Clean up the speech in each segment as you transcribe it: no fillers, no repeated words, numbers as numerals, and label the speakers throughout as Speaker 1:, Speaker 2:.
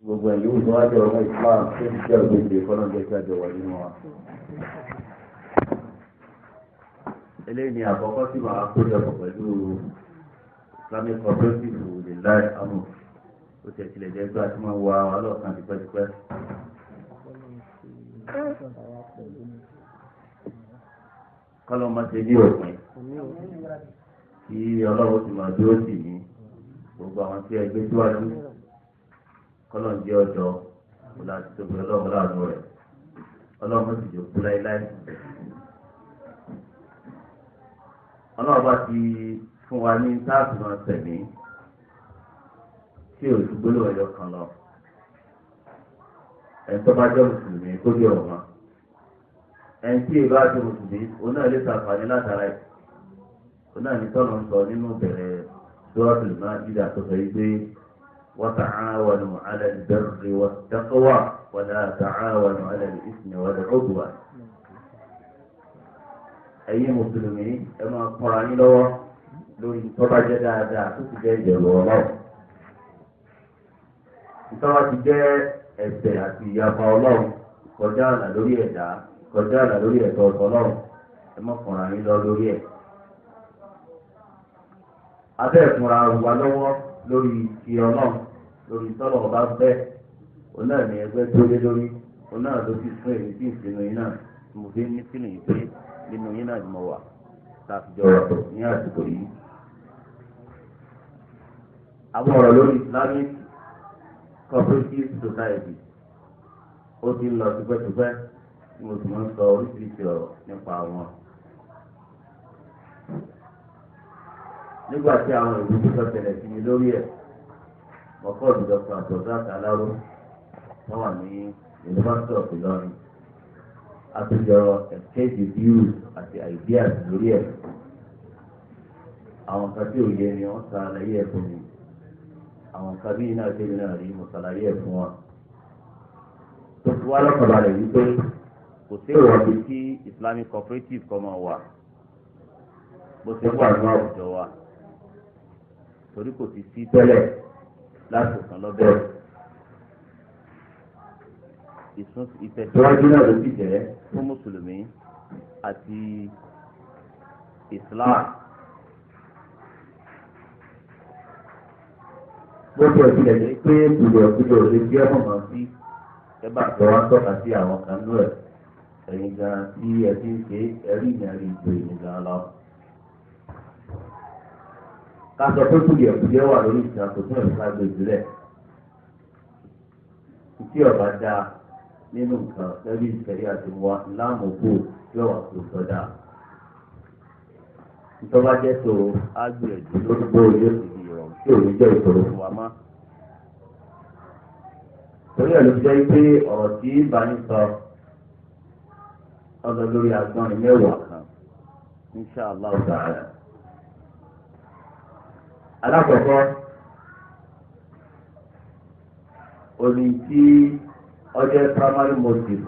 Speaker 1: gbogbo ẹ̀yìn òun tó wá jẹ́ ọmọ Islam tó ti jẹ́ ògbéǹde kọ́nà jẹ́ kí a jọ wà nínú wa. eléyìí ni àkọ́kọ́ tí màá kójọpọ̀ pẹ̀lú Islamic Cooperative lè láì amú ó tẹ̀ tilẹ̀ jẹ́ gbà tí wọ́n wá wa lọ́ọ̀kan tipẹ́tipẹ́. kọ́lọ́ máa ṣe ní òpin kí ọlọ́run ti máa dúró sí ní gbogbo àwọn tí ẹgbẹ́ síwájú kọ́lọ́ ń jẹ́ ọ̀dọ́ láti tóbi ọlọ́run láàánú rẹ̀ ọlọ́run sì jòkó láéláé. ọlọ́run bá ti fún wa ní táàbù náà tẹ̀lé tí òṣù gbólóhùn ẹ̀yọ kan lọ ẹni tó bá jẹ́ mùsùlùmí kó jẹ́ ọ̀ma ẹni tí èèbá jẹ́ mùsùlùmí òun náà lè ṣàǹfààní látara ẹ̀ òun náà ní tọ́nà ń sọ nínú bẹ̀rẹ̀ Suratul Ma'idah tó sọ yìí pé wa ta'awanu 'ala al-birri wat-taqwa wa la ta'awanu 'ala al-ithmi wal-'udwan. ẹ̀yin mùsùlùmí ẹ máa kọ́ra yín lọ́wọ́ lórí tọ́ba jẹ́ dáadáa tó ti jẹ́ ìjẹ̀rù ọlọ́run. ìtọ́wá ti jẹ́ ẹ̀ṣẹ̀ àti ìyapa ọlọ́run kọjá àlà lórí ẹ̀dá kọjá àlà lórí ẹ̀tọ́ ọlọ́run ẹ má kọ́ra yín lọ lórí ẹ̀. abẹ́ ìfúnra wa lọ́wọ́ lórí ti ọlọ́run lórí tọ́lọ̀ ọba bẹ́ẹ̀ òun náà ní ẹgbẹ́ tó lé lórí òun náà ló fi fún èmi tí ìsinmi yín náà mo fi ní sínú yìí pé nínú yín náà ni mo wà tá a fi jọ wà ní àsìkò yìí. àwọn ọ̀rọ̀ lórí Islamic Cooperative Society ó ti ń lọ tipẹ́tipẹ́ tí mo sì máa ń sọ oríṣiríṣi ọ̀rọ̀ nípa wọn. nígbà tí àwọn ìlú tó sọ tẹ́lẹ̀ sí mi lórí ẹ̀ mọ̀kọ́ọ̀dù Dr. Abdulrasaq Aláró wọ́n wà ní University of Ilorin àtúnjọ exchange views àti ideas lórí ẹ̀. àwọn kan tí ò yé ni wọ́n sa àlàyé ẹ̀ fún mi àwọn kan bí iná ìdílé náà rí mo ṣàlàyé ẹ̀ fún wọn. tó fi wá lọ́kànbalẹ̀ wípé kò sí ìwọ́de tí Islamic Cooperative kọ́ máa wà bó ṣe wà ní àwùjọ wa torí kò ti sí tẹ́lẹ̀ láti sàn lọ́bẹ̀. ìtẹ̀síwájú náà ló sì jẹ́ fún mùsùlùmí àti Islam. gbogbo ìpìlẹ̀ ní pé kùdìẹ̀kùdìẹ̀ ò lè jẹ́ ọ̀nà sí ẹ bá tọ́ wá tọ́ka sí àwọn kan nú ẹ̀ ẹ̀yìn gan tí ẹ ti ń ṣe ẹ̀rí ìyàrí ìgbò ìyìn gan lọ. ká sọ pé kùdìẹ̀kùdìẹ̀ wà lórí ìsìn àkótó ìka gbé ìbílẹ̀ tí ọba dá nínú nǹkan lórí ìṣẹ̀rí àti wa láàmú kú yóò wà kó sọ́dà. ìtọ́ba jẹ́ tó á gbìyànjú lórí bóyá yóò sì di ìrọ̀rùn tí òun jẹ́ ìṣòro fún wa mọ́. torí ẹ̀ ló jẹ́ pé ọ̀rọ̀ tí bani sọ ọ̀dọ̀ lórí agbọ́nrin mẹ́wàá kan insha Allah ta'ala. alákọ̀ọ́kọ́ òní tí ọjọ́ primary motive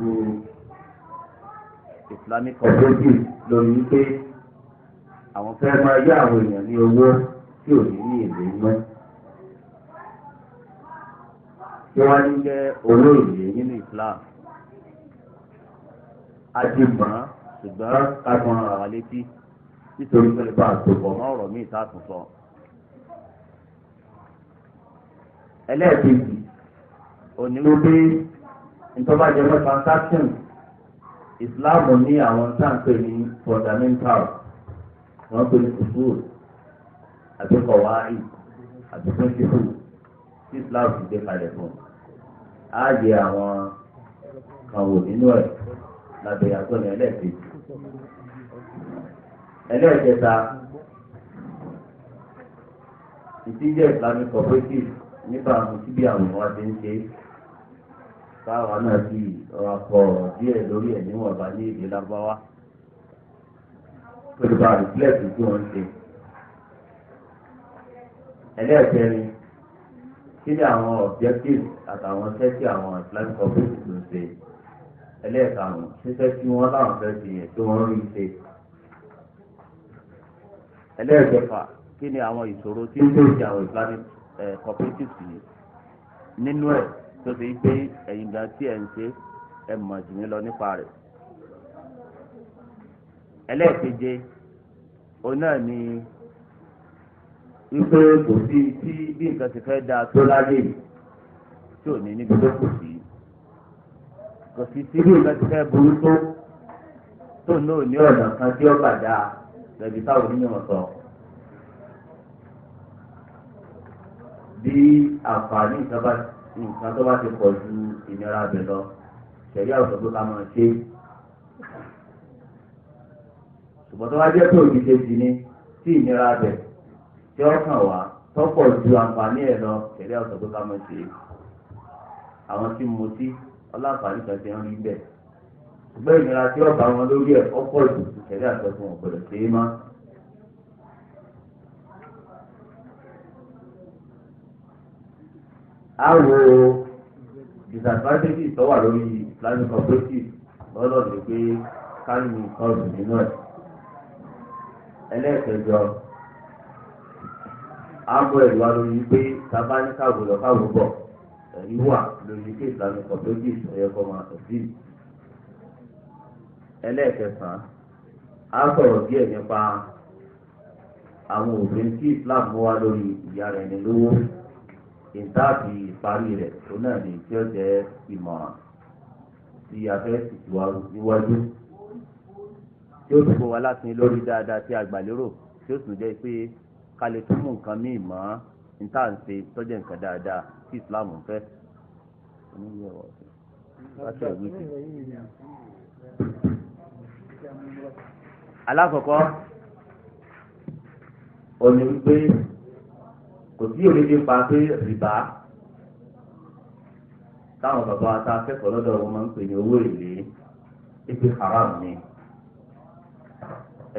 Speaker 1: Islamic Cooperative lórí wípé àwọn fẹ́ máa yá àwọn èèyàn ní owó tí ò ní èlé mọ́. tí wọ́n ní jẹ́ owó èlé nínú Islam. a ti mọ̀ ọ́n ṣùgbọ́n ká gbọ́n ara wa létí nítorí pé bá a tó bọ̀ mọ́ ọ̀rọ̀ míì tá a tún sọ. ẹlẹ́ẹ̀kejì òní wípé ìtọ́bàjẹ́ transaction Islam ní àwọn táǹpé ní fundamental wọ́n pè ní usul àti kọ̀wáì àti principle tí Islam ti gbé kalẹ̀ fún á yẹ àwọn kan wò nínú ẹ̀ lábẹ́ yàtọ̀ ní ẹlẹ́ẹ̀kejì. ẹlẹ́ẹ̀kẹta ìdíjẹ́ Islamic Cooperative nípa àwọn tí bí àwọn wa ti ń ṣe káwa náà sì ọ̀pọ̀ díẹ̀ lórí ẹ̀ níwọ̀n bá ní èdè lágbáwá pẹ̀lú bá rìflẹ́ẹ̀tì tí wọ́n ń ṣe. ẹlẹ́ẹ̀kẹrin kí ni àwọn objectives àtàwọn iṣẹ́ tí àwọn Islamic Cooperative ń ṣe. ẹlẹ́ẹ̀karùn-ún ṣíṣẹ́ tí wọ́n láwọn fẹ́ ṣe yẹn tí wọ́n rí ṣe. ẹlẹ́ẹ̀kẹfà kí ni àwọn ìṣòro tí ń tẹ̀sí àwọn Islamic Cooperative yìí nínú ẹ̀ tó fi pé ẹ̀yin gan tí ẹ̀ ń ṣe ẹ̀ mọ̀ jù mí lọ nípa rẹ̀. ẹlẹ́ẹ̀keje òun náà ni wípé kò sí tí bí nǹkan ti fẹ́ dáa tó láyé tí ò ní níbi tó kù sí kò sí tí bí nǹkan ti fẹ́ burú tó náà ní ọ̀nà kan tí ó gbà dáa lẹ́bi táwọn onímọ̀ sọ. bí àǹfààní nǹkan tó bá ti pọ̀ ju ìnira bẹ̀ lọ ṣẹ̀rí àwùjọ tó ká máa ṣe. ṣùgbọ́n tó bá jẹ́ pé òbí kejì ni tí ìnira bẹ̀ tí ó kàn wá tọ́pọ̀ ju àǹfààní ẹ̀ lọ ṣẹ̀rí àwùjọ tó ká máa ṣe. àwọn tí mo ti ọláǹfààní kan ti ń rí bẹ́ẹ̀. ṣùgbọ́n ìnira tí ó bá wọn lórí ẹ̀ ọ̀pọ̀ jù ṣẹ̀rí àwùjọ tó wọn gbọ́dọ̀ ṣe é má. Àwo disadvantages tó wà lórí Islamic cooperative lọ́dọ̀ ní pé kárí mi kọ́ ọ̀sùn nínú ẹ̀. ẹlẹ́ẹ̀kẹjọ àbọ̀ ẹ̀rù wa lórí pé sábà ní káàbò lọ káàbò bọ̀ ẹ̀rí wà lórí pé Islamic cooperative ẹ̀yẹ́kọ́ máa tẹ̀sí. ẹlẹ́ẹ̀kẹsàn-án á sọ̀rọ̀ díẹ̀ nípa àwọn òfin tí Islam mú wá lórí ìyá rẹ̀ ní lówó. ìtàbí ìparí rẹ̀ tó náà ní tí ó jẹ́ ìmọ̀ràn tí a fẹ́ sì níwájú tí ó tún bọ̀ wá láti lórí dáadáa tí a gbà lérò tí ó tún jẹ́ pé ká lè tún mú nǹkan míì mọ́ níta ń ṣe tọ́jú nǹkan dáadáa tí Islam ń fẹ́. alákọ̀ọ́kọ́ òní wípé kò sí òrìṣẹ́ pa pé rìbá táwọn bàbá wa tá a kẹ́kọ̀ọ́ lọ́dọ̀ wọn máa ń pè ní owó èlé pé haram ni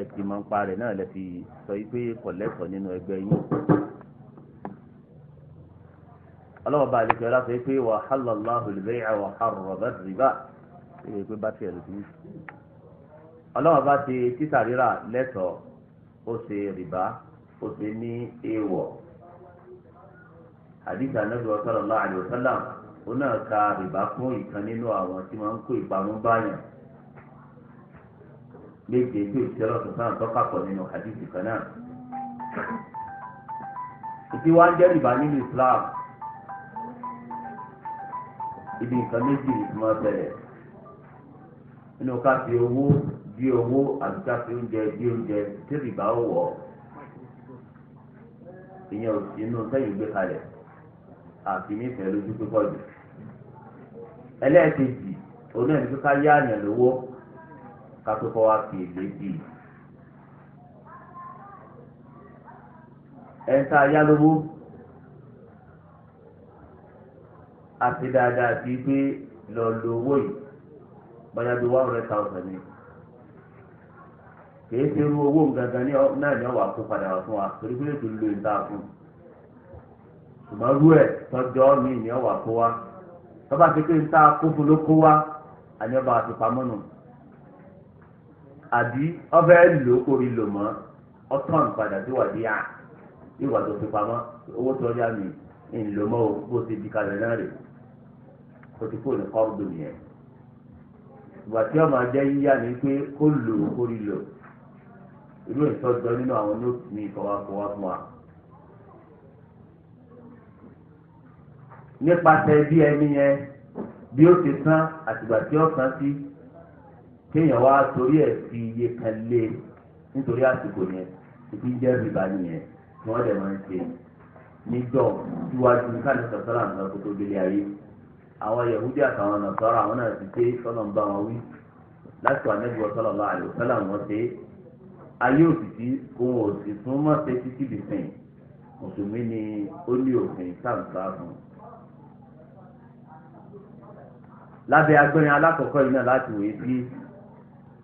Speaker 1: ẹ̀sìn máa ń pa rẹ̀ náà lè fi sọ pé kọ̀lẹ́kọ̀ọ́ nínú ẹgbẹ́ yín. ọlọ́wọ́ bá àlejò ọlá sọ pé wa halallahu al-bay'a wa harrama ar-riba ṣe pé bá tiẹ̀ lójú. ọlọ́wọ́ bá ṣe títà rírà lẹ́tọ̀ọ́ ó ṣe rìbá ó ṣe ní èèwọ̀. àdìsá Ànábì sallallahu alaihi wasallam ó náà ka rìbá fún ìkan nínú àwọn tí wọ́n ń kó ìparun báyàn méje tí òṣìṣẹ́ lọ́sọ̀ sáà tọ́ka pọ̀ nínú àdìsí kan náà. ìdí wá ń jẹ́ rìbá nínú Islam ibi nǹkan méjì ìtumọ̀ tẹ̀lẹ̀ nínú ká fi owó bí owó àti ká fi oúnjẹ bí oúnjẹ tí rìbá ó wọ̀ ìyẹn ò sí inú sẹ́yìn gbé kalẹ̀ àti nífẹ̀ẹ́ lójú pípọ̀ jù. ẹlẹ́ẹ̀kejì òun náà ní kíká yá àyàn lówó ká tó kọ́ wá fi èlé bì í. ẹ̀ńtà yá lówó àti dáadáa sí pé lọ lo owó yìí bóyá bí 100,000 ni kìí ṣe irú owó gangan náà ní ọ̀wà kó padà wá fún wa torí pé ètò ìlú ìta fún ṣùgbọ́n rú ẹ̀ tọ́jọ́ mi ní ọ̀wà kó wá tọ́ba ti pé ìta kó fún ló kó wá àní ọba àti pamọ́ nù àbí ọbẹ̀ lò kó rí lò mọ́ ọ̀tọ̀n padà sí wàdíyà ìwà tó fi pamọ́ owó tó yá mi ńlò mọ́ o bó ti di kalẹ̀ náà rè kó ti kó ní kọ́ọ̀dù nìyẹn ìgbà tí ọmọ ajẹ́ yíyá ni pé kó lò kó rí lò irú ìtọ́jọ́ nínú àwọn nóòtù ní ìfọwọ́fọwọ́ fún wa. nípasẹ̀ bí ẹni yẹn bí ó ti san àtìgbà tí ó san sí kéèyàn wá torí ẹ̀ fi iye kan lé nítorí àsìkò yẹn ìfi jẹ́ rìbá nìyẹn tí wọ́n dẹ̀ máa ń ṣe níjọ́ síwájú káàdì sọ̀tọ́rọ̀ àwọn ọkọ̀ tó délé ayé àwọn Yahudi àtàwọn Nasara àwọn náà ti ṣe sọ́nà ń bá wọn wí láti wà Ànábì sallallahu alaihi wasallam wọn ṣe ayé òsìsí ohun òsì fún mọ́tẹ́ títí bìsìn mùsùlùmí ni ó ní òfin sáǹsá fún. lábẹ́ agbẹ́rin alákọ̀ọ́kọ́ yìí náà láti wòye sí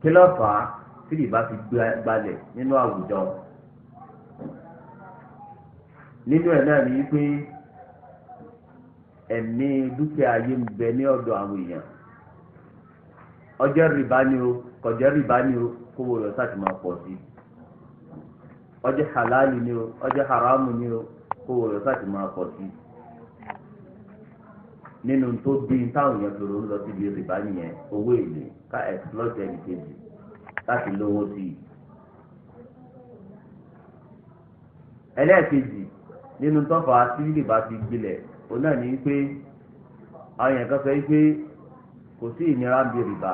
Speaker 1: kí ló fà á tí rìbá fi gbalẹ̀ nínú àwùjọ. nínú ẹ̀ náà ni pé ẹ̀mí dúkìá ayé ń bẹ ní ọ̀dọ̀ àwọn èèyàn ọjọ́ rìbá ni o kọjọ́ rìbá ni o kówó lọ sáà ti máa pọ̀ sí ọjọ́ halali ni o ọjọ́ haramu ni o kówó lọ sáà ti máa pọ̀ sí. nínú tó bí táwọn èèyàn tó ń lọ síbi rìbá nìyẹn owó èlé ká exploit ẹnì kejì láti lówó sí i. ẹlẹ́ẹ̀kejì nínú tọ́fà tí rìbá ti gbilẹ̀ òun náà ní pé àwọn èèyàn kan sọ pé kò sí ìnira ń bi rìbá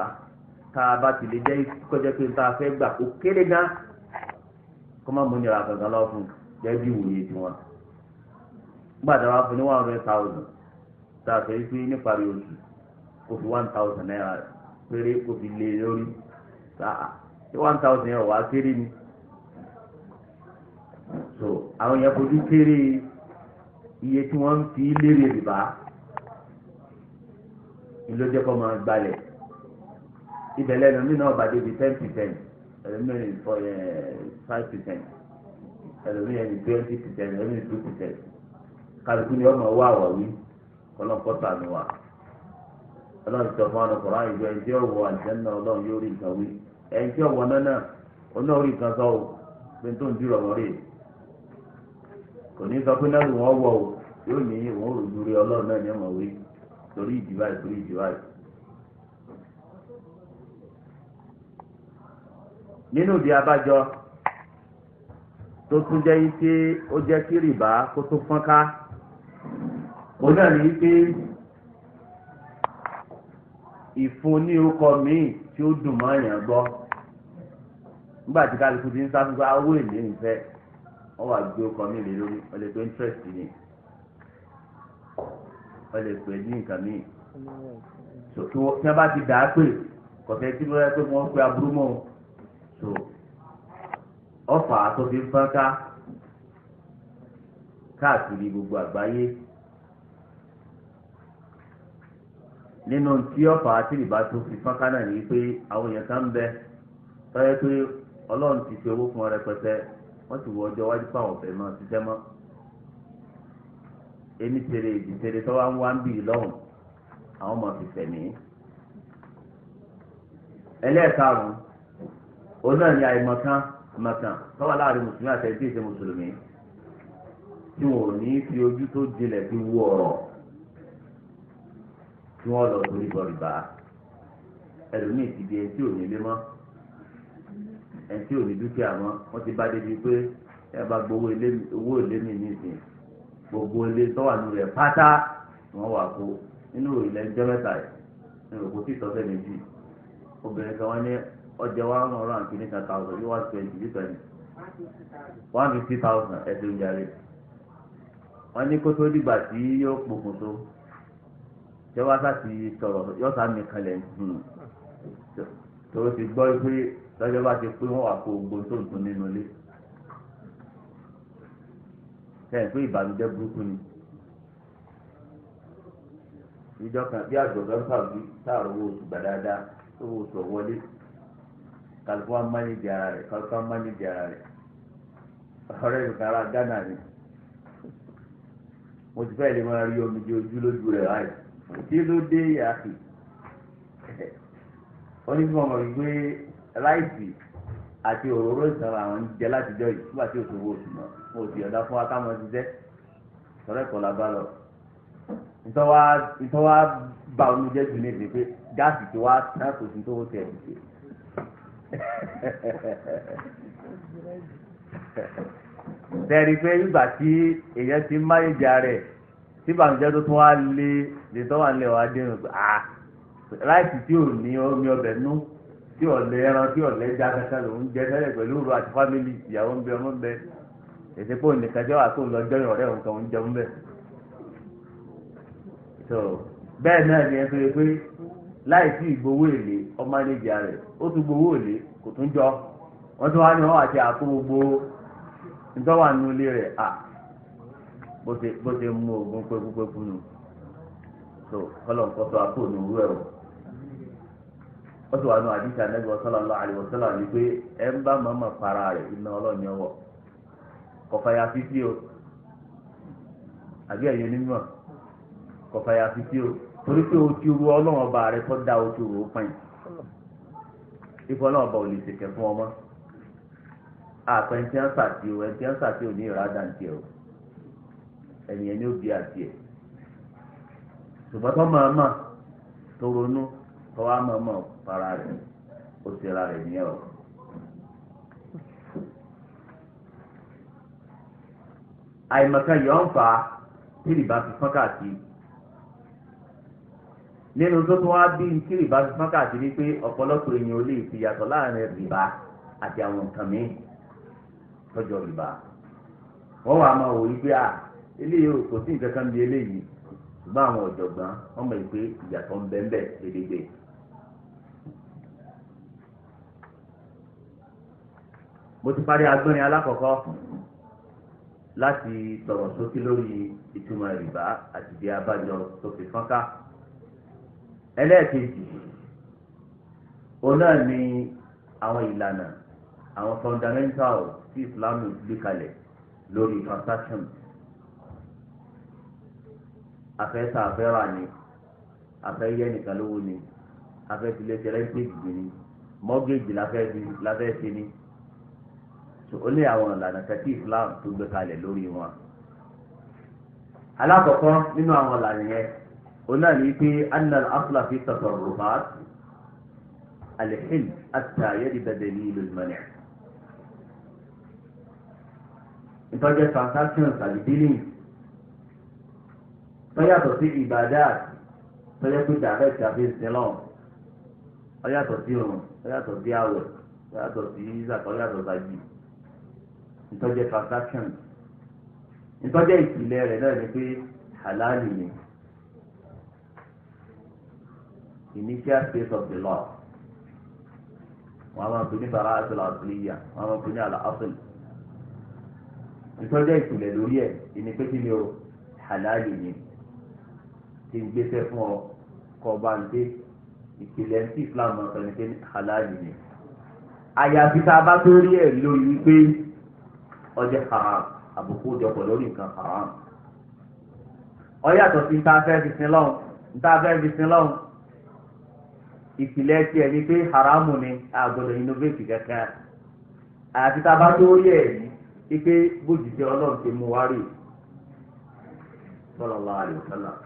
Speaker 1: tá a bá ti lè jẹ́ kọjá pé tá a fẹ́ gbà kó kéré gan kó má mú ìnira kankan lọ fún jẹ́ bí ìwòye tiwọn. gbàdá wa fún ní 100,000 tá a sọ pé níparí oṣù kó fi 1,000 naira péré kó fi lé lórí ṣé 1,000 yẹn wà á kéré ni. so àwọn yẹn fojú kéré iye tí wọ́n ń fi lérè rìbá ìlú jẹ́ kó máa gbalẹ̀ ibẹ̀ lẹ́nu mí náà bàjẹ́ bíi 10%, ẹlòmíràn 5%, ẹlòmíràn 20%, ẹlòmíràn 2%. kálukú ni ọmọ wá àwàwí ọlọ́nkọ́ sànù wà ọlọ́run sọ fún ọkọ̀ láyé ìjọ ẹni tí ó wọ àlùjánnà ọlọ́run yóò rí nǹkan wí ẹni tí ó wọ náà náà rí nǹkan sọ o pé tó ń dìrọ̀ mọ́ rè kò ní sọ pé náà lù wọ́n wọ̀ o yóò ní òun ò lórí ọlọ́run náà ní ọmọ wí torí ìdíwáyé torí ìdíwáyé. nínú ìdí abájọ tó tún jẹ́ yí pé ó jẹ́ kí rìbá kó tó fọ́n ká òun náà ní pé ìfún ní orúkọ míì tí ó dùn mọ́ èèyàn gbọ́ nígbà tí kálukú ti ń sá fún owó èlé nìfẹ́ wọ́n wà gbé orúkọ míì lé lórí wọ́n lè pé interest ni wọ́n lè pè ní nǹkan míì tí wọ́n bá ti dà á pè kọ̀tẹ́ tí wọ́n yẹ pé wọ́n pe aburú mọ́ so ọfà tó fi ń fọ́n káàkiri gbogbo àgbáyé nínú tí ọfà àti ìbá tó fi fọ́n ká náà ní pé àwọn èèyàn kan ń bẹ tọ́yẹ pé ọlọ́run ti fi owó fún ọ rẹpẹtẹ wọ́n ti wọ ọjọ́ wájú fáwọn ọ̀fẹ́ náà ṣiṣẹ́ mọ́ èmi tèrè ìdìtèrè tó wá ń wá ń bì lọ́hùn àwọn ọmọ fi fẹ̀mí ẹlẹ́ẹ̀karùn-ún òun náà ní àìmọ̀kan tọ́wọ́ láàrin mùsùlùmí àti ẹ̀dí ìṣe mùsùlùmí tí wọn ò ní fi ojú tó jinlẹ̀ fi wú ọ̀rọ̀ tí wọ́n lọ sórí bọ̀rìbà ẹlòmíì ti di ẹni tí ò ní ilé mọ́ ẹni tí ò ní dúkìá mọ́ wọ́n ti bá débi pé ẹ bá gbowó owó ilé mi nísìn gbogbo ilé tọ́wà nù rẹ̀ pátá wọ́n wà kó nínú ilẹ̀ ń jẹ́ mẹ́ta ẹ̀ nínú òkú tí ìtọ́sẹ̀ méjì obìnrin kan wọ́n ní ọjà wa ń rọrùn àti níta 1,000 yóò wá 20 nípa ní 150,000 ẹ̀sìn ìjàre wọ́n ní kó tó dìgbà tí yóò pokùnso ṣé wá sá ti sọ̀rọ̀ yóò sá mi kalẹ̀ tó ti gbọ́ pé lọ́jọ́ bá ti pé wọ́n wà kó gbogbo tó ń tún nínú ilé sẹ́yìn pé ìbànújẹ́ burúkú ni ìjọ kan bí àgbọ̀dọ̀ ń fàbí sáàrò owó oṣù gbàdáadáa tó owó oṣù ọ̀wọ́lé kálukú wa mánéjì ara rẹ̀ kálukú wa mánéjì ara rẹ̀ ọ̀rẹ́ ìlú kan ara Ghana ni mo ti fẹ́ lè máa rí omi di ojú lójú rẹ̀ láì tí ló dé yàtì wọ́n ní fún ọmọ yìí pé ráìsì àti òróró ìsan àwọn jẹ látijọ́ yìí nígbà tí òṣòwò oṣù náà mo sì ọ̀dà fún wa káwọn ṣiṣẹ́ sọ̀rọ̀ ẹ̀kọ́ la bá lọ ìtọ́wá bá omi jẹ́ jù ní èdè pé gáàsì tí wàá tán kò sí tó wọ́n tẹ̀ ẹ̀ ṣe. Tẹ̀rí pé nígbà tí èèyàn ti máyéjà rẹ̀ tí bàmíjẹ́ tó tún wá lè tọ́ wà nílẹ̀ wá dé ráìsì tí ò ní omi ọbẹ̀ nú tí ọ̀lẹ́ ẹran tí ọ̀lẹ́ já kankan lòún jẹ tẹ́lẹ̀ pẹ̀lú òru àti fámìlì ìyàwó ń bẹ ọmọ ń bẹ èsì pé òun nìkan jẹ́ wà kó lọ jọyìn ọ̀rẹ́ òun kan ń jẹun bẹ̀. bẹ́ẹ̀ náà ni ẹ fi pé láì sí ìgbowó èlé ọmọ àlejò rẹ̀ ó tún gbowó èlé kò tún jọ wọ́n tún wá ní wọ́n àti àpò gbogbo ntọ́wà nínú ilé rẹ̀ bó ṣe mú oògùn pẹ́kúpẹ́kú nù tó kọ́lọ̀ ń kọ́tọ́ àpò ònúwú ẹ̀ o ó sì wà nù àdìsí Ànábì sallallahu alaihi wasallam ní pé ẹ ń bá mọ́mọ́ para rẹ̀ iná ọlọ́ọ̀ni ọwọ́ kọfàyà fífi o àbí ẹ̀yẹ onímọ̀ kọfàyà fífi o torí pé o ti ru ọlọ́run ọba rẹ tó dá o ti rò ó pẹ́yìn ìfọ̀ náà ọba ò lè ṣèkẹ́ fún ọmọ àpẹntì ẹnsà tí o ẹntì ẹnsà tí o ní ìrádà ń tiẹ̀ o ẹnìyẹn ní òbí àti ẹ ṣùgbọ́n tó máa mọ̀ tó ronú tó wá máa mọ̀ para rẹ̀ ó ti ra rẹ̀ nìyẹn o. àìmọ̀kan yọ̀ ń fà á tí rìbá fi fọ́n káàkiri nínú tó tún wá bí tí rìbá fi fọ́n káàkiri pé ọ̀pọ̀lọpọ̀ èèyàn ò lè fi yàtọ̀ láàrin rìbá àti àwọn nǹkan mìíràn tọ́jọ́ rìbá wọ́n wà máa wò wípé eléyìí kò sí nǹkan kan bí eléyìí ṣùgbọ́n àwọn ọ̀jọ̀gbọ́n wọ́n mọ̀ pé ìyàtọ̀ ń bẹ ń bẹ dédégbé. mo ti parí agbẹ́rin alákọ̀ọ́kọ́ láti sọ̀rọ̀ sókè lórí ìtumọ̀ rìbá àti bí abájọ tó fi fọ́nká. ẹlẹ́ẹ̀kejì òun náà ni àwọn ìlànà àwọn fundamental tí Islam gbé kalẹ̀ lórí transaction. afẹ́sà afẹ́ra ni afẹ́yẹ nìkan lówó ni afẹ́tilẹ̀ tẹlẹ́ńtẹ̀jì ni mọ́gẹ́jì láfẹ́ ṣe ni ó lé àwọn ìlànà kẹtí Islam tó gbé kalẹ̀ lórí wọn. alákọ̀ọ́kọ́ nínú àwọn ìlànà yẹn òun náà ní pé annal asla fi tasarrufat al-hil hatta yarida dalil al-mani'. ìtọ́jẹ́ transactions àti dealings tọ́yàtọ̀ sí ìbàdàt tọ́jẹ́ pé direct àfihàn sílọ̀ tọ́yàtọ̀ sí òun tọ́yàtọ̀ sí àwẹ̀ tọ́yàtọ̀ sí ìzàkọ̀ tọ́yàtọ̀ sájì ìtọ́jẹ́ transactions ìtọ́jẹ́ ìpìlẹ̀ rẹ̀ náà ni pé halali ni initial state of the law wọ́n á máa pè ní bara'at al-asliya wọ́n á máa pè ní al-asl ìtọ́jẹ́ ìpìlẹ̀ lórí ẹ̀ ìní pé kí ni o halali ni tí ń gbéṣẹ́ fún ọ kọ́ bá ń dé ìpìlẹ̀ tí Islam ọ̀sán ni pé halali ni àyàfi tá a bá tó rí ẹ̀ lórí wípé ọjọ́ haram àbùkù jọpọ̀ lórí nǹkan haram ó yàtọ̀ sí tá a fẹ́ fi sin lọ́hùn ìpìlẹ̀ tiẹ̀ ni pé haramu ni àgbọ̀dọ̀ innovate kankan àyàfi tá a bá tó rí ẹ̀ yìí wípé bójútì Ọlọ́run ti mú wá rè sallallahu alaihi wasallam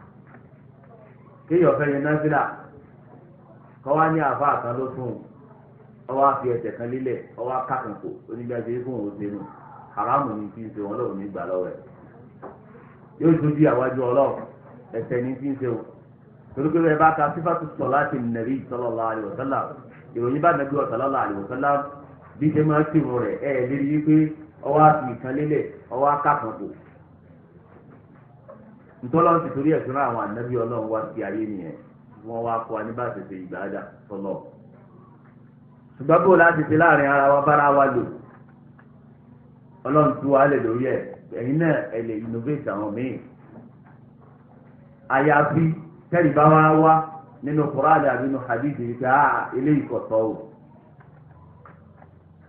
Speaker 1: kéèyàn fẹ́ yẹn náfìlà kọ́ wá ní àfa àkàn ló fún un ọwọ́ àfi ẹsẹ̀ kan lílẹ̀ ọwọ́ akákòókò onígbàjẹ́ fún òun ṣe nù haramu ni tí ń ṣe wọn lọ́wọ́ nígbà lọ́wọ́ ẹ̀ yóò dojú àwájú Ọlọ́run ẹsẹ̀ ní tí ń ṣe wọn torí pé bẹ́ẹ̀ bá ka sífàtú sọ̀láàtì nàbí sallallahu alaihi wasallam ìròyìn bá nàbí sallallahu alaihi wasallam bí ṣe máa kírun rẹ̀ ẹ̀ lérí wípé ọwọ́ àfi ìkan lílẹ̀ ọwọ́ akákòókò ntọ́lọ́n ti torí ẹ̀sùn náà àwọn ànábì Ọlọ́run wá sí ayé nìyẹn wọ́n wá kọ́ aníbàṣẹ̀ṣẹ̀ ìgbàdà sọlọ. ṣùgbọ́n bó láti ṣe láàrin ara wa bára wa lò Ọlọ́run tú wa lè lórí ẹ̀ ẹ̀yin náà ẹ̀ lè innovate àwọn míì. àyàfi tẹ́lì bá wá nínú Kùránì àbí nínú hadith yìí pé eléyìí kò tọ́ o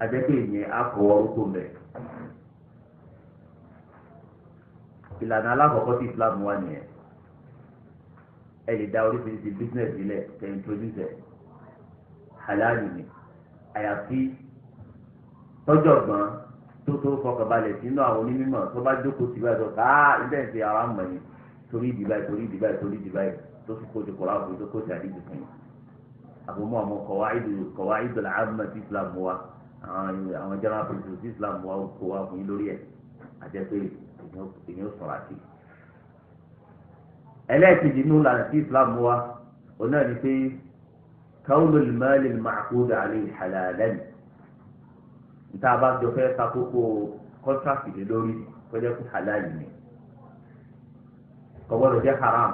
Speaker 1: àjẹpẹ́ ìyẹn á kọ́ orúkọ mẹ́. ìlànà alákọ̀ọ́kọ́ tí Islam wà nìyẹn ẹ lè da oríṣiríṣi business ilẹ̀ tẹ̀ introduce ẹ̀ halali ni àyàfi tọ́jọ̀gbọ́n tó fọkànbalẹ̀ sínú àwọn onímọ̀ tó bá jókòó tì báyìí sọ ilé ẹ̀ ti ara mọ̀ ni torí ìdìbàyì tó fi kójú kọ́ra òfin tó kójú àdìgbò fún yìí àbomọ́ àwọn kọ̀wá ìdòlà àmọ́ tí Islam wà àwọn general principles tí Islam wà kó wá fún yín lórí ẹ̀ àjẹpẹ́ èèyàn sọ̀rọ̀ àti. ẹlẹ́ẹ̀kejì nínú ìlànà tí Islam wá òun náà ni pé káwọn olùmọ̀ọ́lì al-ma'qud alayhi halalan níta bá jọ fẹ́ takókò kọ́ńtrákì lé lórí kọjá kó halal ni kò gbọ́dọ̀ jẹ́ haram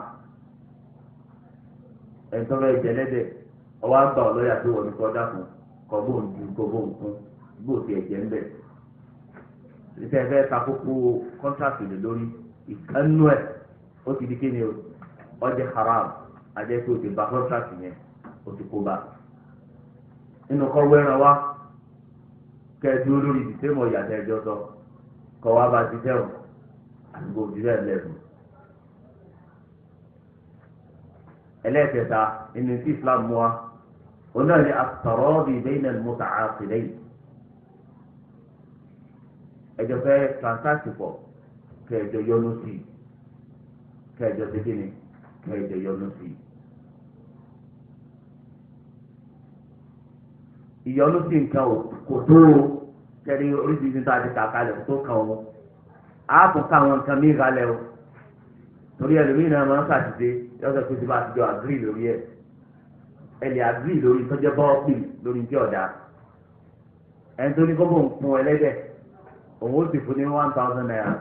Speaker 1: ẹ̀ńtọ́ bẹ́ẹ̀ jẹ́lẹ́dẹ̀ ọwọ́ àgbà ọlọ́yà tó wọ̀ ní kọ́dá fún kọ́bọ̀n ju kọ́bọ̀n fún gbòòsì ẹ̀jẹ̀ ń bẹ̀ ìfẹ́ fẹ́ takókò kọ́ńtrákì lé lórí ìkànnú ẹ̀ ó ti di kéde ọjẹ́ haram ajẹ́ pé o ti ba kọ́ńtrákì yẹn o ti kó ba nínú kọ́ wẹ́ràn wá kẹ́ẹ̀dú olórí ìdílé ìyàtọ̀ ẹ̀jọ́ sọ kọ́ wá bá ti tẹ̀wọ̀n àdúgbò òdìrẹ́ ẹ̀lẹ́gùn. ẹlẹ́ẹ̀kẹta inú tí Islam mú wa òun náà ní at-taradi bayna al-muta'aqidayn ẹjọ́ fẹ́ transact pọ̀ kẹ́ẹ̀jọ yọnu sí kẹ́ẹ̀jọ tẹ́kẹ́ni kẹ́ẹ̀dẹ̀ yọnu sí i. ìyọnu sí nǹkan kò tó o kẹ́rí oríṣiríṣi tá a ti kà kalẹ̀ tó kàn o á tún ká àwọn nǹkan mí kalẹ̀ o torí ẹlòmíì náà máa ń ṣàṣìṣe yọ̀ọ́sẹ̀ pé tí bá ti jọ àgírí lórí ẹ̀ ẹ lè àgírí lórí tọ́jọ́ bọ́ọ̀pì lórí tí ọ̀dà ẹni tó ní kó bóun kun ẹlẹ́dẹ̀ òun ó sì fún ní 1,000 naira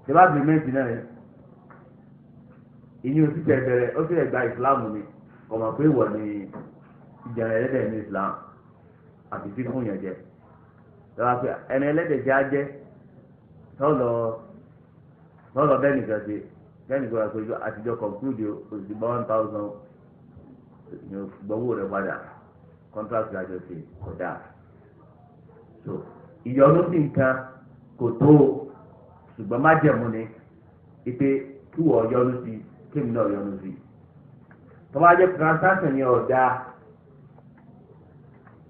Speaker 1: tí bá bí méjì náà rẹ̀ ìyẹn òsì tẹ̀ bẹ̀rẹ̀ ó sì lè gba ìsìláàmù ni kò mọ̀ pé ìwọ ni ìjẹun ẹlẹ́dẹ̀ ní islam àti fífún yẹn jẹ lọ́wọ́ pé ẹni ẹlẹ́dẹ̀ jẹ́ ajẹ́ tọ́lọ̀ bẹ́ẹ̀ nìkan ṣe bẹ́ẹ̀ nìkan wà pé àtijọ́ conclude òṣìṣẹ́ 1,000 ní gbọ́wọ́ rẹ̀ padà contract àjọ ṣe kò dáa so ìyọnu sí nǹkan kò tó ṣùgbọ́n má jẹ̀mú ni ipe kí wọ́n yọnu sí kémi náà yọnu sí tọ́wọ́ ajẹ́ transaction yẹn ọ̀dà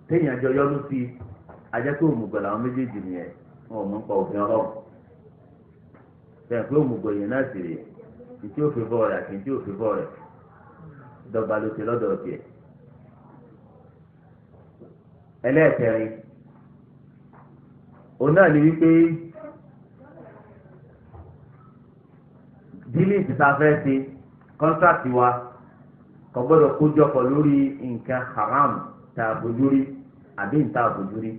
Speaker 1: téèyàn jọ yọnu sí ajẹ́ pé òmùgọ̀ làwọn méjèèjì nìyẹn wọn ò mọ̀ nípa òfin ọlọ́run bẹ́ẹ̀ pé òmùgọ̀ yẹn náà sì rè ìtí òfin bọ́ rẹ̀ àti ìtí òfin bọ́ rẹ̀ dọ́gba ló ti lọ́dọ̀ tiẹ̀. ẹlẹ́ẹ̀kẹrin òun náà ni wípé dílìtì tá a fẹ́ ṣe kọ́ńtrákì wa kò gbọ́dọ̀ kójọpọ̀ lórí nǹkan haram tá a fojú rí àbí nǹkan tá a fojú rí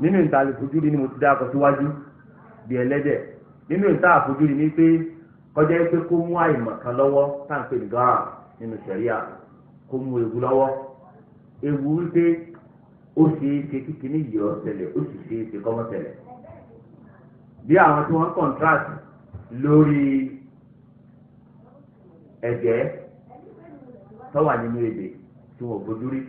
Speaker 1: nínú nǹkan tá a fojú rí ni mo ti dá akọ síwájú bí ẹlẹ́dẹ̀ nínú nǹkan tá a fojú rí ni pé kọjá pé kó mú àìmọ̀ kan lọ́wọ́ tá à ń pè ní gọ́ra nínú sẹ̀ríà kó mú ewu lọ́wọ́ ewu wípé ó ṣe é ṣe kíkiní yìí ó ṣẹlẹ̀ ó sì ṣe é ṣe kọ́mọ́ ṣẹlẹ̀ bí àwọn tí wọ́n contract lórí ẹ̀gẹ́ tó wà nínú èdè tí wọ́n fojú rí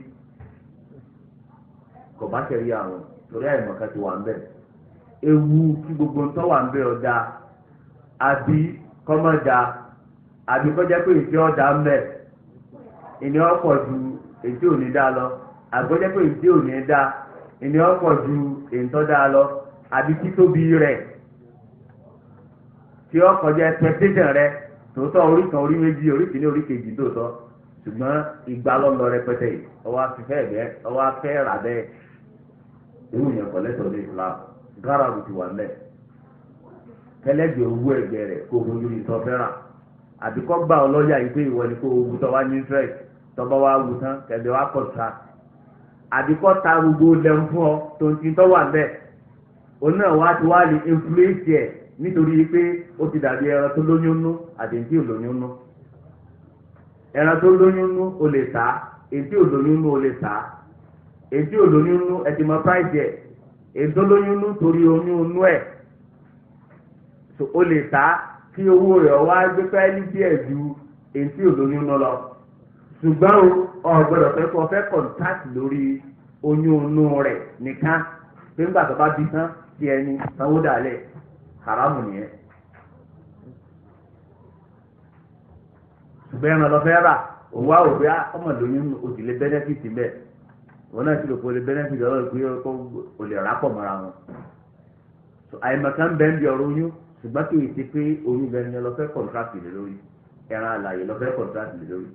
Speaker 1: kò bá ṣẹ̀rí àwọn torí àìmọ̀kan ti wà ń bẹ̀ ewu kí gbogbo ń tọ́ wà ń bẹ̀ ọ̀dà àbí kọ́mọ̀dà àbí kọjá pé ìṣe ọ̀dà ń bẹ̀ ìní ọ̀pọ̀ ju èdè òní dá lọ àgbọ́jẹ́ pé ìdí òní dá ìní ọ̀pọ̀ ju èntọ́ dá lọ àbí títóbi rẹ̀ tí ó kọjá expectation rẹ̀ tòótọ́ orí kan orí méjì orí kìíní orí kejì tòótọ́ ṣùgbọ́n ìgbà lọ́lọ́ rẹpẹtẹ yìí ọwọ́ afẹ́fẹ́ ẹ̀bẹ́ ọwọ́ afẹ́ rà bẹ́ẹ̀ ewu yẹn kọ́ lẹ́tọ̀ọ́ ní Islam gáràbù ti wà mẹ́ kẹlẹ́gbẹ̀ owó ẹ̀gbẹ́ rẹ̀ kó fojú ní tọ́ fẹ́ràn àbíkọ́ gbà ọ lọ́ọ̀yà yìí pé ìwọ ni kó owó tọ́ wá ní interest tọ́ba wá wù tán kẹ̀lẹ́ wá kọ̀ ta àbíkọ́ ta gbogbo lẹ́nu fún ọ tó ń ti tọ́ wà bẹ́ẹ̀ òun náà wá ti wá lè influence ẹ̀ nítorí pé ó ti dàbí ẹran tó lóyún nú àti èyí tí ò lóyún nú ẹran tó lóyún nú o lè tà èyí tí ò lóyún nú o lè tà èyí tí ò lóyún nú ẹ ti mọ price ẹ èyí tó lóyún nú torí oyún nú ẹ so o lè tà kí owó rẹ̀ wá gbé fẹ́ẹ́lí díẹ̀ ju èyí tí ò lóyún nú lọ ṣùgbọ́n o gbọ́dọ̀ fẹ́ kọ́ fẹ́ contact lórí oyún nú rẹ̀ nìkan pé ńgbà tó bá bí tán tí ẹni sanwó dàlẹ̀ haramu nìyẹn ṣùgbọ́n ẹran lọ fẹ́ rà òun wá òwe ọmọ lóyún oṣù lè bẹ́nẹ́fìtì bẹ́ẹ̀ wọn náà ti lò pé o lè bẹ́nẹ́fìtì ọ̀rọ̀ pé o lè rà pọ̀ mọ́ra wọn àìmọ̀kan bẹ́ẹ̀ ń bí ọ̀rọ̀ oyún ṣùgbọ́n kì í ṣe pé oyún bẹ́ẹ̀ ni lọ fẹ́ kọ̀ǹtrátì lé lórí ẹran àlàyé lọ fẹ́ kọ̀ǹtrátì lé lórí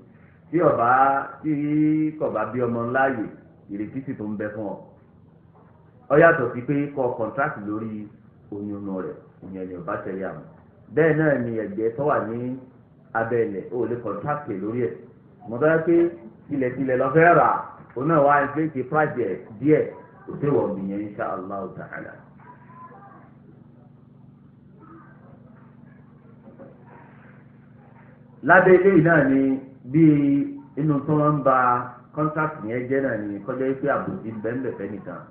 Speaker 1: tí kò bá bí ọmọ ńláyè ìrètí sì tó ń bẹ fún ọ yàtọ̀ sí pé kọ kọ̀ǹtrátì lórí oyún rẹ̀ ìyẹn ni ọba tẹ̀lé àmọ́ bẹ́ẹ̀ náà ni ẹ̀jẹ̀ tó wà ní abẹ́lẹ̀ ó lè kọ̀ǹtrátì lórí ẹ̀ mọ̀tọ́ pé tilẹ̀ lọ fẹ́ rà ó náà wá inflate price ẹ̀ díẹ̀ kò sí wọ̀ gbìyànjú insha Allah ta'ala. lábẹ́ eléyìí náà ni bí inú tó wọ́n ń ba contract yẹn jẹ́ náà ni kọjá pé àbòsí bẹ́ẹ̀ fẹ́ nìkan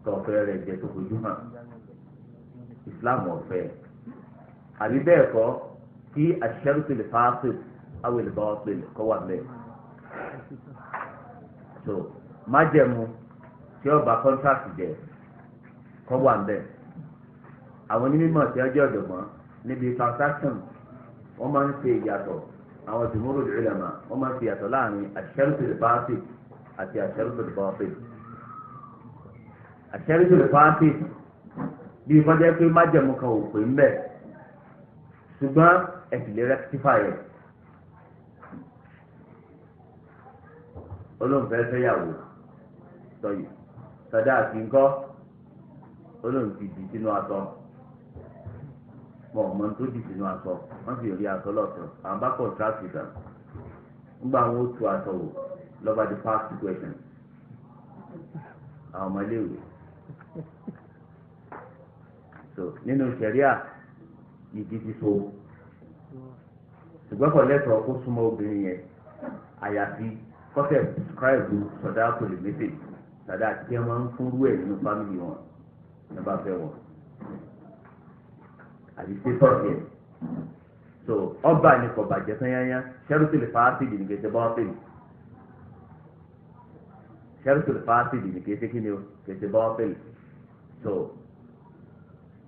Speaker 1: tọ̀fẹ́ rẹ̀ jẹ́ tó fojú hàn Islam ọ̀fẹ́ àbí bẹ́ẹ̀ kọ́ kí ash-shartu al-fasid aw al-batil kọ́ wà bẹ́ẹ̀ so májẹ̀mú tí ó ba contract jẹ́ kọ́ wà bẹ́ẹ̀ àwọn onímọ̀ tí wọ́n jẹ́ ọ̀jọ̀gbọ́n níbi transaction wọ́n máa ń ṣe ìyàtọ̀ àwọn jumhurul ulama wọ́n máa ń ṣe ìyàtọ̀ láàrin ash-shartu al-fasid àti ash-shartu al-batil ash-shartu al-fasid bí kọjá pé májẹ̀mú kan ò pé ńbẹ̀ ṣùgbọ́n ẹ sì lè rectify ẹ̀. olóńfẹ́ fẹ́yàwó sọyì sọdá àti ńkọ́ olóńtì dì sínú aṣọ wọn ọmọ tó dì sínú aṣọ wọn sì rí aṣọ lọ́tọ̀ àwọn bá kọ̀ tíráàkì dàn nígbà wọn ó tu aṣọ wò lọ́ba di past question àwọn ọmọ iléèwé so nínú sẹ̀ríà ìdí ti so ṣùgbọ́n kò lẹ́tọ̀ọ́ kó súnmọ́ obìnrin yẹn àyàfi kọ́sẹ̀ prescribe sọ̀dá kò lè mẹ́tẹ̀ sọ̀dá tí wọ́n máa ń fúnrú ẹ̀ nínú fámìlì wọn ní bá fẹ́ wọn àti status yẹn so ọba ní kò bàjẹ́ sanyanya sẹ́rùtù lè fàásìdì ní kẹsẹ̀ bọ́ọ̀fìlì sẹ́rùtù lè fàásìdì ní kẹsẹ̀ kí ni o kẹsẹ̀ bọ́ọ̀fìlì so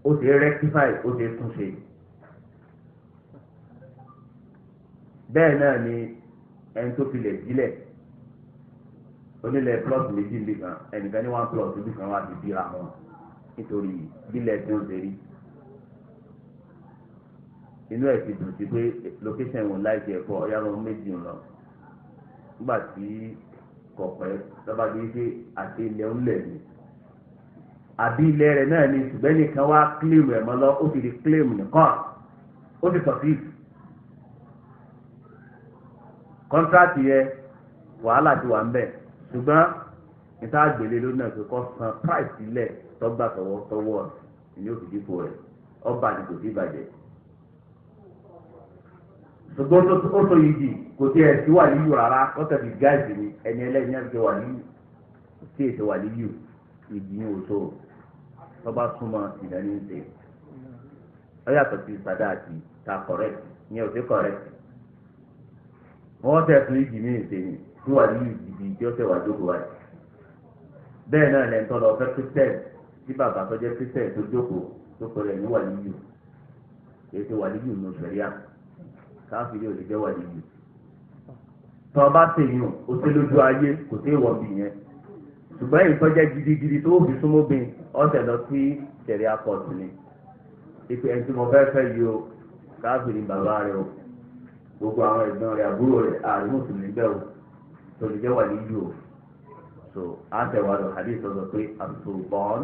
Speaker 1: ó ti rectify ó ti túnṣe bẹ́ẹ̀ náà ni ẹni tó fi lè jílẹ̀ onílẹ̀ plot méjì nìkan ẹnìkan ní one plot nìkan wá ti bíra wọn nítorí bílẹ̀ tí ó ṣe rí inú ẹ̀ ti dùn sí pé location wọn láìsí ẹ̀kọ́ ọ̀yá lọ́wọ́ méjì ń lọ nígbà tí kọ̀pẹ́ lọ́ba dé ṣe àti ilẹ̀ ńlẹ̀ ni àbí ilẹ̀ rẹ̀ náà ni ṣùgbọ́n nìkan wá claim ẹ̀ mọ́ lọ ó ti di claim nìkan ó ti succeed contract yẹ wàhálà ti wà ń bẹ̀ ṣùgbọ́n níta àgbélé ló náà fi kọ́ san price sílẹ̀ tọ́gbà tọwọ́ ní òfin dípò rẹ̀ ọba ni kò sí ìbàjẹ́ ṣùgbọ́n ó tó yìí di kò tí ẹ̀ sí wà níyù rárá wọ́n fi gáàsì ni ẹni ẹlẹ́yìn náà ti wà níyù tí èsì wà níyù ìdíyìn òṣò tọ́ba súnmọ́ ìdání ń ṣe ọ yàtọ̀ sí sàdá àti ta correct ní òṣè correct wọ́n tẹ̀ fún ìdí ní ìṣe ni tí wà níyù ìdí tí ó tẹ̀ wá jókòó wáyé bẹ́ẹ̀ náà lẹ́ńtọ́ lọ fẹ́ christian tí bàbá tó jẹ́ christian tó jókòó tó pẹ̀lú ẹ̀ ní wà níyù kì í ṣe wà níyù ní sẹ̀ríà káfíìrì ò lè jẹ́ wà níyù tọ́ ọ bá tẹ̀yìn o ṣe lójú ayé kò sí ìwọ̀n bì yẹn ṣùgbọ́n èyí tó jẹ́ gidigidi tó fi súnmọ́ bí ọ̀sẹ̀ lọ sí sẹ̀ríà kọ́ọ̀tù ni ìpè ẹni tí mo fẹ́ fẹ́ yìí o káfíìrì bàbá rẹ o gbogbo àwọn ẹ̀gbọ́n rẹ àbúrò rẹ ààrùn mùsùlùmí bẹ́ẹ̀ o tó lè jẹ́ wà níyù o so àtẹ̀wà lọ hadith sọ pé as-sultan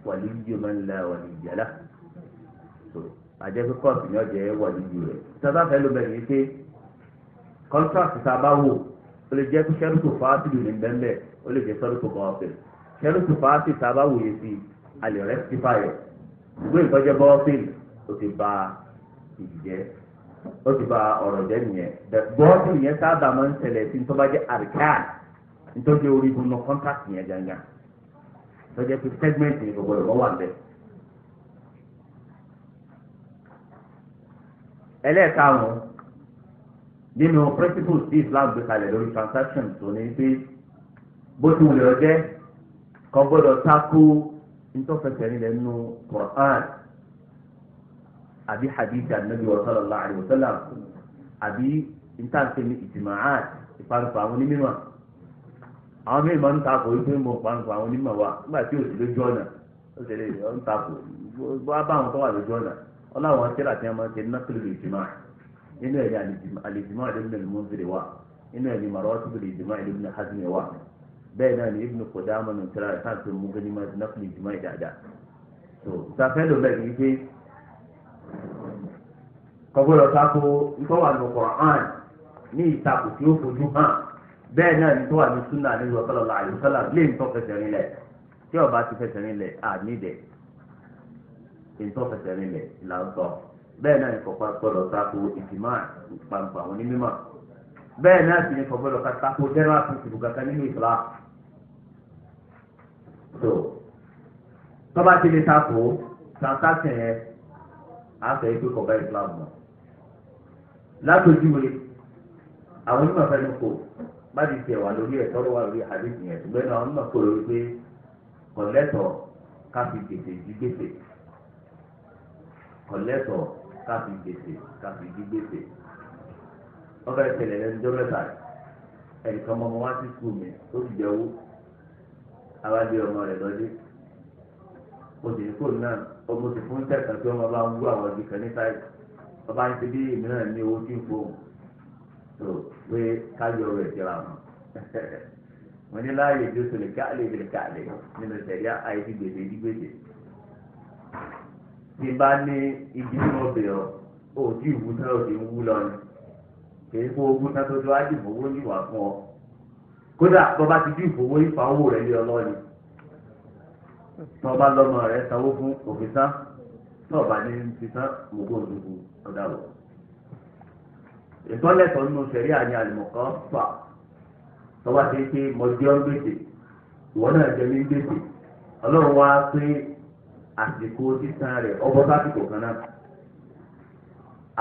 Speaker 1: waliyyu man la waliyya lahu so àjẹpẹ́ kọ́ọ̀tù ni ọ̀jẹ̀ waliyyu rẹ̀ sábà fẹ́ ló bẹ̀rẹ̀ yìí pé contract tá a bá wò ó lè jẹ́ pé sẹ́rùtù fásitì ní bẹ́ẹ̀ ó lè jẹ́ sẹ́rùtù bọ́ọ̀fẹ̀ sẹ́rùtù fásitì tá a bá wòye sí a lè rectify ẹ̀ ìgbé ìtọ́jẹ́ bọ́ọ̀fẹ̀ ó ti ba ìjẹ́ ó ti ba ọ̀rọ̀ jẹ́ nìyẹn bọ́ọ̀fẹ̀ yẹn sábà máa ń ṣẹlẹ̀ sí tó bá jẹ́ arkan nítorí orí ibùdó kọ́ńtàkì yẹn gangan lọ́jọ́ pé segment ní gbogbo ìwọ́ wà bẹ́ẹ̀. ẹlẹ́ẹ̀karùn-ún nínú principles tí Islam gbé kalẹ̀ lórí transaction tó ní pé bó ti wùlẹ̀ ọjẹ́ kò gbọ́dọ̀ tako ntọ́fẹsẹ̀ nílẹ̀ nínú Quran àbí hadith anabi sallallahu alaihi wasallam àbí ntànṣe ní ìtìmáàt ìparùpọ̀ àwọn onímọ̀ àwọn míì máa ń takò wípé mo parùpọ̀ àwọn onímọ̀ wa nígbà tí òsì lójú ọ̀nà ó ṣe lè ń takò bá àwọn tó wà lójú ọ̀nà ọláwọn tẹ́lá tí wọ́n máa ń ṣe nákìlì ìjìmá nínú ẹ̀yà àlìjìmá ìdíbìnrin al-Munziri wa nínú ẹ̀yà maratib al-ijma ìdíbìnrin Hazmi wa bẹ́ẹ̀ náà ni Ibn Qudamah nù tẹ́lá ẹ̀ sáà tó mú gẹ́ni máa ti nákìlì ìjìmá ìdáadáa tó ìtafẹ́ ló bẹ́ẹ̀ ni pé kọ́gbọ́dọ̀ tako ìtọ́wà ní Qur'an ní ìtakò tí ó fojú hàn bẹ́ẹ̀ náà ní tó wà ní súnà ní sallallahu alaihi wasallam lè ń tọ́ fẹsẹ̀ rinlẹ̀ tí ọba ti fẹsẹ̀ rinlẹ̀ àníìdẹ̀ ń tọ́ fẹsẹ̀ rinlẹ̀ là ń sọ bẹ́ẹ̀ náà ní kọ̀ọ̀kan gbọ́dọ̀ tako ìtìmá ìpàǹpà àwọn onímọ̀ bẹ́ẹ̀ náà sì ní kọ̀ọ̀gbọ́dọ̀ tako general principle kankan nínú Islam so tọ́ba ti lè tako transaction yẹn á sọ yìí pé kọ̀ọ̀bá Islam mọ̀ látòjúwe àwọn onímọ̀ fẹ́ ló kó bá ti tiẹ̀ wà lórí ẹ̀ tọ́lọ́ wà lórí hadith yẹn ṣùgbọ́n náà wọ́n mọ̀ kó lórí pé kọ̀lẹ́tọ̀ ká fi gbèsè jí gbèsè kọ̀lẹ́tọ̀ ká fi gbèsè ká fi jí gbèsè ọba ìṣẹ̀lẹ̀ lẹ́nu jọ́ mẹ́ta ẹnìkan ọmọ wá sí skul mi ó sì jẹ́ owó awádìí ọmọ rẹ̀ lọ́dẹ òsì kò náà ọmọ sì fún tẹ̀sán pé ọmọ bá ń wú àwọn ibi kan ní sáyẹ̀sì bàbá ń ti bí ìmíràn ní owó tí ń fò tó pé káyọ̀ rẹ̀ ti ra wọn. wọ́n ní láàyè tí ó sọ lè káàlè nínú ìṣẹ̀lẹ̀ àyè ti gbèsè di gbèsè. tí bá ní ibi tí wọ́n bẹ̀ ọ́ ó tí ìwú náà ò ti ń wú lọ ni kì í kó ogún náà tó tó á dìbò owó níwà fún ọ. kódà bọ́ba ti dín ìfowó ìfà owó rẹ̀ lé ọlọ́ọ̀ni tọ́ba lọ́mọ rẹ̀ sanwó fún òfin tán tọ́ba ní ti tán gbogbo òdòdó ọ̀dà wọ̀. ìtọ́lẹ̀tọ̀ nínú sẹ̀rí àní àlùmọ̀kọ́ fà tọ́ba ti ké mọ̀jọ́ gbèsè ìwọ náà jẹ́ ní gbèsè ọlọ́run wá pé àsìkò sísan rẹ̀ ọbọ̀ sásìkò kan náà.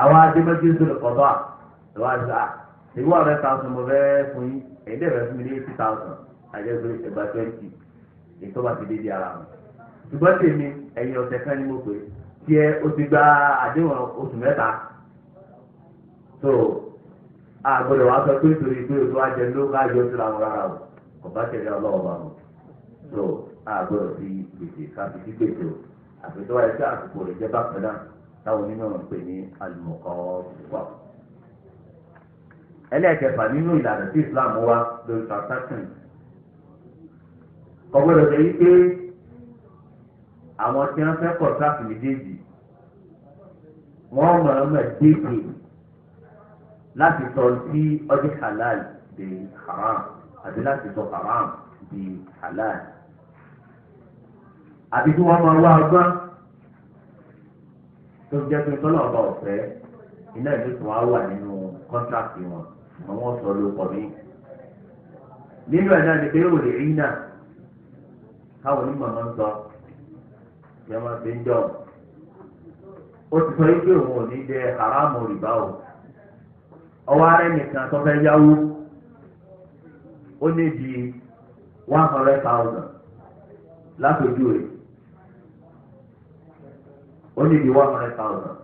Speaker 1: àwọn adémọ́jú sọ̀rọ̀ kọ́bà lọ́wọ́ àṣà ìwọ rẹ̀ ta ọ̀sán mo fẹ́ fún yín èyí dẹ̀ fẹ́ fún mi ní 80,000 àjẹgbẹ́ ẹgbà 20 ètò bá ti dédé ara wọn. ṣùgbọ́n tèmi ẹ̀yìn ọ̀sẹ̀ kan ní mo pè tiẹ̀ o ti gba àdéhùn oṣù mẹ́ta tó àgbọ̀dọ̀ wá sọ pé torí pé o tó wá jẹ ló ká yọ síra wọn rárá o kò bá tẹ̀lé ọlọ́wọ́ bá wọn tó àgbọ̀dọ̀ fi gbèsè ká fi sí gbèsè o àfẹ́tọ́ wáyé sí àsìkò rẹ̀ jẹ́ bákan náà táwọn onímọ̀ ń pè ní àlùmọ̀kọ́ wà. ẹlẹ́ẹ̀kẹfà nínú ìlànà tí Islam wá lórí transaction ọgbọ́dọ̀ ṣe yí pé àwọn tí wọ́n fẹ́ kọ̀ọ̀tàkì méjèèjì wọ́n mọ̀ọ́mọ̀ déèkì láti sọ sí ọdún halal di haram àti láti sọ haram di halal àti tí wọ́n máa wá ọgbọ́n tó jẹ́ pé tọ́lọ̀ ọba ọ̀fẹ́ iná ìlú tó wá wà nínú kọ́ńtàkì wọn ṣùgbọ́n wọ́n sọ ló pọ̀ mí. nínú ẹ̀ náà ni pé ó lè rí náà káwọn onímọ̀ máa ń sọ yẹn máa fi ń jọ ó ti sọ wípé òun ò ní jẹ haramu rìbá o ọwọ́ arẹ nìkan tó fẹ́ yáwó ó ní di 100,000 látòjú rẹ̀ ó ní di 100,000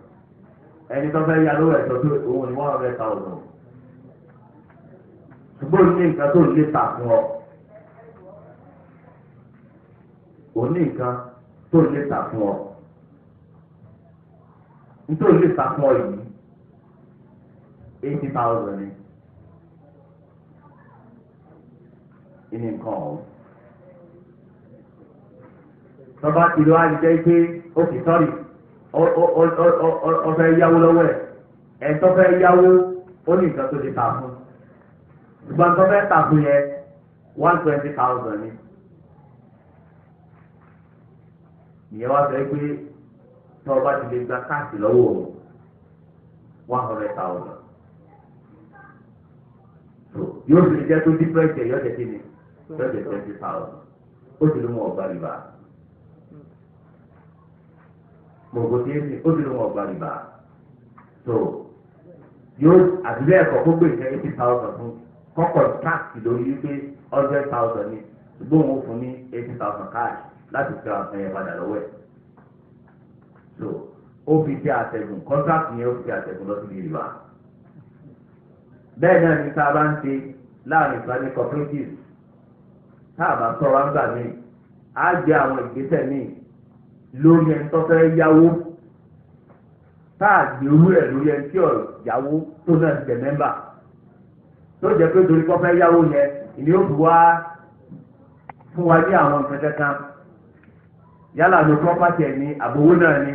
Speaker 1: ẹni tó fẹ́ yá lówó ẹ̀tọ́ tó òun ní 100,000 ṣùgbọ́n ní nǹkan tó lè tà fún ọ òní nǹkan tó lè tà fún ọ nítorí lè tà fún ọ yìí 80,000 ni ìní nǹkan ọ̀hún tọ́ba ti lọ àyíjẹ́ pé ó fi sọ́ọ̀rì ọ̀fẹ́ yáwó lọ́wọ́ ẹ̀ tó fẹ́ yáwó ó ní nǹkan tó lè tà fún ṣùgbọ́n tó fẹ́ tà fún yẹn 120,000 ni. ìyẹn wá sọ pé tí ọba ti lè gba káàsì lọ́wọ́ 100,000 yóò fi jẹ́ tó dípẹ́ǹtì ẹ̀ yọ̀jẹ̀ kí ni yọ̀jẹ̀ 20,000 ó sì ló mú ọgbà rìbá mọ̀gò tí ó sì ló mú ọgbà rìbá tó yóò àdúgbò ẹ̀kọ́ kó gbé ìjẹ́ 80,000 fún kọ́kọ́ káàsì lórí wípé 100,000 ni ṣùgbọ́n òun fún ní 80,000 káàsì láti fi àwọn ẹ̀yẹ padà lọ́wọ́ ẹ̀. so ó fi ṣe àtẹ̀gùn kọ́ńtàkì yẹn ó fi àtẹ̀gùn lọ sí ìlú wa. bẹ́ẹ̀ náà ni tá a bá ń ṣe láàrin Islamic cooperatives tá a bá sọ̀rọ̀ àgbà míì á jẹ́ àwọn ìgbésẹ̀ míì lórí ẹni tó fẹ́ yáwó tá a gbé owó ẹ̀ lórí ẹni tí ò yáwó tó náà ti jẹ mẹ́mbà tó jẹ́ pé torí kọ́ fẹ́ yáwó yẹn ìní ó fi wá fún wa ní àwọn nǹkan kankan yálà ló pọ́pátì ẹ̀ ní àbówó náà ni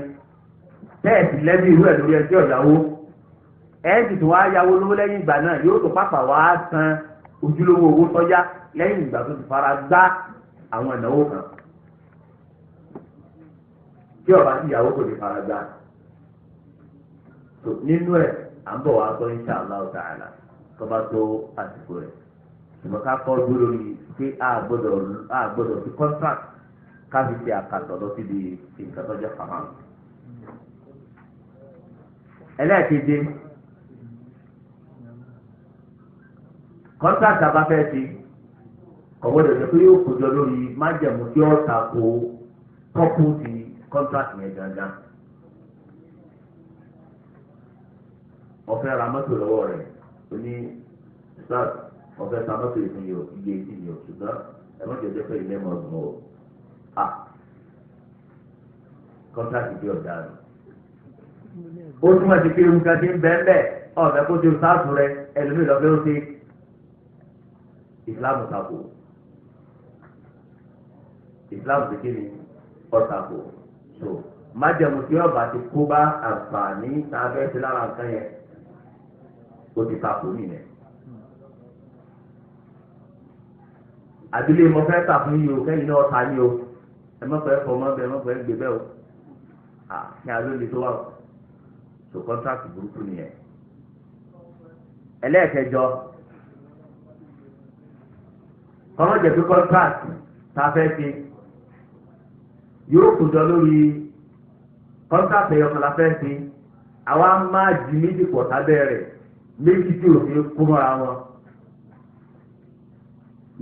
Speaker 1: tẹ́ẹ̀sì lẹ́bí irú ẹ̀ lórí ẹjọ́ ìyàwó ẹ̀ẹ́dì tó wá yáwó lówó lẹ́yìn ìgbà náà yóò tó pápá wá san ojúlówó owó tọ́já lẹ́yìn ìgbà tó ti fara gbá àwọn ìnáwó kan tí ọba tí ìyàwó kò lè fara gbá nínú ẹ̀ à ń bọ̀ wá sọ insha Allah ta'ala tó bá tó àsìkò rẹ̀ ṣùgbọ́n ká kọ́ dúró lórí pé a gbọ́dọ̀ fi contract káfí ṣe àkàtọ̀ lọ síbi nǹkan tó jẹ́ fàmà. ẹlẹ́ẹ̀keje contract abáfẹ́ ṣe ọ̀gbọ́dọ̀ ṣe pé yóò kójọ lórí májẹ̀mú tí ó tako tọ́pù ti contract yẹn gangan. ọ̀fẹ́ ra mọ́tò lọ́wọ́ rẹ̀ ó ní start ọ̀fẹ́ ta mọ́tò ìfún yìí iye ìdí o ṣùgbọ́n ẹ̀mọ́jọ́ jẹ́ pé ilé mọ̀ ọ̀gbọ̀n o kọ́ńtàkì bí ọ̀dà rẹ̀ ó túmọ̀ sí pé nǹkan ti ń bẹ́ẹ̀ bẹ́ẹ̀ ọ̀fẹ́ kó ti sáàtù rẹ ẹlòmíì lọ́fẹ́ ó ti ìsìláàmù tako ìsìláàmù ti kí ni ọ̀tako so májẹ̀mú tí ọba ti kó bá àǹfààní tá a fẹ́ ṣe lára nǹkan yẹn ó ti tako nìyẹn. àbílẹ̀ mo fẹ́ tà fún yìí o kẹ́yìn náà ta ní o ẹ má fẹ́ fọ ọmọ bẹ́ẹ̀ ẹ má fẹ́ gbé bẹ́ẹ̀ o ní alóòlì tó wà o so kọ́ńtrákì burúkú nìyẹn. ẹlẹ́ẹ̀kẹjọ kọ́mọ́ jẹ́ pé kọ́ńtrákì tá a fẹ́ ṣe yóò kó jọ lórí kọ́ńtrákì ẹ̀yọ̀kan la fẹ́ ṣe àwa máa di méjì pọ̀ sábẹ́ rẹ̀ méjì tí ò fi kó mọ́ra wọn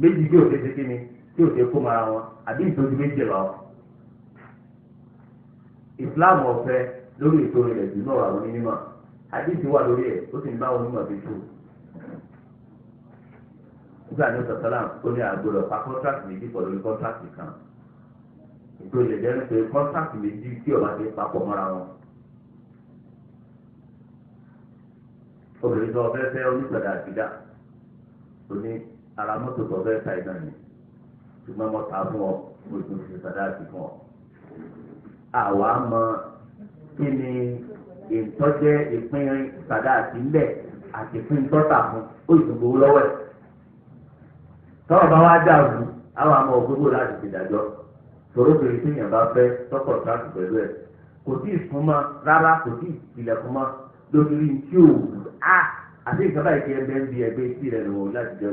Speaker 1: méjì tí ò fi ṣe kíni tí ò fi kó mọ́ra wọn àbí ìtòjú méjì lọ. Islam ọ̀fẹ́ lórí ètò ilẹ̀ jù náà àwọn onímọ̀ àdìsí wà lórí ẹ̀ ó sì ń bá wọn onímọ̀ bí tó. nígbà ní ọ̀sán sálàm ó ní àgbọ̀dọ̀ pa kọ́ńtrákì méjì pọ̀ lórí kọ́ńtrákì kan. ètò ilẹ̀ jẹ́ pé kọ́ńtrákì méjì tí ọba ti papọ̀ mọ́ra wọn. obìnrin tó ọfẹ́ fẹ́ onígbàdà àtìdá tó ní ara mọ́tò tó ọfẹ́ ta iná ni ṣùgbọ́n mo ta fún ọ mo tún fi sàdá àti fún ọ. àwa mọ kí ni ìtọ́jẹ́ ìpín sàdá àti ńlẹ̀ àti ìpín tọ́ta fún ó ìdúgbò lọ́wọ́ ẹ̀. tọ́wọ́ bá wá dàrú àwọn àmọ́ ògbógbò láti fi dájọ́ tòrótòrí tí èèyàn bá fẹ́ tọ́kọ̀ sáàtì pẹ̀lú ẹ̀ kò tí ì súnmọ́ rárá kò tí ì tilẹ̀kùn mọ́ lórí tí ò àti ìjọba ìkẹ́ ẹgbẹ́ ń bi ẹgbẹ́ tí rẹ̀ lọ́wọ́ láti jọ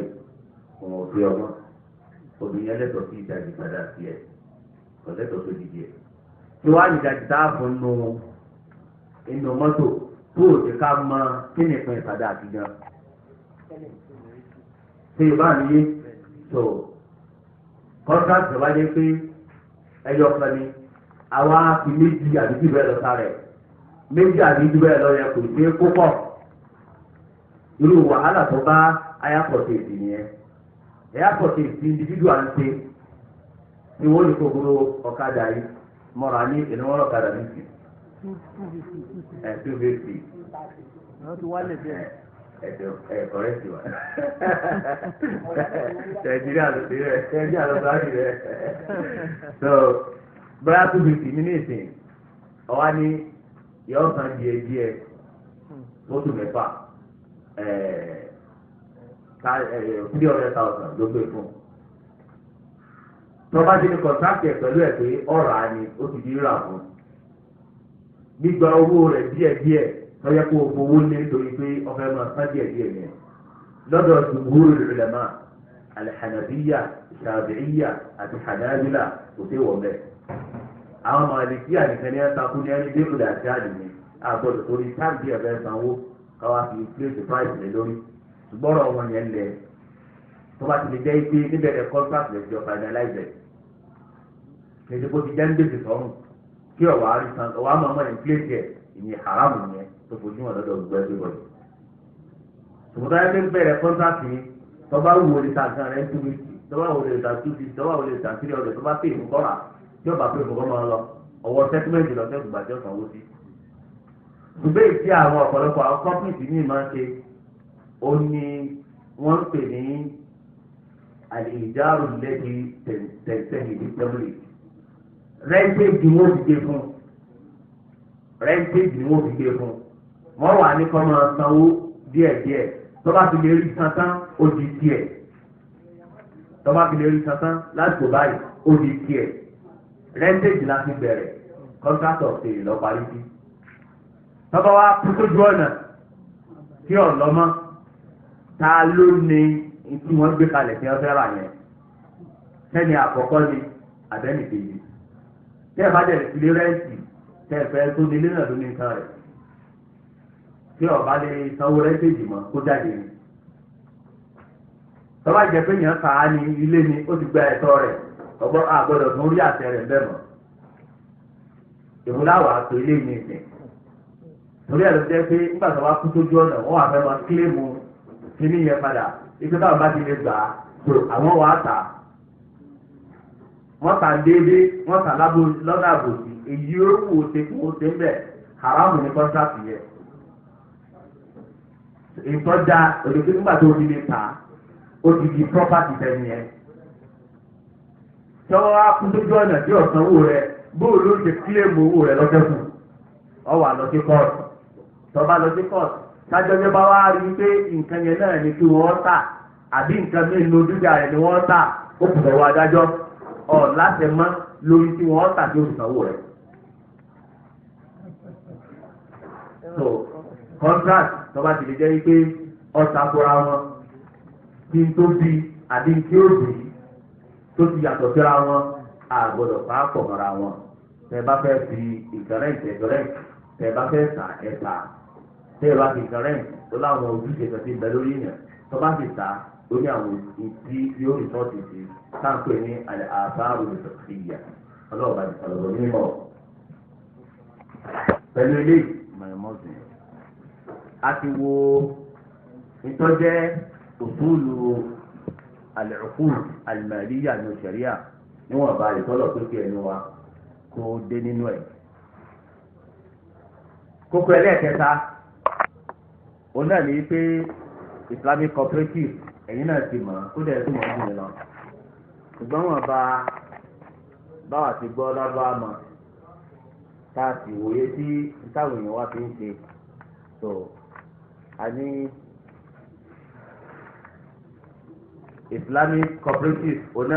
Speaker 1: ìwọ̀n òfin ọmọ obìnrin ẹlẹ́tọ̀ọ́ sí ìdajì padà sí ẹ̀ ọ̀lẹ́tọ̀ọ́ tó dìde ẹ̀. tí wàá ní ìdajì tá a fún inú mọ́tò tó o ti ká mọ kí ni ìpín ìpadà àti gan. ṣé ìbá mi yé tó kọ́ńtàkì wá dé pé ẹyọ kan ni àwa fi méjì àbí jù bẹ́ẹ̀ lọ sáré méjì àbí jù bẹ́ẹ̀ lọ yẹ kò sí kó pọ̀. irú wàhálà tó bá ayapọ̀tì èsì nìyẹn ayapọ̀tì èsì individual ń ṣe tí wọ́n lè kókóró ọ̀kadà yìí mọ́ra ní ìnáwó ọ̀kadà ní sí two fifty kọ̀rẹ́tì wa nàìjíríà ló ti rẹ̀ nàìjíríà ló bá ti rẹ̀ so bóyá two fifty ní ìsìn ọ̀wá ní yọ̀ọ́ san díẹ̀ mọ́tò mẹ́fà. 300,000 ló gbé fún. tọ́ba ti ní kọ̀ǹtrákì ẹ̀ pẹ̀lú ẹ̀ pé ọ̀rọ̀ á ní ó ti di rírà fún. gbígba owó rẹ̀ díẹ̀díẹ̀ lọ́yẹ́ kó owó lé nítorí pé ọ̀fẹ́ máa sá díẹ̀díẹ̀ yẹn. lọ́dọ̀ jumhur ulama al-Hanafiyya Shafi'iyya àti Hanabila kò sí wọ̀ bẹ́ẹ̀. àwọn Màlíkì àdìsẹ́ ní ẹ̀ takú ní ẹni dé kúdà sí àdìmí àgbọ̀dọ̀ torí táàbì ẹ̀fẹ́ sanwó káwá fi place price lé lórí ṣùgbọ́n ọ̀rọ̀ wọn yẹn lẹ̀ tó bá ti lè jẹ́ pé níbẹ̀rẹ̀ contract lè fi finalize kejì bó ti jẹ́ ń gbèsè sọ́run kí ọ̀wá rí san ọ̀wá máa mọ̀ ní place yẹ ìyẹn haram yẹn tó fojú wọn lọ́dọ̀ gbogbo ẹgbẹ́ bọ̀dọ̀ ṣùgbọ́n tó yẹ kí bẹ̀rẹ̀ contract yìí tó bá wù ó lè ta nǹkan rẹ̀ 2 weeks tó bá wù ó lè ta 2 weeks tó bá wù ó lè ta 300 tó bá pè fún kọ́ra tí ó bá pè fún kọ́ máa lọ ọwọ́ settlement lọ́sẹ̀ gbàjọ́ sanwó sí ṣùgbọ́n ìdí àwọn ọ̀pọ̀lọpọ̀ àwọn kọ́pìnì ní ìmọ̀ ṣe ó ní wọ́n ń pè ní àlèjáàrú lẹ́bi tẹ̀sẹ̀lì ní tẹ́mùlì rẹ́ńtéèjì ni wọ́n fi gbé fún wọ́n wà ní kọ́ máa sanwó díẹ̀díẹ̀ tó bá fi lè rí san tán ó di tiẹ̀ tó bá fi lè rí san tán láti kò báyìí ó di tiẹ̀ rẹ́ńtéèjì la fi bẹ̀rẹ̀ kọ́ńtàtọ̀ ṣe ìlọ́parí sí. tọ́ba wa kútójú ọ̀nà tí ọ̀lọ́mọ́ ta ló ní tí wọ́n gbé kalẹ̀ tí wọ́n fẹ́ rà yẹn sẹ́ni àkọ́kọ́ ni àbẹ́ni kejì tẹ́ ẹ̀ bá jẹ́ ìpìlẹ̀ rẹ́ǹtì tẹ́ ẹ̀ fẹ́ tó nílé náà ló ní nǹkan rẹ̀ tí ọba lè sanwó rẹ́ǹtì mọ́ kó jáde ni tọ́ba jẹ́ pé yẹn kà á ní ilé ni ó ti gba ẹ̀tọ́ rẹ̀ ọgbọ́n àgbọ̀dọ̀ tó rí àtẹ rẹ̀ bẹ́ẹ̀ mọ́ ìmúláwàá tó ilé ní ìsìn torí ẹ̀ ló jẹ́ pé nígbà tó wá kú sójú ọ̀nà wọ́n wà fẹ́ máa kílèmù kíní yẹn padà ibi táwọn bá ti lè gbà á tó àwọn wà á tà wọ́n tà déédéé wọ́n tà lọ́nà àbòsí èyí ó wò ó ṣe fún oṣù ń bẹ̀ haramu ní contract yẹ ìtọ́jà òdòdó nígbà tó ti lè ta ó ti di property tẹ̀lé yẹn tọ́wọ́ á kú lójú ọ̀nà tí ọ̀sán owó rẹ bóòlù ló ṣe kílèmù owó rẹ lọ́jọ́ fún ọ wà lọ sí kóòtù tọ́ba lọ sí kóòtù sájọ́ ní bá wá rí i pé nǹkan yẹn náà ni kí wọ́n tà àbí nǹkan mí inú dúdà rẹ̀ ni wọ́n tà ó kù lọ́wọ́ adájọ́ ọ̀ láti mọ́ lórí tí wọ́n tà tí ó sì sanwó rẹ̀. so contract tọ́ba ti lè jẹ́ pé ọ̀sà bọ́ra wọn kí n tó bí àbí kí ó bì í tó ti yàtọ̀ síra wọn àgbọ̀dọ̀ pàápọ̀ mọ́ra wọn tẹ́ bá fẹ́ fi ìkẹrẹ́ tẹ́ bá fẹ́ tà ẹ̀ tà tẹ́ ẹ bá fi ìkẹrẹ́ tó láwọn ojúṣe kan ti bẹ lórí yẹn tó bá ti tà ó ní àwọn ìdí yóò rí tọ́sí sí táǹpẹ̀ ní àbáwò ìsọ̀kìyà ọlọ́ọ̀bá ti sọ̀rọ̀ nímọ̀ pẹ̀lú ilé ìmọ̀ọ́mọ́sìn a ti wo ìtọ́jẹ́ òfúlù al-uqud al-maliyya ní ṣẹ̀ríà níwọ̀n bá ìtọ́lọ̀ pépé ẹnu wa kó dé nínú ẹ̀. kókó ẹlẹ́ẹ̀kẹta òun náà ní pé Islamic cooperative ẹ̀yin náà ti mọ̀ kó dẹ̀ tó mọ̀ ọ́ nìyẹn lọ. ṣùgbọ́n wọn báwa ti gbọ́ lábá mọ̀ tá a sì wòye sí táwọn èèyàn wá fi ń ṣe tó a ní Islamic cooperative òun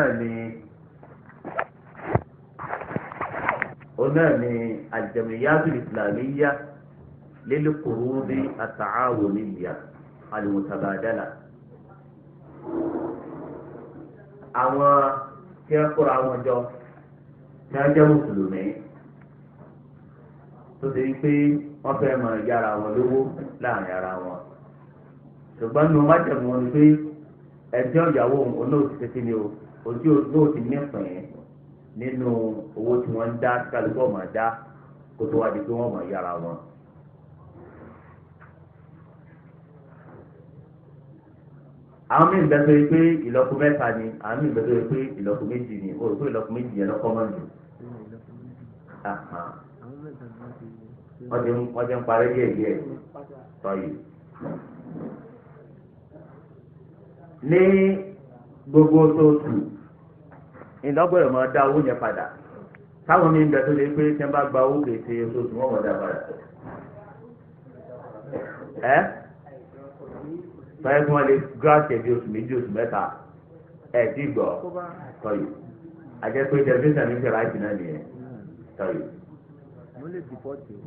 Speaker 1: náà ni al-jam'iyatul islamiyya lil qurudi at-ta'awuniyya al-mutabadala. àwọn tí wọ́n kóra wọn jọ tí wọ́n jẹ́ mùsùlùmí tó ṣe pé wọ́n fẹ́ máa yára wọn lówó láàrin ara wọn ṣùgbọ́n ní wọ́n má jẹ̀mú wọn ni pé ẹjọ́ ìyàwó olóòtú ṣe kí ni o ojú olóòtú nípìn nínú owó tí wọ́n ń dá kálukú ọ̀mà dá kó tó wá di pé wọ́n máa yára wọn. àwọn míì bẹ tó yẹ pé ìlọ́po mẹ́ta ni àwọn míì bẹ tó yẹ pé ìlọ́po méjì ni o rò pé ìlọ́po méjì yẹn lọ́kọ́ mọ́ jù. wọ́n ti ń parí díẹ̀ sọ́yì. ní gbogbo oṣooṣù ìlọ́gbọ̀rọ̀ máa dá owó yẹn padà táwọn míì bẹ tó yẹ pé tí wọ́n bá gba owó kèsè oṣooṣù wọ́n mọ̀ dá padà. báyìí tí wọ́n lè gíráàsì ẹ̀bí oṣù méjì oṣù mẹ́ta ẹ̀ tí gbọ́ sọ́yì àjẹpé tẹlifíṣàn ní ìṣẹ̀lá ìṣìnà nìyẹn sọ́yì.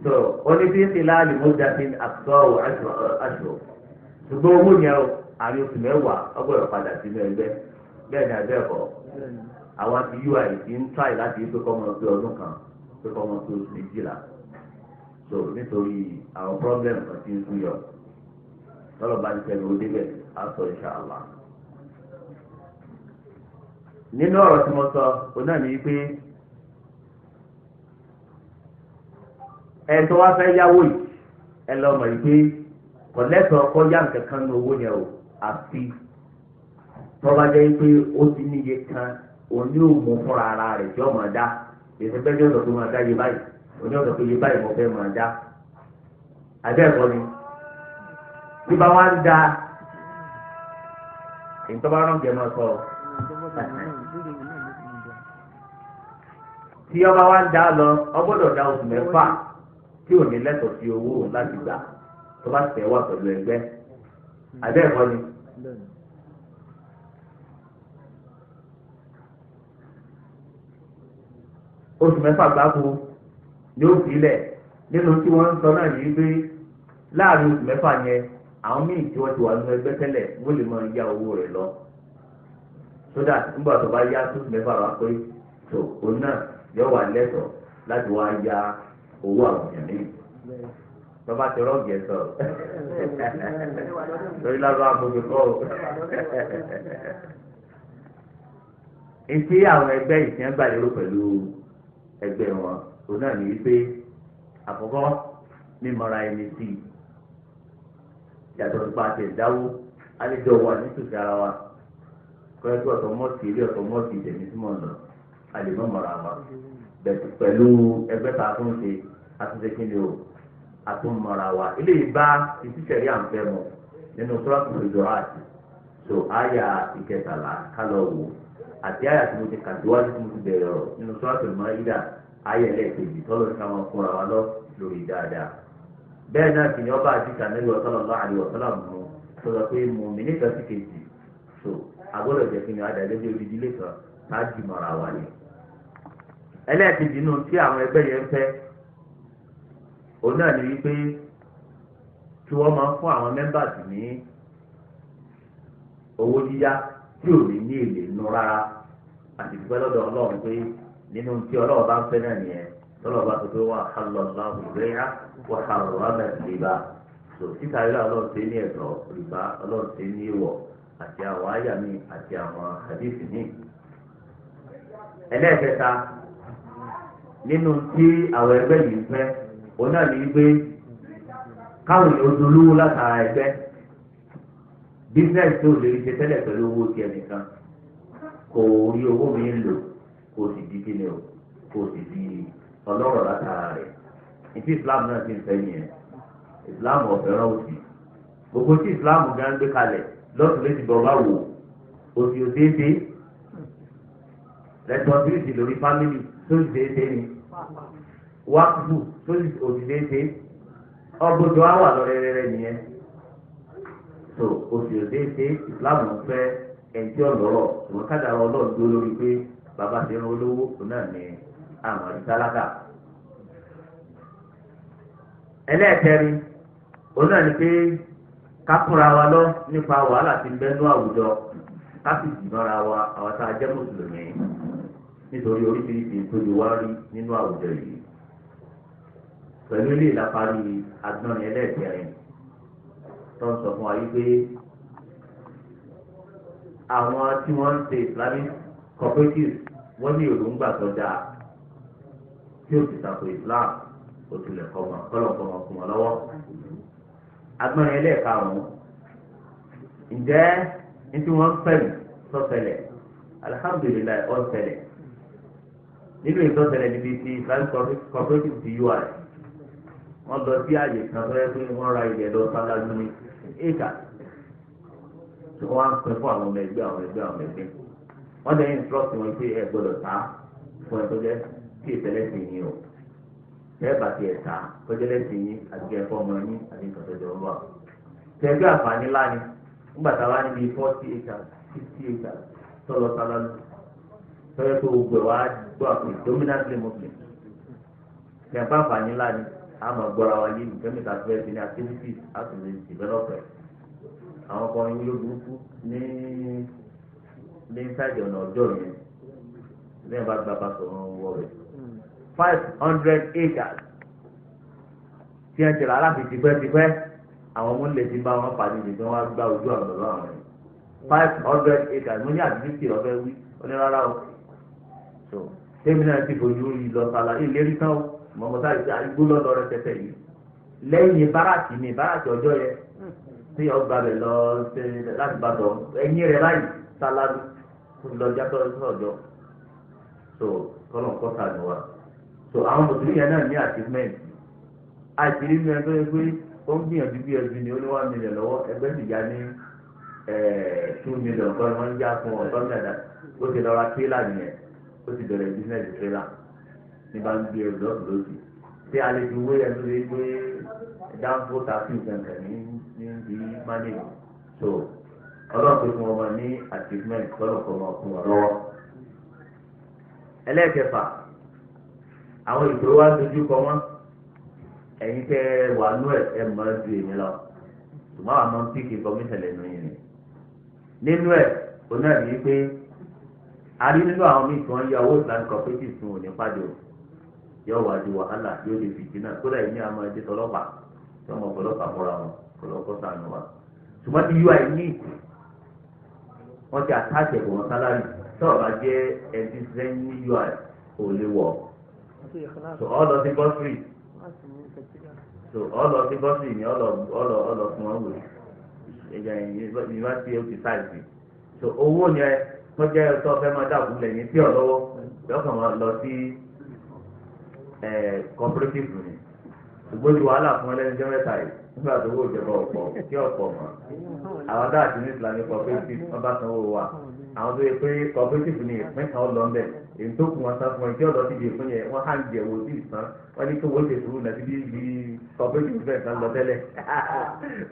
Speaker 1: so ó ní bí ìṣẹ̀lá àlùmọ́jáde àtúntò aṣọ ṣùgbọ́n owó yẹn o àmì oṣù mẹ́wàá ọgbọ́dọ̀ padà sínú ẹgbẹ́ bẹ́ẹ̀ ni àbẹ́ẹ̀kọ́ àwọn ti ui ti ń try láti pé kọ́ ọmọ pé ọdún kan pé kọ́ ọmọ pé oṣù méjìlá so nítorí àwọn problem kan ti ń sún yọ lọ́lọ́ bá ní sẹ́ni ó débẹ̀ á sọ inshallah. nínú ọ̀rọ̀ tí mo sọ ọ náà ní pé ẹ tó wá fẹ́ yáwó yìí ẹ lọ mọ̀ yìí pé kọ̀lẹ́tọ̀ kọ́ yá nǹkan kan ní owó yẹn o àfi tọ́ba jẹ́ pé ó ti níye kan òní òmù fúnra ara rẹ̀ tí ó máa dá èsì pé ní ọ̀dọ̀ tó máa dá yé báyìí òní ọ̀dọ̀ tó yé báyìí mo fẹ́ máa dá abẹ́ẹ̀kọ́ ni tí bá wá ń da ìtọ́ba ránṣẹ́ máa sọ tí ọba wá ń dá lọ ọgbọ́dọ̀ dá oṣù mẹ́fà tí ò ní lẹ́tọ̀ọ́ sí owó láti gbà tó bá tẹ̀ wá pẹ̀lú ẹgbẹ́ abẹ́ẹ̀kọ́ ni. oṣù mẹ́fà gbáko ni ó filẹ̀ nínú tí wọ́n ń sọ náà yìí pé láàrin oṣù mẹ́fà yẹn àwọn míì tí wọ́n ti wà nínú ẹgbẹ́ tẹ́lẹ̀ wọ́n lè máa ya owó rẹ̀ lọ sódà nígbà tó bá yá oṣù mẹ́fà wá pé tó òun náà yóò wà lẹ́tọ̀ọ́ láti wá ya owó àwọn èèyàn míì tọ́ba ti rọ́ọ̀gì ẹ̀ sọ̀rọ̀ lórí lábọ́ àbòjò kọ́ ọ. etí àwọn ẹgbẹ́ ìsìn gbà lérò pẹ̀lú ẹgbẹ́ wọn òun náà ní wípé àkọ́kọ́ mímọ́ra ẹni sí i yàtọ̀ nípa àti ìdáwó àlejò wà nítòsí ara wa kọ́ ẹgbẹ́ ọ̀tọ̀ mọ́ọ̀tì ilé ọ̀tọ̀ mọ́ọ̀tì ìdẹ̀mí tí mò ń lọ àlè mọ́mọ́ra wa pẹ̀lú ẹgbẹ́ tá a tún ṣe àtúnṣe kí ni o àtúmọ̀ra wa ilé ìbá ìtìsẹ̀rí àǹfẹ́ mọ̀ nínú sọ́ọ̀tù Hujurat so àyà ìkẹtàlá kálọ̀ wò àti àyà tí mo ti kà síwájú tí mo ti bẹ̀rẹ̀ ọ̀rọ̀ nínú sọ́ọ̀tù Maida àyà ẹlẹ́ẹ̀kejì tọ́lọ́ ní káwọn fúnra wa lọ lórí dáadáa bẹ́ẹ̀ náà sì ni ọba àdìsá nílùú sallallahu alaihi wasallam mú sọ̀rọ̀ pé mùmí nígbà tí kejì so agbọ́dọ̀ jẹ́ kí ni adàlẹ́jọ́ ìdílé kan láti mọ̀ra wa ni. ẹlẹ́ẹ̀kejì nù tí àwọn ẹgbẹ́ yẹn fẹ́ òun náà ni wípé tí wọ́n máa ń fún àwọn mẹ́mbàsì ní owó yíyá tí ò ní èlé nù rárá àti ìpẹ́ lọ́dọ̀ ọlọ́run pé nínú tí ọlọ́run bá ń fẹ́ náà nìyẹn tọ́lọ̀ bá tó pé wà hallallahu al-bay'a wa harrama ar-riba so títà rírà ọlọ́run ṣe ní ẹ̀tọ́ rìbá ọlọ́run ṣe ní ìwọ̀ àti àwọn àyà mi àti àwọn hadith mi. ẹlẹ́ẹ̀kẹta nínú tí àwọn ẹgbẹ́ yìí fẹ́ òun náà ní wípé káwọn èèyàn dolówó látara ẹgbẹ́ bísíǹsì tó lè ṣe tẹ́lẹ̀ pẹ̀lú owó tiẹ̀ nìkan kò rí owó mi ń lò kò sì di kíni o kò sì di ọlọ́rọ̀ látara rẹ̀ ìtí Islam náà ti ń fẹ́ yẹn Islam ọ̀fẹ́ràn òsì gbogbo tí Islam gan gbé kalẹ̀ lọ́sùn létí bọ̀ bá wò òsì òṣèṣe responsibility lórí family tó sì ṣeéṣe ni wákùú tó sì òsì ṣeéṣe ọgbọ́dọ̀ á wà lọ́rẹ́rẹ́rẹ́ nìyẹn so òsì òṣèṣe Islam ń fẹ́ ẹ̀ńtí ọ̀lọ́rọ̀ ìwọ̀n kádàrá ọlọ́run tó lórí pé bàbá ti rán olówó náà ní àwọn ìsálákà. ẹlẹ́ẹ̀kẹrin òun náà ni pé ká fúnra wa lọ nípa wàhálà tí ń bẹ́nu àwùjọ ká sì jìnnàra wa àwọn tá a jẹ́ mùsùlùmí nítorí oríṣiríṣi tó lè wá rí nínú àwùjọ yìí. pẹ̀lú ilé ìlàparí agbọ́nrin ẹlẹ́ẹ̀kẹrin tó ń sọ fún wa yìí pé àwọn tí wọ́n ń ṣe Islamic cooperatives wọ́n ní èròǹgbà tó dáa tí ó ti tako Islam ó tilẹ̀ kọ́ wọn kọ́lọ̀kọ́mọ fún wọn lọ́wọ́. agbọ́nrin ẹlẹ́ẹ̀karùn-ún ǹjẹ́ ní tí wọ́n ń fẹ̀mí sọ́sẹ̀lẹ̀ alihamudulilayi ọ̀sẹ̀lẹ̀ nínú ìtọ́sẹ̀lẹ̀ níbi tí Islamic cooperative ti UI wọ́n lọ sí àyè kan tó yẹ pé wọ́n ra ilẹ̀ lọ sálájú ní éka tí wọ́n á ń pín fún àwọn ọmọ ẹgbẹ́ wọ́n dẹ̀ instruct wọn pé ẹ gbọ́dọ̀ ta fún ẹ tó jẹ́ kí ìtẹ́lẹ̀sìn yín o tẹ́ bá tiẹ̀ ta kọjá lẹ́sìn yín àti ẹ̀fọ́ ọmọ yín àti nǹkan tó jọ wà. tẹ̀gbẹ́ àǹfààní ńlá ni nígbà tá a wá níbi 40 acres 50 acres tọ́lọ sálálu tọ́yẹ́ tó gbogbo ẹ̀ wá gbọ́ àpè dominantly Muslim. tẹ̀gbẹ́ àǹfààní ńlá ni a máa gbọ́ra wa yé nǹkan mẹ́ta tó ẹ̀ sí ní activities a sì lè develop ẹ̀. àwọn kan yín ló burúkú ní sáìdì ọ̀nà ọjọ́ yẹn lẹ́yìn bá gba bá sọ̀rọ̀ wọ rẹ̀ 500 acres tí ẹ tẹ̀lé aláfi tipẹ́tipẹ́ àwọn ọmọ ilẹ̀ ti bá wọn pàdé ìdí wọn gba ojú àwọn ọ̀dọ́ àwọn rẹ̀ 500 acres mo ní àdúgbò ọ̀fẹ́ wí onírárá o so tèmi náà ti fojú yìí lọ sálà ìlérí tán o mọ̀mọ́tà ìgbà igbó lọ́dọ̀ rẹ̀ tẹ́tẹ́ yìí lẹ́yìn báràkì ni báràkì ọjọ́ yẹn tí ọgbà rẹ̀ lọ ṣe láti bá sọ ẹ̀yìn rẹ̀ láyìí sáládù lọ́jà tọ́jọ́ so kọ́nà kọ́ta ni wa so àwọn mùsùlùmí yẹn náà ní achievement àìsírí mi ẹgbẹ́ yẹn pé ó ń gbìyànjú bí ẹbí ni ó ní 1 million lọ́wọ́ ẹgbẹ́ sì já ní 2 million kọ́ ni wọ́n ń já fún ọ̀tọ́ mẹ́ta ó ti lọ́ra tírélà nìyẹn ó ti bẹ̀rẹ̀ business tírélà ní bá ń gbé ẹrù lọ́sùn lóṣù tí a lè fi wé ẹnu lé gbé dáńfó tàbí nǹkan ní bí mánì so ọlọ́pẹ́ fún ọmọ ní achievement lọ́lọ́pẹ́ ọmọ fún ọ lọ́wọ́. ẹlẹ́ẹ̀kẹfà àwọn ìṣòro wa dojú kọ wọ́n ẹ̀yin tẹ́ wà nú ẹ̀ mọ́ ju èmi lọ ṣùgbọ́n àwọn ọmọ píkì information lẹ́nu yìí ni. nínú ẹ̀ òun náà ní pé a rí nínú àwọn míì tí wọ́n yá owó Islamic cooperative fún òní pàdé o yóò wá di wàhálà yóò lè fìdí náà kódà ìní àmọ́ ẹ̀jẹ̀ tọlọ́pàá tí wọ́n mọ̀ ọ̀pọ̀lọpàá mọ́ra wọn ọ̀pọ̀lọpọ̀ sànù wa ṣùgbọ́n ti UI ní ìkù wọ́n ti àtàkì ẹ̀kọ́ wọn sálárì tọ́ọ̀ bá jẹ́ ẹ̀dín sẹ́yìn ní UI ò lè wọ̀ so ọ lọ sí bọ́sìrì so ọ lọ sí bọ́sìrì ni ọ lọ fún wọn wò ẹ̀jẹ̀ yunifásitì ó ti sáìsì so owó yẹn tó jẹ́ ọtọ́ fẹ́ máa dàbò lẹ́yìn tí ọ̀ lọ́wọ́ yọkàn máa lọ sí cooperative ni ṣùgbọ́n ti wàhálà fún ẹlẹ́nijọ́ mẹ́ta yìí nígbà tó wó ìjọba ọ̀pọ̀ kí ọ̀pọ̀ mọ́ àwọn dáàtì ní Islamic cooperative wọ́n bá sanwó wa àwọn tó yẹ pé cooperative ní ìpín kan lọ ń bẹ̀ èyí tó kù wọn san fún ẹ tí ọ̀dọ́ ti di ìpín yẹn wọ́n há ń jẹ owó sí ìsan wọ́n ní kí owó ṣe sùúrù náà síbi ibi cooperative bẹ́ẹ̀ kan lọ tẹ́lẹ̀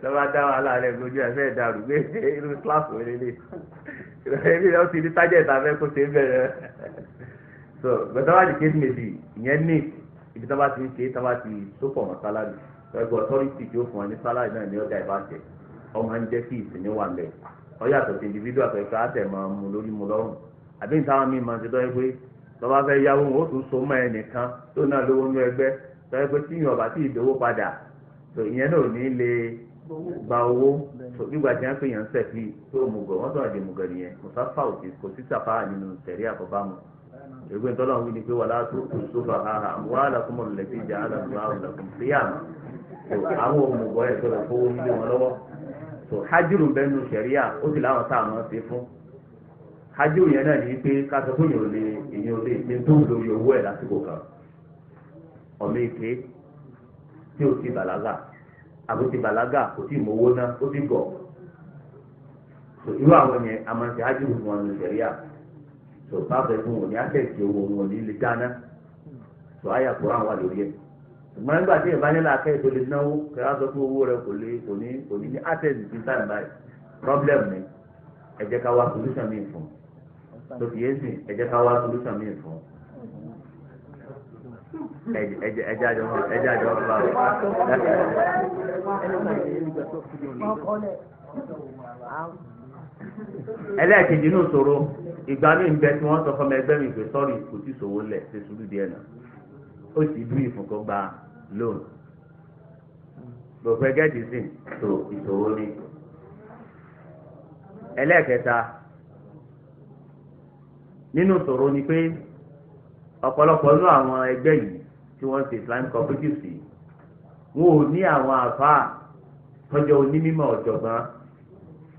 Speaker 1: lọ́wọ́ dá wàhálà rẹ̀ gbójú ẹ̀ fẹ́ẹ̀ dàrú gbé irú kíláàsì wọlé lé ẹbí ó ti di tájẹ̀ tàbẹ́ kó ṣe bẹ̀rẹ̀ so gbẹdọ́wájú kéde méjì ìyẹn ní ibi tí wọ́n bá ti ń ṣe tí wọ́n bá ti sópọ̀ mọ́ sálárì ẹgbẹ́ ọ̀tọ́rìtì tí ó fún ọ ní sálárì náà ní ọjà ìbáṣẹ ọmọ ń jẹ́ kí ìsinmi wà lẹ̀ ọ yàtọ̀ sí individual àpẹẹrẹ àtẹ̀ máa mú lórí mu lọ́rùn àbí nítawọn míì máa ti tọ́ ẹ pé lọ́ba fẹ́ yáwó wọn ó tún so mọ́ ẹnìkan tó náà lówó nú ẹgbẹ́ tọ́ ẹ pé tí ìyàn ọ̀bà tí ìdówó padà tó ìyẹn náà ò ní lè gba owó nígbà tí wọ́n pè yàn ń sẹ̀fì tó mùgọ̀ wọ́n sọ̀rọ̀ di mùgọ̀ nìyẹn mùsáfà òsì kò sí sàfà nínú sẹ̀rí àkọ́bámu ìgbé tọ́lọ́ wí ni pé wàlá tó kù sófà háhà wàhálà kúmọ̀ lẹ́tí ìjà àlàmù àwùlàkùn síyàmù àwọn òmùgọ̀ ẹ̀ gbọ́dọ̀ fowó nílé wọn lọ́wọ́ tó hajjúrù bẹ́nu sẹ̀ríà ó sì láwọn tá àwọn ṣe fún hajjúrù yẹn náà ní pé káṣọ fún èèyàn ò lè ṣe tó lórí owó ẹ̀ lásìkò kan ọ̀mọ èké tí ó ti bàlágà àbó ti bàlágà kò tí ì mówó ná ó ti gọ̀ irú àwọn yẹn a máa ń ṣe hajjúrù fún wọn ní sẹ̀ríà tó báfẹ́ fún wọn ní àtẹ̀sí owó wọn ní ilé dáná tó àyà kó àwọn wà lórí ẹ̀ ṣùgbọ́n nígbà tí ìbánilá akẹ́yìn tó lè náwó kẹ́rẹ́ sọ pé owó rẹ̀ kò ní ní access to time by problem ni ẹ jẹ́ ká wá solution mi fún tó fi yé sìn ẹ jẹ́ ká wá solution mi fún ẹjẹ́ àjọ bá ẹlẹ́ẹ̀kejì ní ìṣòro ìgbà mi ń bẹ tí wọ́n sọ fọmọ ẹgbẹ́ mi pé sọ́ọ̀rì kò tí sòwò lẹ̀ ṣe sùúrù díẹ̀ náà ó sì bí ìfúnkọ́ gba loan gbogbo ẹgẹ́ ti sìn tó ìṣòro ni. ẹlẹ́ẹ̀kẹta nínú ìṣòro ni pé ọ̀pọ̀lọpọ̀ nínú àwọn ẹgbẹ́ yìí tí wọ́n ṣe Islamic cooperatives yìí wọn ò ní àwọn àfáà tọ́jú onímọ̀ ọ̀jọ̀gbọ́n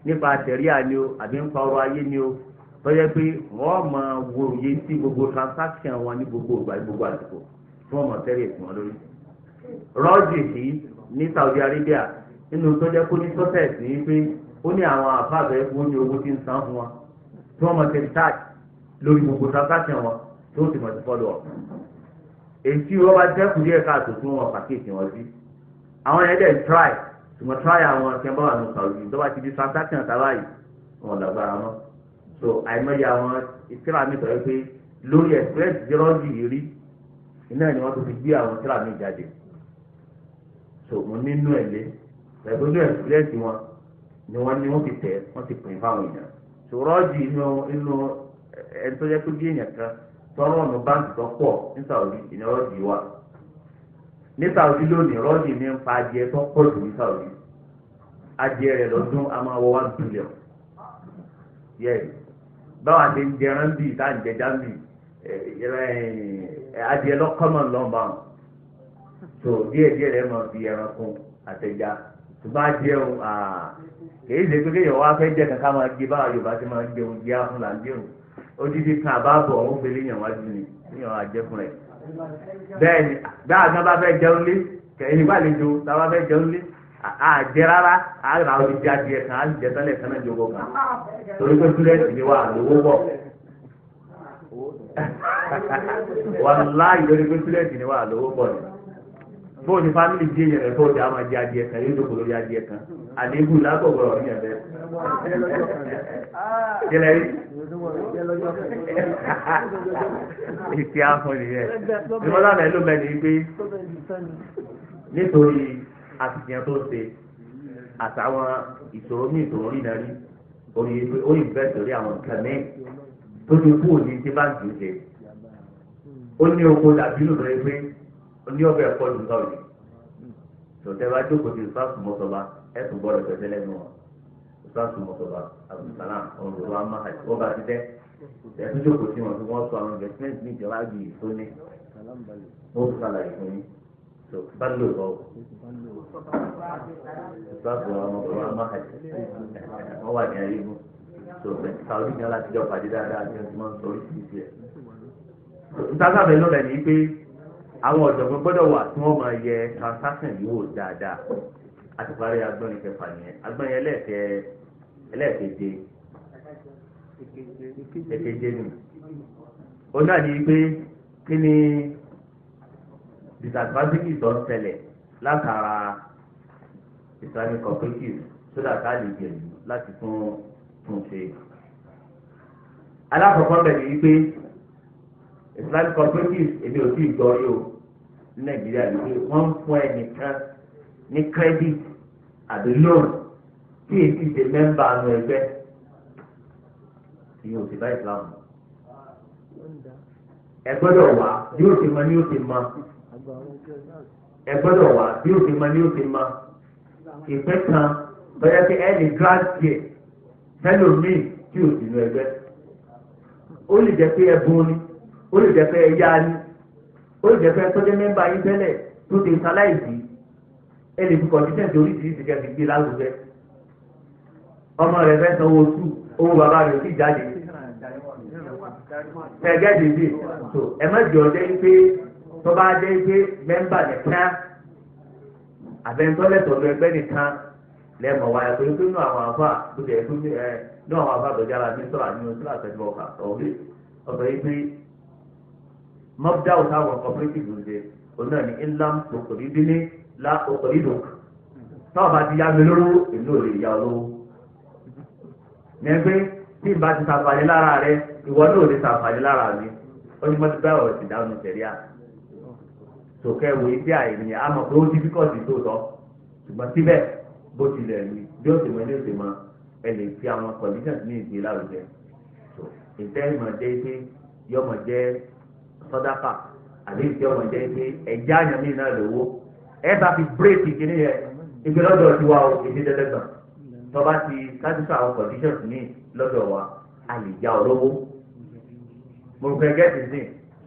Speaker 1: nípa ṣẹ̀ríà ni o àbí nípa ọrọ̀ ayé ni o tọ́jú pé wọ́n máa wòye sí gbogbo transaction wọn ní gbogbo ìgbà gbogbo àsìkò tí wọ́n mọ̀ tẹ́lẹ̀ fún wọn lórí. rọ́ọ̀jì sí ní Saudi Arabia nínú tó jẹ́ kó ní success ní pé ó ní àwọn àfáà bẹ́ẹ̀ fún ní owó tí ń san fún wọn tí wọ́n mọ̀ tẹ́lẹ̀ charge lórí gbogbo transaction wọn tó sì mọ̀ sí follow up. èyí tí wọ́n bá dẹ́kun díẹ̀ káàtó tí wọ́n pàkíyèsí wọn sí. àwọn yẹn dẹ̀ try ṣùgbọ́n try àwọn kẹ́ńbà wà ní Saudi tó bá ti di transaction sábà yìí wọn lágbára mọ́. so àìmọye àwọn ìṣẹ́ra mi sọ pé lórí express zerọ́ọ̀jì yìí rí iná ni wọ́n tó fi gbé àwọn ìṣẹ́ra mi jáde. so mo nínú ẹ̀ lé pẹ̀lú express wọn ni wọ́n fi tẹ̀ wọ́n ti pè fáwọn èèyàn. so rọ́ọ̀jì inú ẹni tó yẹ kó bí èèyàn kan tọrọ ọ̀nà báńkì tó pọ̀ ní Saudi ìní rọ́ọ̀jì wa ní Saudi lónìí rọ́ọ̀jì ní ń fa adìẹ tó pọ̀ jù ní Saudi adìẹ rẹ̀ lọ́dún a máa wọ 1 billion yẹ́ẹ̀ báwa ti ń jẹran bíi tá à ń jẹjá bíi adìẹ lọ́kọ́mọ̀ lọ́nba tó díẹ̀ rẹ̀ máa fi ẹran kún àtẹ̀já ṣùgbọ́n adìẹ kìí ṣe pé kéèyàn wá fẹ́ jẹ́ kankan máa gbé báwa Yorùbá ti máa ń jẹun jẹ́ àfún là ń jẹun odidi kan àbábọ̀ ọ̀hún gbélé yàn wájú ni yàn wá jẹ́ fún rẹ̀ bẹ́ẹ̀ ni gbáà kan bá fẹ́ jẹun lé kẹ̀yìn ìgbàlejò tá a bá fẹ́ jẹun lé àjẹ rárá àrà òdìdí adìẹ kan á jẹ sálẹ̀ kan náà jogbo kan torí pé túlẹ̀tì ni wà lówó bọ̀ wàláhì lórí pé túlẹ̀tì ni wà lówó bọ̀ ni bóun ni fámìlì di èèyàn rẹ̀ fóun ti àwọn adìẹ adìẹ kan yóò dókòó lórí adìẹ kan àdéhù lágbègbè ọ̀rọ̀ yẹn bẹ́ẹ̀ jẹlẹ rí ìtì àfọ nìyẹn ìmọ̀lá náà ló mẹ́rin pé nítorí àtìyàn tó ṣe àtàwọn ìṣòro ní ìṣòro rí náà rí ó invest lórí àwọn nǹkan mẹ́rin tó ti kú òní tí báńkì ń ṣe ó ní oko dàbí lò lórí pé ó ní ọbẹ̀ ẹ̀kọ́ lù náà rí tòtẹ́ bá jókòó ti ìfásùn mọ́tọ́ba ẹ̀sùn gbọ́dọ̀ tẹ̀sẹ̀ lẹ́nu wọn ìfásùn mọ́tọ́ba àbùsàlám ọ̀rọ̀ wa máa hàjì wọ́n bá ti tẹ́ ẹ̀sùn jókòó tí wọ́n fi wọ́n sọ àwọn investment ní ìjọba yìí tó ní ó sàlàyé fún yín tó bá lò lọ ìfásùn ọmọkùnrin wa máa hàjì wọ́n wà ní ayé mú tó bẹ̀ sàwọn ìjọba láti jọ pàdé dáadáa àti ẹ̀sùn máa ń sọ oríṣiríṣi ẹ̀. ìtàkàbẹ̀ ló rẹ̀ ní pé àwọn ọ̀jọ̀gbọ́n gbọ́dọ̀ wà tí wọ́n máa yẹ transaction yìí wò dáadáa àti parí agbọ́nrin kẹfà yẹn agbọ́nrin ẹlẹ́ẹ̀keje ni ó náà ní pé kí ni disadvantage tó ń ṣẹlẹ̀ látara Islamic cooperative sódà ká lè gbìyànjú láti tún ṣe. alákọ̀ọ́kọ́ bẹ̀rẹ̀ yìí pé Islamic cooperative èmi ò tí ì gbọ́ yóò ní Nàìjíríà yìí pé wọ́n ń fún ẹnìkan ní credit àbí loan tí èsì ṣe mẹ́mbà àánú ẹgbẹ́ ìyẹn ò sì bá Islam. ẹ gbọ́dọ̀ wá bí ó ti mọ ní ó ti mọ ẹ gbọ́dọ̀ wá bí ó ti mọ ní ó ti mọ ìpín kan bẹ́ẹ̀ pé ẹnì grant yẹ tẹ́lómìn tí ò sì nu ẹgbẹ́ ó lè jẹ́ pé ẹbùn ni ó lè jẹ́ pé ẹyá ni ó lè jẹ́ pé tọ́jú mẹ́mbà yín tẹ́lẹ̀ tó ti sáláìsì ẹnì fi kọ̀ǹtíṣẹ̀ǹtì oríṣiríṣi kẹ́kẹ́ gbé lárugẹ ọmọ rẹ̀ fẹ́ sanwó oṣù owó bàbá rẹ̀ sì jáde ẹgẹ́ dèdè so ẹ má jọ jẹ́ pé tó bá jẹ́ pé mẹ́mbà nìkan àbẹ̀ntọ́lẹ̀tọ̀lù ẹgbẹ́ nìkan lẹ́mọ̀ wáyé pé nínú àwọn àfà tó jẹ́ pé nínú àwọn àfà tó jára ní sọ́ra nínú sílá àtẹ̀jọ́ ọ̀kà ọ̀gbẹ́ ọ̀sọ̀ yìí pé mọ́bdá òtáwọn cooperative ń ṣe òun náà ní inlam òkòrídínní lá òkòrídòk táwọn bá ti yá mi lóró èmi ò lè yá olówó nẹ́gbẹ́ tí ìbá ti sàǹfààní lára rẹ ìwọ náà ò lè sàǹfààní lára mi ó ní mọ́tò bá ọ̀rọ̀ ìdáhùn ìṣẹ̀ríà sòkè wo ibi àìníyàn àmọ́ pé ó dífíkọ̀tì tó tọ́ ṣùgbọ́n síbẹ̀ bó tilẹ̀ ní bí ó ti mọ ní òsè mọ ẹ lè fi àwọn conditions ní ìdí lárugẹ so ìtẹ́ ìmọ̀ jẹ́ pé yọmọ jẹ́ sọ́dáfà àbí ìtẹ́ ọmọ jẹ́ pé ẹ̀já àyànmí náà lówó ẹ bá fi bírèkì kìíní yẹn ìgbé lọ́dọ̀ ti wá o èdè dẹ́dẹ́gbọ̀n tọ́ba ti sátífà àwọn conditions ní lọ́dọ̀ wa a lè já ọ lówó mo fẹ́ gẹ́tì sí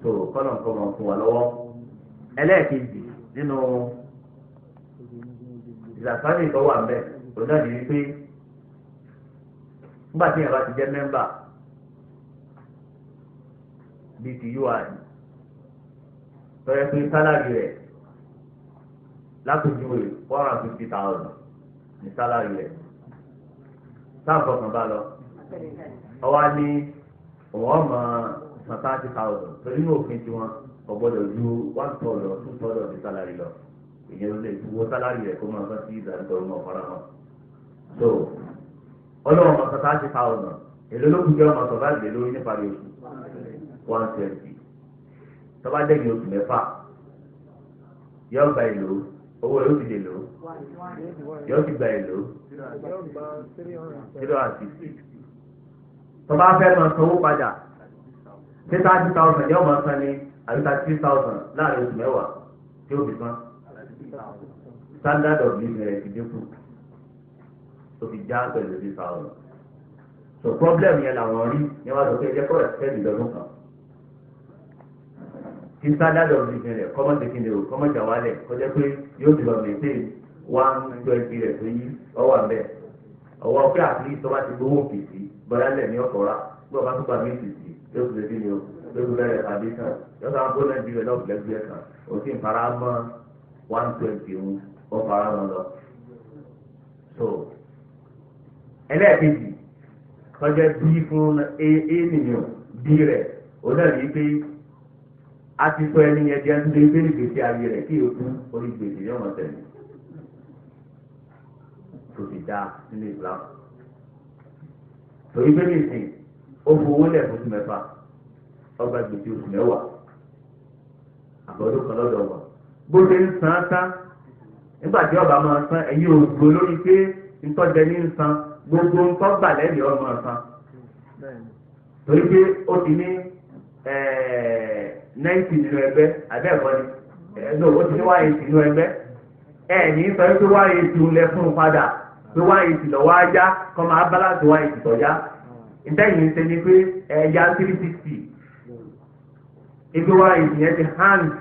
Speaker 1: so kọ́nà nǹkan mọ̀ fún wa lọ́wọ́ ẹlẹ́ẹ̀kejì nínú ìlàsánì tó wà mbẹ kò náà ní wípé nígbà tí yàrá ti jẹ́ mẹ́mbà bíi ti UI tọ́yẹ pé sálárì rẹ̀ lápèjúwe 150,000 ní sálárì rẹ̀ sáàpọ̀ kan bá lọ ọwọ́ ní òun ọmọ san 30,000 torí ní òfin tiwọn ọgbọ́dọ̀ ju 1/3 or 2/3 ní sálárì lọ ìyẹn lè wo sálárì rẹ̀ kó máa fẹ́ sí ìdájọ́ ọmọ ọ̀fọ́ra wọn. so ọlọ́wọ́ ọmọ san 30,000 èlò lókùn jẹ́ ọmọ sọ̀rọ̀ àgbẹ̀ lórí níparí oṣù 120 tọ́ba dẹ́gbẹ̀ oṣù mẹ́fà yọ gba èlò owó rẹ̀ ó ti dè lò yọ ti gba èlò 360 tọ́ba fẹ́ máa sanwó padà 30,000 yọ máa san ní àbí 33,000 láàrin oṣù mẹ́wàá tí ó fi san standard of living rẹ̀ ti dínkù tó fi já pẹ̀lú 3,000 so problem yẹn làwọn rí ní wàá sọ pé ẹjẹ kọ́ ẹ̀sẹ̀ ìdọ́dún kan tí standard of living rẹ̀ kọ́mọ̀ tẹ̀kínlẹ̀ o kọ́mọ̀ jà wálẹ̀ kọjá pé yóò ti lọ maintain 120 rẹ̀ tó yí ọwọ́ àbẹ̀ ọwọ́ pé àti tó bá ti gbówó kìsì bọ́lá lẹ̀ ní ọkọ̀ rà gbọ́dọ̀ bá tó gba méjì sí yóò ti lè dín ní o lórí bẹ́ẹ̀ foundation yóò sábà bó nàìjíríà náà gbẹgbẹ kan o sì ń fara mọ́ 120 ń ó fara mọ́ lọ. so ẹlẹ́ẹ̀kejì kọjá bí fún ènìyàn bí rẹ̀ ó náà ní pé a ti sọ ẹni yẹn di ẹni tó lè gbé ìgbésí ayé rẹ̀ kí òkú orí gbèsè yọ̀ọ́ mọ̀ tẹ̀lé tó ti dá nínú ìlànà. torí pé nìsín ó fowó lẹ̀ fún oṣù mẹ́fà ọgbà gbèsè oṣù mẹ́wàá àbọ̀dún kan lọ́dọ̀ wa bó ṣe ń san tán nígbà tí ọba máa san ẹ̀yin òògùn lórí pé ntọ́jẹ ní ń san gbogbo ntọ́gbà lẹ́yìn ọmọ san torí pé ó ti ní 90 nínú ẹgbẹ́ abẹ́ẹ̀kọ́ ni ó ti ní 180 nínú ẹgbẹ́ ní sọ pé 180 lẹ fún un padà pé 180 lọ́wọ́ ajá kọ́ máa balance 180 tọ́já ìtẹ́yìn ń ṣe ni pé ẹ̀yà 360 ibi 180 yẹn ti hand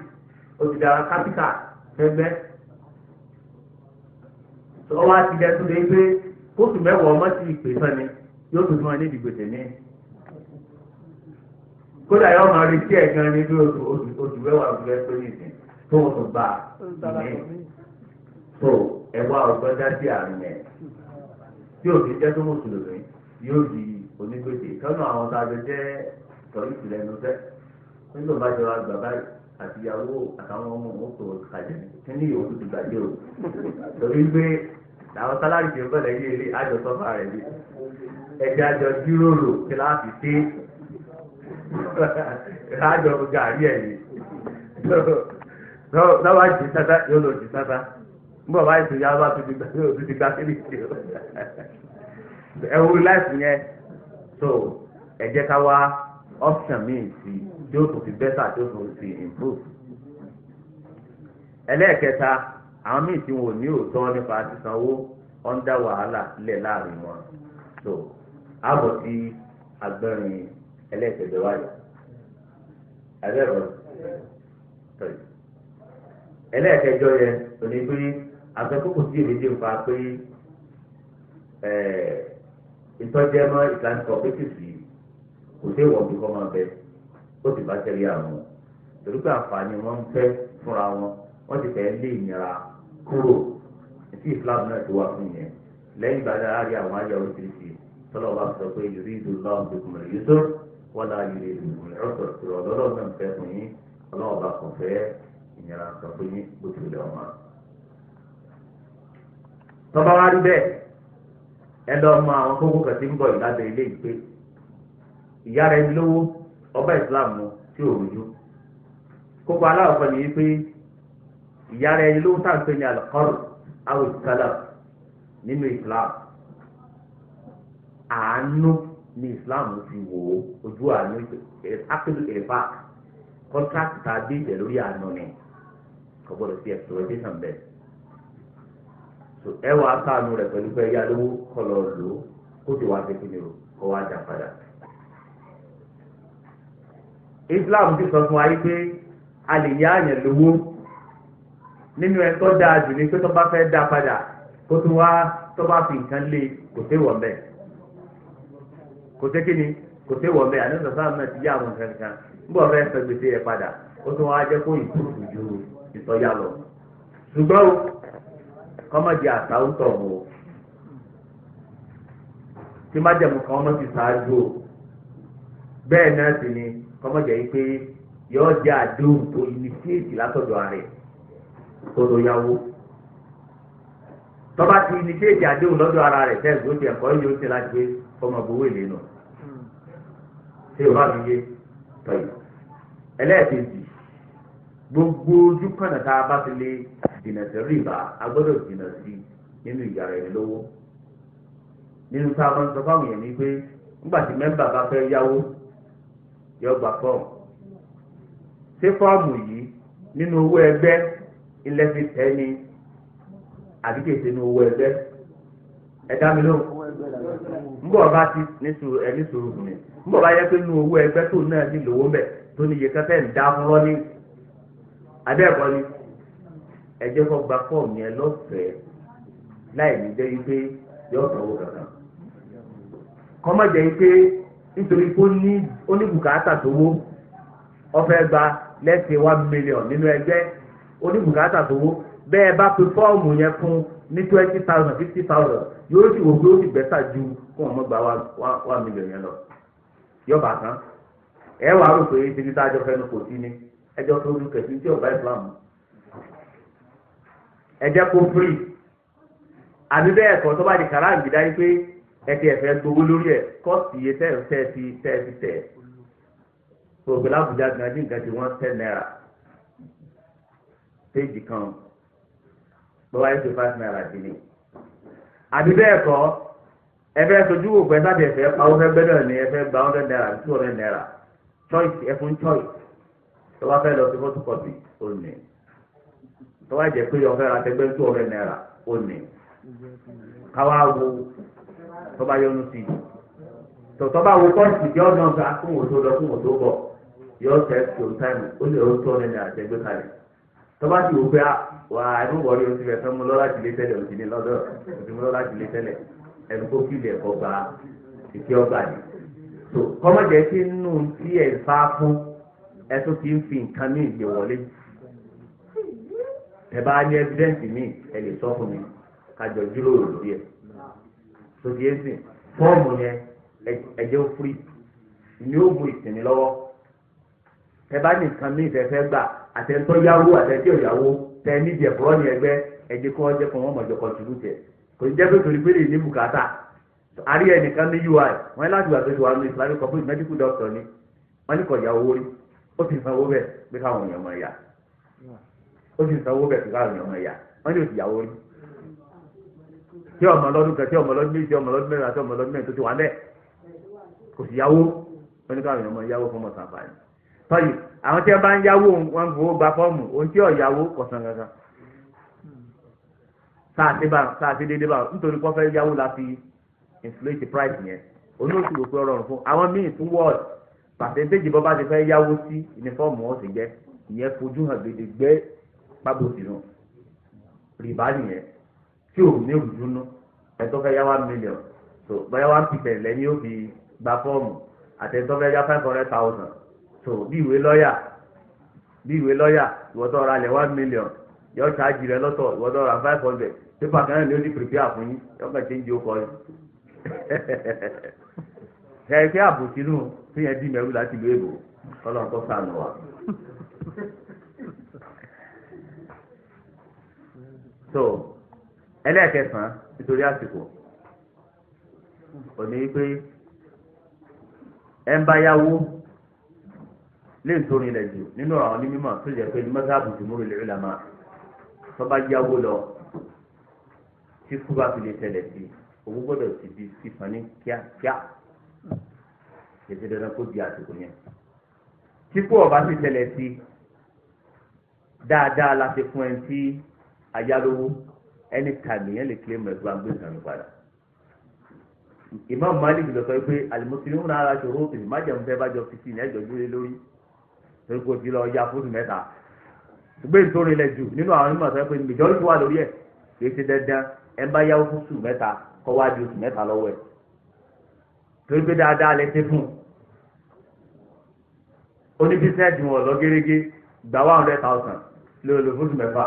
Speaker 1: ó ti dára capital fẹ́gbẹ́ ọwọ́ àti ilẹ̀ tó lé pé kóòtù mẹ́wàá ọmọ sí ìpè sàn ni yóò tún fún ẹ ní ìdìbò tẹ̀lé kódà yóò máa retí ẹ̀ gan ní bí oṣù mẹ́wàá oṣù fẹ́ pé nìsín tó wọ́n tún bá ìmí tó ẹ̀wá ọgbọ́n dá sí àárín ẹ̀ tí òfin jẹ́ tó mùsùlùmí yóò di onígbèsè kánú àwọn tá a jẹ jẹ́ sọ̀rọ̀ ìsìlẹ̀ ẹnu fẹ́ nígbà bá jọra gbà báyìí àti ìyàwó àtàwọn ọmọ wọn kò kàjẹ́ kí ní ìyòwò ti gbàdé o torí pé àwọn sálárì tí ó bẹ̀rẹ̀ yé ilé àjọ sọ́fà rẹ̀ bí ẹ̀jẹ̀ àjọ jíròrò kí láti dé àjọ gàrí ẹ̀ yìí lọ́wọ́ àjì sáta yóò lọ jì sáta nígbà báyìí tó yá bá tó ti gbà sílẹ̀ sí o ẹ̀wù láìpù yẹn so ẹ jẹ́ ká wá option míì sí tí ó tún fi better tí ó tún fi improve. ẹlẹ́ẹ̀kẹta àwọn míì tí wọn ò ní òótọ́ nípa sísanwó ọ̀ndà wàhálà lẹ̀ láàrin wọn so àbọ̀ sí agbẹ́rin ẹlẹ́ẹ̀kẹjọ wáyé ẹlẹ́rọ ẹlẹ́ẹ̀kẹjọ yẹn ò ní pé àtọ́kùkù sí èdè ń fa pé ìtọ́jẹ́mọ́ Islamic cooperative yìí kò sí ìwọ̀n bí kọ́ máa bẹ ó sì bá tẹ̀lé àwọn torí pé àǹfààní wọn ń fẹ́ fúnra wọn wọ́n ti fẹ́ lé ìnira kúrò tí Islam náà ti wà fún yẹn lẹ́yìn ìgbà náà rí àwọn ayé oríṣiríṣi tọ́lọ́ bá sọ pé yuridu Allahu bikumul yusra wala yuridu bikumul usra ìrọ̀lọ́lọ́ náà ń fẹ́ fún yín ọlọ́wọ́ bá kàn fẹ́ ìnira sọ fún yín bó ti lè ọmọ. tọ́ba wá rí bẹ́ẹ̀ ẹ lọ mọ àwọn kókó kan tí ń bọ̀ ìlàbẹ̀ ilé ìgbé ìyá rẹ̀ lówó ọba ìsìláàmù tí ò rújú kókó aláwọ̀ kan nìyí pé ìyá rẹ̀ lówó tá à ń pè ní alqard aw salaf nínú ìsìláàmù àánú ní ìsìláàmù fi wò ó ojú àánú akéwì ẹ̀fà kọ́ńtrákì tá a dé ìjẹ́ lórí àánú ni kò gbọ́dọ̀ sí exploitation bẹ́ẹ̀. ẹ wàá sànù rẹ pẹ̀lú pé ẹyà lówó kọlọ lò ó kó ti wá kékeré o kó wá jà padà. Islam ti sọ fún wa yìí pé a lè yá àyàn lówó nínú ẹ tó dáa jù ní pé tó bá fẹ́ dá padà kó tó wá tó bá fi nǹkan lé kò sí wọ̀ mbẹ́ kò sí kíni kò sí wọ̀ mbẹ́ àní sọ̀tàn náà ti yá àwọn nǹkan kan nígbà wọ́n fẹ́ fẹ́ gbèsè yẹ padà ó tún wá jẹ́ kó ìtúrù ju ìtọ́yà lọ ṣùgbọ́n o kọ́mọ̀dé àtàwùtọ̀ o tí májẹ̀mú kan ọmọ ti ṣáájú o bẹ́ẹ̀ náà sì ni kọ́mọ̀dé yìí pé yọ̀ọ́ jẹ́ àdéhùn tó initiate látọ̀dọ̀ ààrẹ tó lọ yáwó tọ́ba ti initiate àdéhùn lọ́dọ̀ ara rẹ̀ tẹ́ ìgbó ti ẹ̀kọ́ yóò ṣe láti pé ọmọ gbowó èlé nù ṣé o bá mi yé tọ́yì ẹlẹ́ẹ̀kejì gbogbo ojú kànáà tá a bá ti lé jìnnà sí rìbá a gbọ́dọ̀ jìnnà sí nínú ìyára ẹni lówó nínú tá a máa ń sọ fáwọn èèyàn ní pé nígbà tí mẹ́mbà bá fẹ́ yáwó yọ gba fọ́ọ̀mù ṣé fọ́ọ̀mù yìí nínú owó ẹgbẹ́ ilẹ̀ fi tẹ́ ni àbí kìí ṣe nínú owó ẹgbẹ́ ẹ dá mi lóhùn nbọ̀ bá ti ní sùúrù fún mi nbọ̀ bá yẹ pé nínú owó ẹgbẹ́ tó náà ní lówó mbẹ̀ tó ní iye kẹfẹ́ ń dá fún lọ́ní adẹ́ẹ̀kọ́ ni ẹ jẹ́ kó gba fọ́ọ̀mù yẹn lọ́fẹ̀ẹ́ láì ní jẹ́ wípé yọ sanwó kankan kọ́mọ jẹ́ wípé nítorí pé ó ní bùkátà tó wó ọfẹ́ gba lẹ́sẹ̀ 1 million nínú ẹgbẹ́ ó ní bùkátà tó wó bẹ́ẹ̀ bá pe fọ́ọ̀mù yẹn fún ní 20,000 50,000 yóò sì wò pé ó sì bẹ́tà ju fún ọmọ gba 1 million yẹn lọ yọba kan ẹ wàá rò pé títí tá a jọ fẹnu kò sí ni ẹjọ́ tó ń kẹ̀sí tí ọba ìsìlámù ẹjẹ́ kó firi àbí bẹ́ẹ̀ kọ́ tó bá di kàrá ìgbìdá yìí pé ẹtì ẹ̀fẹ́ gbowó lórí ẹ̀ kọ́ọ̀sì iye tẹ́ẹ̀sì tẹ̀ ògbé lábùjá gan ní nǹkan tí wọ́n 10 naira péjì kan lọ́wọ́ ayé tó 5 naira dì ní. àbí bẹ́ẹ̀ kọ́ ẹfẹ́ sojú òpó ẹ̀ sáà ẹ̀fẹ́ pawó fẹ́ gbẹ́dọ̀ ní ẹfẹ́ gba 100 naira 200 naira choice ẹfún choice tó bá fẹ́ lọ sí photocopy ó ní tó bá jẹ́ pé ọ̀fẹ́ ra tẹgbẹ́ 200 naira ó ní káwá wo tó bá yọnu sí tó bá wo kọ́ọ̀sì tí ọ̀nà ọ̀gá fún òtó lọ fún òtó bọ̀ yọ tẹ̀ tó táìmù ó lè ó 200 naira tẹgbẹ́ kalẹ̀ tó bá ti wò pé wà ẹnu wọlé oṣù rẹ̀ fẹ́ mú lọ́la jìlé tẹ́lẹ̀ òsì ní lọ́dọ̀ òsì mú lọ́la jìlé tẹ́lẹ̀ ẹnu kó kílẹ̀ ẹ̀kọ́ gba ìfẹ́ ọgbà ni tó kọ́mọ̀jẹ́ tí nù tí ẹ̀ fá fún ẹ tó ti ń fi nǹkan ní ìgbé wọlé ẹ bá ní evidence mi ẹ lè sọ fún mi kájọ jíròrò lórí ẹ̀ sókè ẹ̀sìn fọ́ọ̀mù yẹn ẹ̀jẹ̀ ó fúri ni ó mú ìsinmi lọ́wọ́ ẹ bá ní nǹkan mí ìfẹ́fẹ́ gbà àtẹ̀ntọ́ yáwó àtẹ̀tí òyàwó tẹ nídìí ẹ̀fọ́ ní ẹgbẹ́ ẹ̀jẹ̀ kọ́ ọjọ́ kan wọ́n mọ̀jọ contribute kò ní jẹ́ pé torí pé lè ní bùkátà àrí ẹnìkan ní ui wọ́n láti wà tó ti wà ní Islamic corporate medical doctor ni wọ́n ní kò yá owó rí ó sì sanwó bẹ́ẹ̀ pé káwọn èèyàn mọ̀ ẹ̀yà ó sì sanwó bẹ́ẹ̀ pé káwọn èèyàn mọ̀ ẹ̀yà wọ́n ní òsì yàwó rí tí ọmọ lọ́dún kan tí ọmọ lọ́dún méjì ọmọ lọ́dún mẹ́rin àti ọmọ lọ́dún mẹ́rin tó ti wà bẹ́ẹ̀ kò sì yáwó wọ́n ní káwọn èèyàn mọ̀ yáwó fún ọmọ sàǹfààní tọ́yì àwọn tí wọ́n bá ń yáwó wọn gbowó gba fọ́ọ̀mù ohun tí ọ̀yáwó kọ̀sán kankan sáàtì dédé bá nítorí kọ́ fẹ́ yáwó la fi inflate price yẹn olóòtú rò pé ọrọ̀rùn fún àwọn míì tún wọ́ọ̀d pàṣẹ́ntéèjì bọ́ bá ti fẹ́ yáwó sí ìnífọ́ọ̀mù ọ̀sìn jẹ́ ìyẹn fojú hàn gbèdégbé pábòsì nù rìbá nìyẹn tí ò ní òdùnnú ẹ̀tọ́ fẹ́ yá 1 million so bóyá 1% lẹ́ni ó fi gba fọ́ọ̀mù àtẹ̀tọ́ fẹ́ yá 500,000 so bí ìwé lọ́ọ̀yà ìwọ́tọ̀ ọ̀rọ̀ alẹ̀ 1 million yọ ṣáàjì rẹ lọ́tọ̀ ìwọ́tọ̀ ọ̀rọ̀ 500 pépà kan náà ni ó ti prepare fún yín yọ kàn change ó kọ́ yín ẹ̀ẹ́dẹ́ àbòsínú tí yẹn dì mẹ́rù láti ìlú èbò ọlọ́run tó sànù wa. so ẹlẹ́ẹ̀kẹsàn-án nítorí àsìkò òní pé ẹ ń bá yáwó lè ń torin ilẹ̀ jù nínú àwọn onímọ̀ tó jẹ́ pé ní mọ́sáàbù jùmúrù lè rí làmà tó bá yáwó lọ tí kú bá fi lè tẹ̀lẹ̀ sí owó gbọ́dọ̀ ti di sísan ní kíákíá ètò dandan kó di àsìkò yẹn tí kú ọba sì tẹ̀lẹ̀ sí dáadáa la ṣe fún ẹ tí ayálówó ẹni tàbí yẹn lè kílẹ̀ mọ̀ ẹ̀gbọ́n gbé ìsàmì padà. Imam Malik lọ sọ pé alimusilimu náà ara ṣòro òfin májèmú fẹ́ bá jọ fi sí ní ẹjọ́ dúró lórí torí kò ti lọ ya fóònù mẹ́ta ṣùgbọ́n nítorí ilẹ̀ jù nínú àwọn onímọ̀ sọ pé majority wà lórí ẹ̀ kì í ṣe dandan ẹ bá yáwó fún oṣù mẹ́ta kọ́ wá di oṣù mẹ́ta lọ́wọ́ ẹ̀ torí pé dáadáa lẹ ṣe fún oní bísíǹsì wọn lọ gẹ́gẹ́ gba 100,000 lóòlò fún oṣù mẹ́fà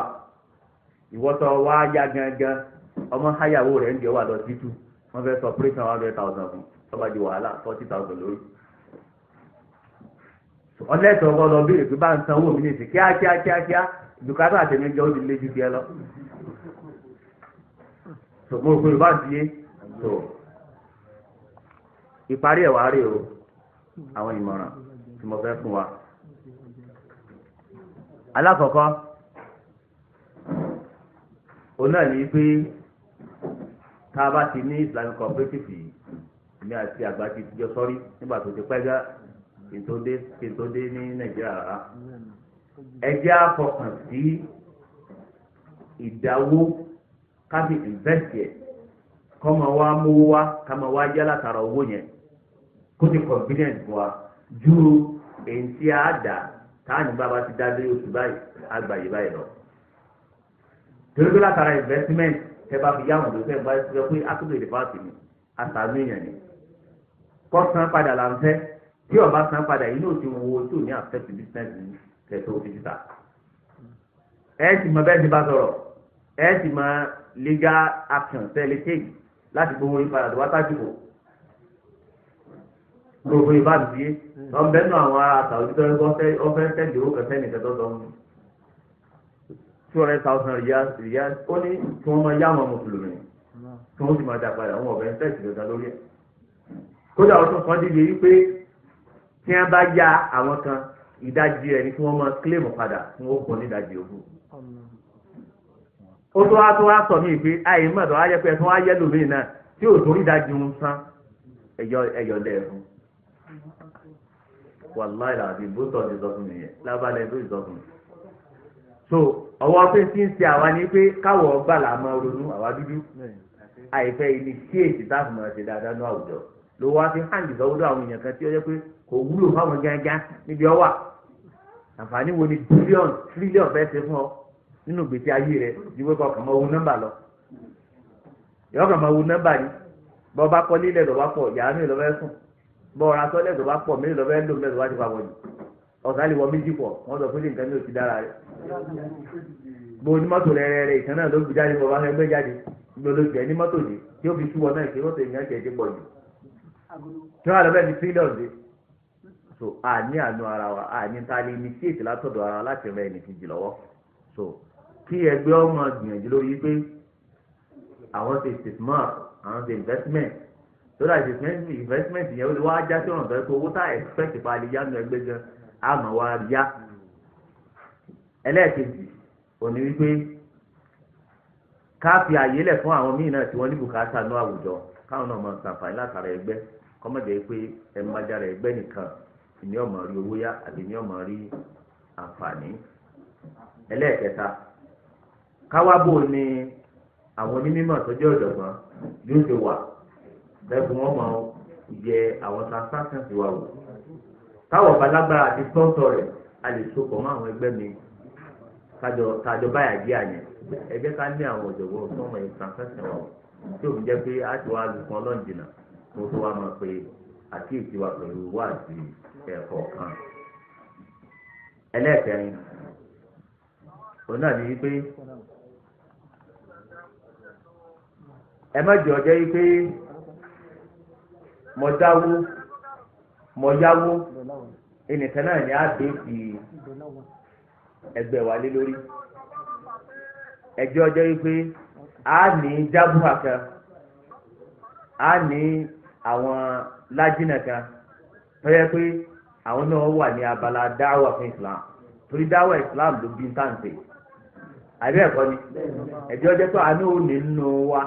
Speaker 1: ìwọ́tọ̀ wá yá gangan ọmọ háyàwó rẹ̀ ń jẹ́ wà lọ sí tù wọ́n fẹ́ sọ operation 100,000 fún tọ́ba di wàhálà 40,000 lórí. ọlẹ́tọ̀ ọkọ lọ bí èpè bá ń san owó mi ní ìsìn kíákíá dùkátà àtẹnujọ́ ó ti lé ju tiẹ̀ lọ. mo rò pé ìbá ti yé tó ìparí ẹ̀ wá rí o àwọn ìmọ̀ràn tí mo fẹ́ fún wa. alákọ̀ọ́kọ́ òun náà ní pé tá a bá ti ní Islamic cooperative yìí ní àti àgbà ti jọ sọ́rí nígbà tó ti pẹ́ gá kí n tó dé ní Nàìjíríà rárá ẹ jẹ́ àfọkàn sí ìdáwó káfí invest yẹ kọ́mọ wa mówó wa kámọ wa jẹ́ látara owó yẹn kó ti convenient fún wa ju èyí tí a dà táàní bá ti dá lé oṣù báyìí àgbàyè báyìí lọ torí pé látara investment tẹ bá fi yáwọn lóṣẹ bá ṣe pé akúndé ìdìbàtì ni àtàlù èèyàn ni kọ́ san padà là ń fẹ́ tí ọba san padà yìí náà ti wo tó ní affect business ní kẹtọ́ òfìsítà ẹ sì mọ bẹ́ẹ̀ ti bá sọ̀rọ̀ ẹ sì mọ legal action tẹ́lẹ̀ take láti gbowó yín padà tó wá tájúkò gbogbo ìbáàdì bíi ọ̀nbẹ́ nù àwọn ará àtàwọn tó ọ̀fẹ́ tẹ̀lé owó kẹsẹ́ nìkan tó sọ fún 200,000 riyal ó ní kí wọ́n máa yá àwọn mùsùlùmí kí wọ́n sì máa dá padà àwọn ọ̀bẹ ń tẹ̀sí lọ́ta lórí ẹ̀. kódà ó tún kàn dìde wípé tí wọ́n bá yá àwọn kan ìdajì rẹ̀ ni kí wọ́n máa kílèmù padà kí wọ́n kọ́ ní ìdajì ògùn. ó tó wá sọ mí pé àyè mọ̀tò wá yẹ pé ẹ̀sùn wá yẹ lómi náà tí ò torí ìdajì ń san ẹ̀yọ̀ lẹ́ẹ̀fún. wàláì làbí bótọ̀ ti sọ fún mi yẹn lábàlẹ̀ tó ti sọ fún mi. so ọwọ́ pé tí ń ṣe àwa ni pé káwọ̀ ọgbà là máa ronú àwa dúdú àìfẹ́ initiate táàbù máa ṣe dáadáa ní àwùjọ ló wá fi hàn ìsọwọ́dọ̀ àwọn èèyàn kan tí ó yẹ pé kò wúlò fáwọn gángan níbi ọwà àǹfààní wo ni bílíọ̀nù tírílíọ̀nù fẹ́ ṣe fún ọ nínú ìgbésí ayé rẹ ju pé kọkàn máa wo nọ́mbà lọ ìyá ọkàn máa wo nọ́mbà ni bọ́ bá kọ́ lílẹ̀ lọ́wọ́ pọ̀ yàrá mi lọ́wọ́ sùn bọ́ ọ̀rá sọ́lẹ̀ lọ́wọ́ pọ̀ mí lọ́wọ́ lò mẹ́rin wá ti pa wọ̀nyí ọ̀sán lè wọ méjì pọ̀ wọ́n sọ pé nǹkan ní òsì dára rẹ̀
Speaker 2: bó ní mọ́tò rẹ̀ ìkan náà ló gbé jáde bọ̀ bá fẹ́ gbé jáde gbọ́dọ̀ jẹ́ ní mọ́tò dé tí ó fi tú wọn náà kí mọ́tò ìyẹn jẹ́ dé pọ̀ jù tí wọ́n á lọ bẹ́ẹ̀ ní trillion dé so àní àánú ara wa àní ta lè initiate látọ̀dọ̀ ara láti rẹ ẹnì kejì lọ́wọ́ so kí ẹgbẹ́ ọmọ gbìyànjú lórí pé àwọn ṣe ìsìsmọ́ọ̀ àwọn ṣe investment so that investment yẹn ó lè wá já sí ọ̀nà tó yẹ kó owó tá expect pa lè yánu ẹgbẹ́ gan àmọ́ wa yá ẹlẹ́ẹ̀kejì òní wípé ká fi àyè lẹ̀ fún àwọn míì náà tí wọ́n ní bùkátà ní àwùjọ káwọn náà máa ṣàǹfààní látara ẹgbẹ́ kọ́mọ̀dé pé ẹ̀mọ́jára ẹgbẹ́ nìkan ìní ọmọ rí owó yá àti ìní ọmọ rí àǹfààní. ẹlẹ́ẹ̀kẹta káwábò ni àwọn onímọ̀ tó jẹ́ ọ̀jọ̀gbọ́n yóò ṣe wà lẹ́kùn wọn máa yẹ àwọn transactions wà wò káwọ̀ balágbára àti sponsor rẹ̀ a lè sopọ̀ mọ́ àwọn ẹgbẹ́ mi kájọ báyà jẹ́ àyẹn ẹgbẹ́ ká ní àwọn ọ̀jọ̀gbọ́n tó mọ̀ ẹ̀ transaction wà wò tí òun jẹ́ pé a ti wá lùkọ́ lọ́njìnà tó tó wá máa pe àkíyèsí wa pẹ̀lú wáàsí ẹ̀kọ́ kan. ẹlẹ́ẹ̀kẹrin òun náà ní wípé ẹ má jọ jẹ́ wípé mo dáwó mo yáwó ẹnìkan náà ní àgbẹ̀ fi ẹgbẹ́ wa lé lórí ẹjọ́ jẹ́ wípé a ní jábùhà kan a ní àwọn lájínà kan tó yẹ pé àwọn náà wà ní abala dáwà fún Islam torí dáwà Islam ló bí táǹtì àbí ẹ̀kọ́ ni ẹjọ́ jẹ́ pé àánú ò ní nínú wa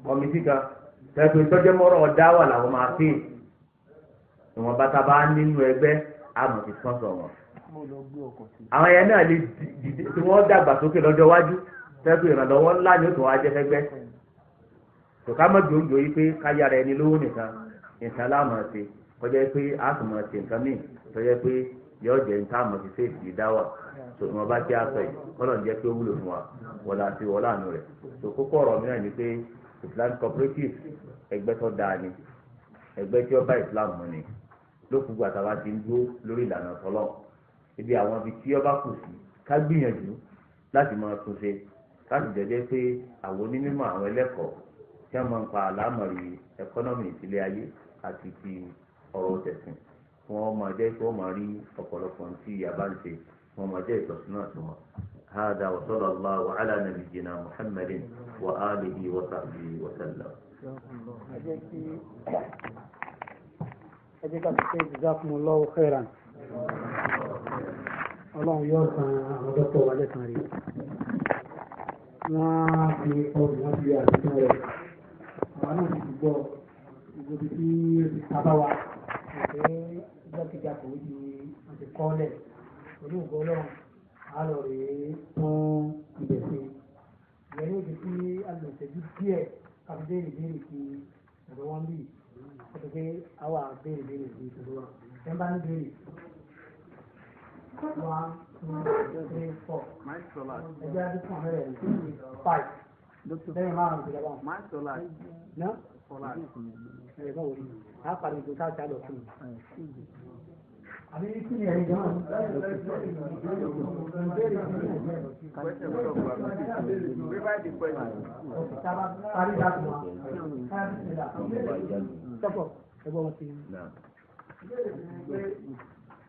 Speaker 2: kọ́mítì kan tẹ́tù ìtọ́jẹ́ mọ́rọ̀ dáwà làwọn máa fi ìwọ̀n bàtà bá nínú ẹgbẹ́ àmọ̀ ti sponsor wọn. àwọn ẹ̀yẹ náà lè dìde tí wọ́n dàgbà sókè lọ́jọ́ iwájú tẹ́tù ìrànlọ́wọ́ ńlá ni ó tún wá jẹ́ fẹ́gbẹ́. tòká mọ́ gbòǹgbò yìí pé káyára ẹni lówó nìkan láàmú ọ̀sẹ̀ kọjá pé a tún mọ̀ ọ̀sẹ̀ nǹkan míì tọ́jẹ́ pé yọ jẹ́ nǹkan àmọ̀ ti fèsì ìdáwà tó ìwọ̀n bá jẹ́ àṣọ yìí kọ́lọ̀ ń jẹ́ pé ó wúlò fún wa wọ̀lá àti wọ̀lá àánú rẹ̀ tó kókó ọ̀rọ̀ mìíràn ni pé Islamic cooperative ẹgbẹ́ tó dáa ni ẹgbẹ́ tí ó bá Islam mu ni lókùn gbàtà wa ti ń dúró lórí ìlànà tọ́lọ̀ ibi àwọn ibi tí ó bá kù sí ká gbìyànjú láti máa tún ṣe láti jẹ́jẹ́ pé àwọn onímọ̀ àwọn ẹlẹ́kọ̀ọ́ tí wọ́n máa ń pa àlámọ̀rí ẹkọ́nọ́mì ìtìlẹ̀ ayé àti ti ọ̀rọ̀ tẹ̀sìn fún wọn máa jẹ́ pé wọ́n máa rí ọ̀pọ̀lọpọ̀ tí ìyàbá ń ṣe wọ́n máa jẹ́ ìtọ́sínà tó wọn. هذا وصلى الله على نبينا محمد وآله وصحبه وسلم.
Speaker 3: Jazakumullahu khairan. Ọlọ́run yóò san àwọn dọ́tọ̀ wa lẹ́san rí. Wọ́n fi ọdún wọn fi àdúgbò rẹ̀. Àwọn náà ti gbọ́ ìgbòdì tí sábà wa. Ìpè jákèjádò yìí wọ́n ti kọ́ lẹ̀. Olóògbé Ọlọ́run alọ rèé fún ìbẹ̀sẹ̀ ìyẹn ní ojú tí alùpùpù díẹ̀ káfí béèrè béèrè kí ọ̀dọ̀ wọn bì ọ̀dọ̀ pé àwa béèrè béèrè kí ìṣòro wa ẹ̀ ń bá ní béèrè 1 2 3 4 ẹgbẹ́ adé fún ọ̀rẹ́ rẹ̀ 5 lẹ́yìn márùn-ún ìjọba wọn. ná ẹ̀rẹ̀ báwo ni a parí ìjọ ká ṣáà lọ fún un. àbí kí ni ẹ̀yin gan-an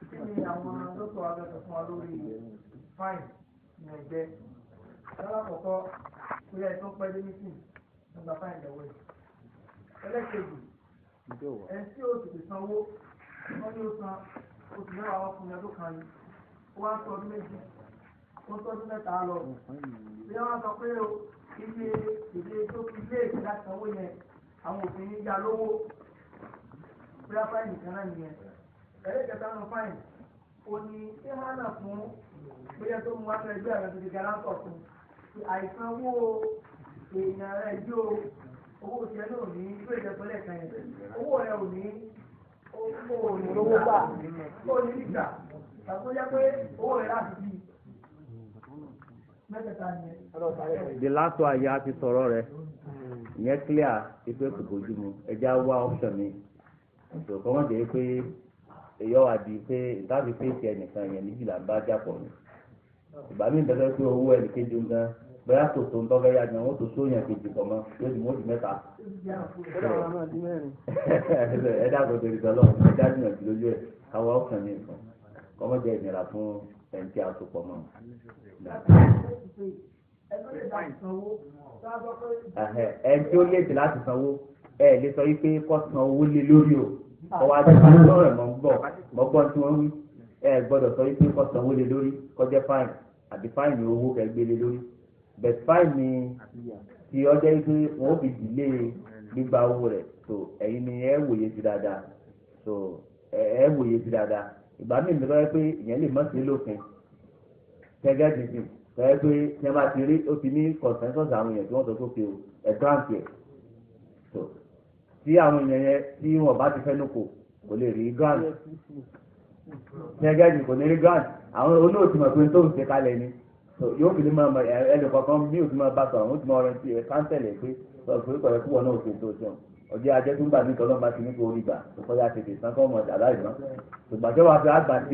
Speaker 3: kí ni àwọn lókè wa bẹ̀rẹ̀ fún wa lórí fáìn ní ẹgbẹ́ alákọ̀ọ́kọ́ bóyá ẹ̀ tó pẹ́ dé mítì nígbà fáìn lọ́wọ́ ẹ̀ ẹlẹ́kejì ẹ̀ tí ó tètè sanwó wọ́n ní ó san oṣù mẹ́wàá wọn fún ọdún kan yìí ó wá ń tọ́ ọdún méjì ó ń tọ́dún mẹ́ta lọ bí wọ́n sọ pé iye èdè tó fi lé èdè láti sanwó yẹn àwọn òfin yá lówó bí wọ́n fáìn nìkan náà nìyẹn ẹlẹ́kẹta nù fáìn ó ní ìhánà fún bóyá tó mú wá fún ẹgbẹ́ rẹ̀ tó ti garantọ̀ fún àìsanwó èèyàn rẹ̀ yóò owó tiẹ̀ náà ní tó ìjẹ́pẹ́lẹ̀ kan yẹn owó rẹ̀ ò ní owó gbà ó ní ìgbà tàbí ó yẹ pé owó rẹ̀ láti bí mẹ́tẹ̀ẹ̀ta yẹn.
Speaker 1: the last one yẹn a ti sọ̀rọ̀ rẹ̀ ìyẹn clear ipe kò bójú mu ẹja wá option mi ìṣòro kan wọ́n dé pé èyí wà di pé ìtàbí pèsè ẹnìkan yẹn méjìlá bá jápọ̀ ni ìgbà míì bẹ́ẹ̀ pé owó ẹnì kejì ń gan bẹ́ẹ̀ tó tó ń tọ́ bẹ́ẹ̀ yá ni wọ́n tó sóyàn kejì pọ̀ mọ́ yóò di mọ́tò mẹ́ta. ẹ dáàbò torí tọ́lọ́ ẹ dájú náà ti lójú ẹ̀ káwọ́ ọ̀kan ní nǹkan kọ́mọ́jẹ́ ìnira fún ẹni tí a tó pọ̀ mọ́. ẹni tí ó léèdè láti sanwó ẹ lè sọ wípé kó san owó lé lórí o ọwọ́ ajé kan lọ́rọ̀ mọ́ gbọ́ tí wọ́n wí ẹ gbọ́dọ̀ sọ wípé kó san owó lé lórí kó jẹ́ fáìn àbí fáìn ní owó kẹgbẹ́ lé lórí bẹ́ẹ̀ fáìn ní ti ọjọ́ wípé wọ́n fi dìlé gbígba owó rẹ̀ so ẹ̀yin ni ẹ wòye sí dáadáa so ẹ wòye sí dáadáa ìgbà míì mi lọ́wọ́ pé ìyẹn lè mọ̀ sí lófin gẹ́gẹ́ bí sìn lọ́wọ́ pé tí wọ́n bá ti rí ó ti ní consensus àwọn èèyàn tí wọ́n sọ pé ẹ̀ grant yẹ so tí àwọn èèyàn yẹn tí wọ́n bá ti fẹ́nu kò lè rí grant gẹ́gẹ́ bí kò ní rí grant àwọn olóòtú mọ̀ pé tó ń ṣe kalẹ̀ ni so yóò fi ní mọ ẹnì kọ̀ọ̀kan bí òtún máa bá sọ̀rọ̀ wọ́n ti mọ ọ̀rẹ́ ti ẹ̀ káńtẹ̀lẹ̀ pé sọ̀rọ̀ pé kọ̀ọ̀rẹ́ fún wọn náà ṣe tó ṣeun ọjọ́ ajẹ́ tó ń gbà ní tọ́lọ́ bá ti ní kó rí gbà tó kọjá tètè sàn kọ́ ọmọ dàda ìgbọ́n ṣùgbọ́n tí wọ́n fi àgbà sí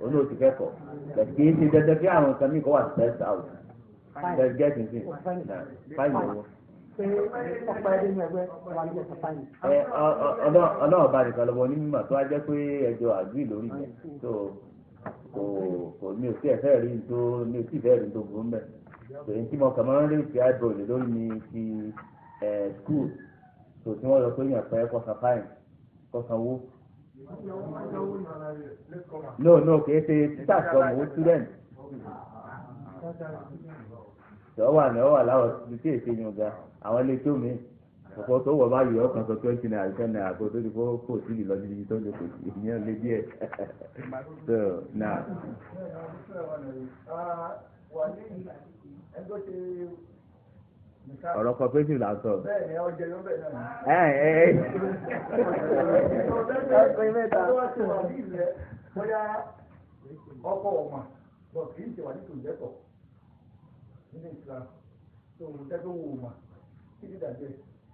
Speaker 1: onóòtí kẹ́kọ̀ọ́ bẹ̀ẹ̀ kì í ṣe dandan kí àwọn nǹkan mìíràn wà stress out stress get in sin fáìlì owó. ọlọ́run bá nìkan lọ́wọ́ onímọ̀ tó wá jẹ́ pé ẹjọ́ àgbì lórí yẹn tó kò mi ò sí ẹ̀fẹ́ rí tó mi ò sí ìfẹ́ rí tó burú mbẹ́ èyí tí mo kàn máa ń rí ti eyebrow lórí mi ti school tó tí wọ́n lọ pé yàn pẹ́ kọ́sán fáìn kọ́sán owó. no kìí ṣe títà sọ mò ń student ọwọ́ àláwọ̀ tí èsì yun ga àwọn ilé tó mi ọ̀pọ̀ tó wọ̀ báyìí ọkàn sọ 20 naira 10 naira kó tó di kó sí ìlọ níbi tó lè kó sí ìyẹn lé díẹ̀ so now. ọ̀rọ̀ cooperative là ń sọ.
Speaker 3: bẹ́ẹ̀ ni ọjọ́ yóò bẹ̀ náà. bóyá ọkọ̀ ọ̀mà bọ̀ kì í ṣe wà ní tòlẹ́tọ̀ nínú Islam tó ń tẹ́tọ́ wò mà kí ni dàjẹ́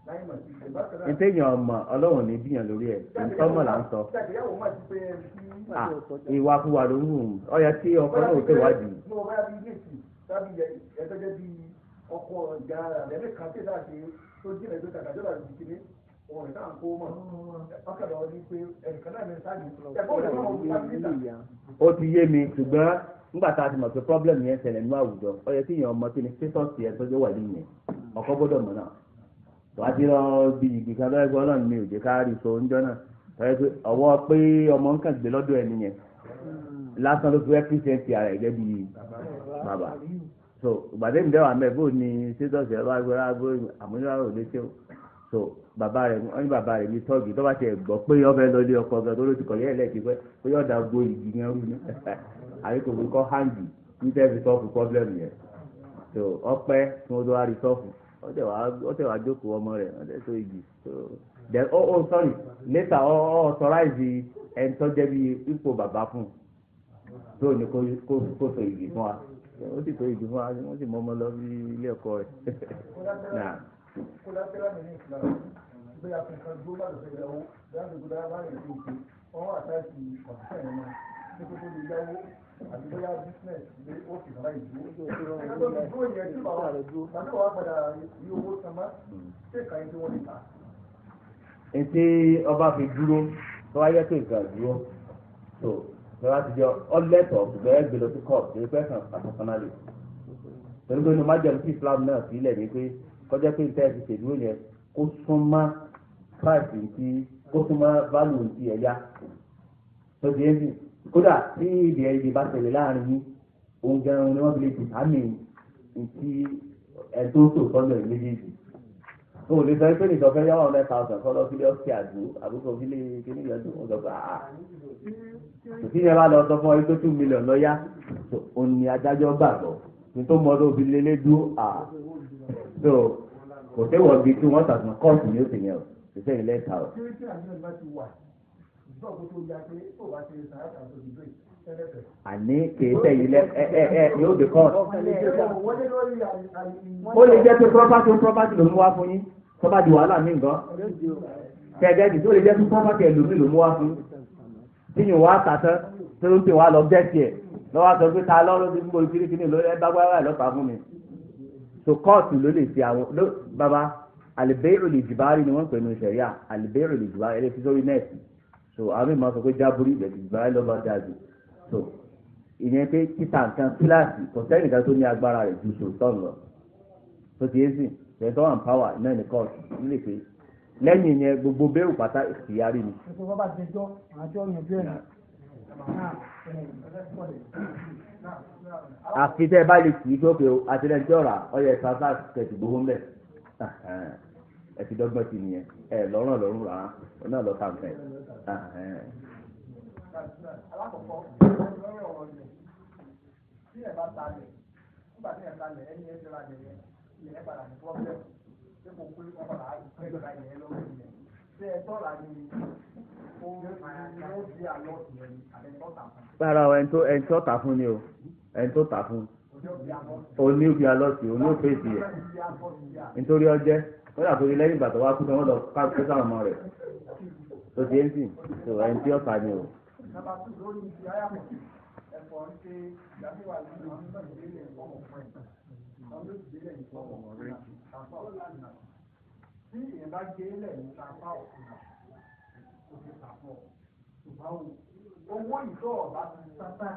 Speaker 3: láyé mà sí ìgbà kan náà.
Speaker 1: ìtẹ̀yìn ọmọ ọlọ́run ní bíyàn lórí ẹ̀ ìtọ́mọ̀ là ń sọ. ìwà fúwa ló ń hù ọyà tí ọkọ náà ò tẹ̀wádìí.
Speaker 3: mo bá bí ilé ìsìn tábí ẹgbẹ́jẹ́ bí ọkọ̀ ìjà rẹ̀ kan tí ìdá àti tó jìnà ìgbé kàkàjọ́ láti di kíní ọmọ rẹ̀ káà ń kó mọ̀ ọkàdọ̀ ní pé ẹnìkan náà ní sáàjì ẹ̀kọ́ rẹ̀ náà wọ́n fi
Speaker 1: ó ti yé mi ṣùgbọ́n nígbà tá a ti mọ̀ pé problem yẹn ṣẹlẹ̀ nínú àwùjọ ó yẹ kí èèyàn ọmọ kí ni status yẹn tó jẹ́ wà nínú yẹn ọkọ gbọ́dọ̀ mọ̀ náà tó a ti lọ bí ìgbì kan lọ́wọ́ ẹgbẹ́ ọlọ́run mi ò jẹ́ ká rí so oúnjẹ náà tọ́yẹ pé ọwọ́ pé ọmọ ń kàn gbé lọ́dọ̀ ẹni yẹn lásán ló fi represent ara ẹ̀ gẹ́gẹ́ bí bàbá so ìgbàdé mi dẹ́wà mẹ́ bó ni status yẹn bá gbọ́dọ̀ bó àmúyá ò lè ṣe o so bàbá rẹ̀ wọ́n ní bàbá rẹ̀ bíi tọ́ọ̀gì tó bá ti gbọ́ pé ọbẹ̀ lọ́lé ọkọ ọ̀gá tó ló ti kọ̀lé ẹ̀lẹ́ẹ̀kì pé ó yọ̀ dá gbó igi yẹn rú ní àríkò fi kọ́ hangi ní tẹ́ẹ̀fì sọ́ọ̀fù pọ́blẹ́mù yẹn so ọpẹ́ tí wọ́n tó wá rí sọ́ọ̀fù ó tẹ̀ wá jókòó ọmọ rẹ̀ wọ́n tẹ̀ so igi so then sorry later ọ authorize ẹni tó jẹ́ bí ipò bàbá fún tó ní kó so igi fún wa ó sì so igi fún wa wọ́n sì mọ́ ọmọ lọ sí ilé ẹ̀kọ́ rẹ̀ náà.
Speaker 3: kólátẹ́rà mi ní ìsìlámù bí a fi kan gbó láti fẹ́ yàwó láti gbọ́dọ̀ láàrin ìlú òkè wọ́n wà táìsì ọ̀sẹ̀ yẹn náà ní kókó lè yáwó àti bóyá business lé ó sì náà ìlú ẹgbẹ́ tó ti dúró yẹn tí bàbá tàbí wàá padà rí owó sanmá ṣé ìkànnì tí wọ́n lè ta.
Speaker 1: ètè ọba fi dúró tó wáyé pé nǹkan dúró tó lọ́wọ́ ti jọ ọlẹ́tọ̀ ṣùgbọ́n ẹgbẹ́ lọ sí court ṣe fẹ́ kàn àtọ̀kánálì torí pé inú májèlú sí Islam náà sílẹ̀ ní pé kọjá pé ìtẹ́ ti ṣèdúró yẹn kó súnmọ́ price ti kó súnmọ́ value ti ẹ̀yà tó di ẹ́ sìn kódà tí ìdí ẹ̀yẹ bá tẹ̀lé láàrin yín òun gan-an ni wọ́n fi lè ti àmì ti ẹ̀tọ́ tó sọ́nà méjèèjì o ò lè sọ pé nìkan fẹ́ yáwó 100,000 kọ́ lọ sílé ọ̀sẹ̀ àdó àbúkọ sílé kíní ìyàdó wọn sọ pé òsì yẹn bá lọ sọ fún ọ pé 2 million lọ yá òun ni adájọ́ gbàgbọ́ ní tó mọ́ tó fi lélẹ́ dúró so kò tẹ́wọ̀ bíi tí wọ́n tàbí kọ́ọ̀tù ní òsè yẹn o kò sẹ́yìn lẹ́ta o. àní kìí sẹ́yìn lẹ́ yóò dé kọ́ọ̀tù. ó lè jẹ́ pé property ló mú wá fún yín tó bá di wàhálà mí nǹkan kẹ̀kẹ́ tó lè jẹ́ pé property ẹlòmíì ló mú wá fún yín tí yìí wá tàtán tó ń pè wá lọ bẹ́ẹ̀ tiẹ̀
Speaker 2: lọ́wọ́ sọ pé ta lọ́rọ́ ti ń bọ̀ kíríkírí ló ẹ bá wáyà lọ́pàá fún mi so kóòtù ló lè ṣe àwọn bàbá àlìbẹ́rù lè jìbárí ni wọ́n pè ní sẹ̀ríà àlìbẹ́rù lè jìbárí ẹ̀rẹ́ fi sórí nẹ́ẹ̀sì so àwọn ìmọ̀ sọ pé jábúrí ìbẹ̀rù jìbárí lọ́ba dájú so ìyẹn pé títà nǹkan kíláàsì kò sẹ́yìn nìkan tó ní agbára rẹ̀ ju sòtọ́n lọ tó ti yé sí tẹ̀sán and power náà ní kóòtù nílé pé lẹ́yìn yẹn gbogbo bẹ́rù pátá ìyárí ni. àfi tẹ́ ẹ bá lè kì í gbókè o àtẹnudẹ́ ọ̀rà ọyẹ sáfà tẹ̀sí gbowó ń bẹ̀ ẹ ti dọ́gbọ́n sí nìyẹn ẹ lọ́rùn rà á ọ náà lọ́ọ́ kàn fẹ́.
Speaker 3: alákọ̀ọ́kọ́ lọ́rọ̀ ọ̀lẹ̀ tí ẹ bá talẹ̀ nígbà tí ẹ talẹ̀ ẹni ẹ ti ra lẹ̀ yẹn ilẹ̀ ẹ padà ní pọ́blẹ́mù tí kò pé wọ́n padà gbẹ́gbẹ́ ra ilẹ̀ lọ́wọ́ ilẹ̀ tí ẹ tọ́ra ní ó di àlọ́ ìyẹn àbẹ̀tọ́ta fún.
Speaker 2: rárá o ẹni tó tà fún ni o ẹni tó tà fún òní òbí alọ́sì òní òfé ìsì yẹ nítorí ọjẹ́ wọ́n yà torí lẹ́yìn ìgbà tó wá kú tó wọ́n lọ ká kó sáwọn ọmọ rẹ̀ tó ti ń sìn tó ẹni tí ọ̀tà ni o.
Speaker 3: Nàbà tó lórí ti ayápọ̀ ẹ̀fọ́ ń ṣe ìyàgbéwà nínú ọ̀nà ìdílé ìfọ̀mọ̀ fún ẹ̀ ọ̀nà ìdílé ìfọ̀mọ̀ rẹ̀ àpá ọ̀lànà tí èèyàn bá gé lẹ̀ ní apá ọ̀tún kò ti sàpọ̀ ṣùgbọ́n owó ìtọ́ ọ̀bá ti sábà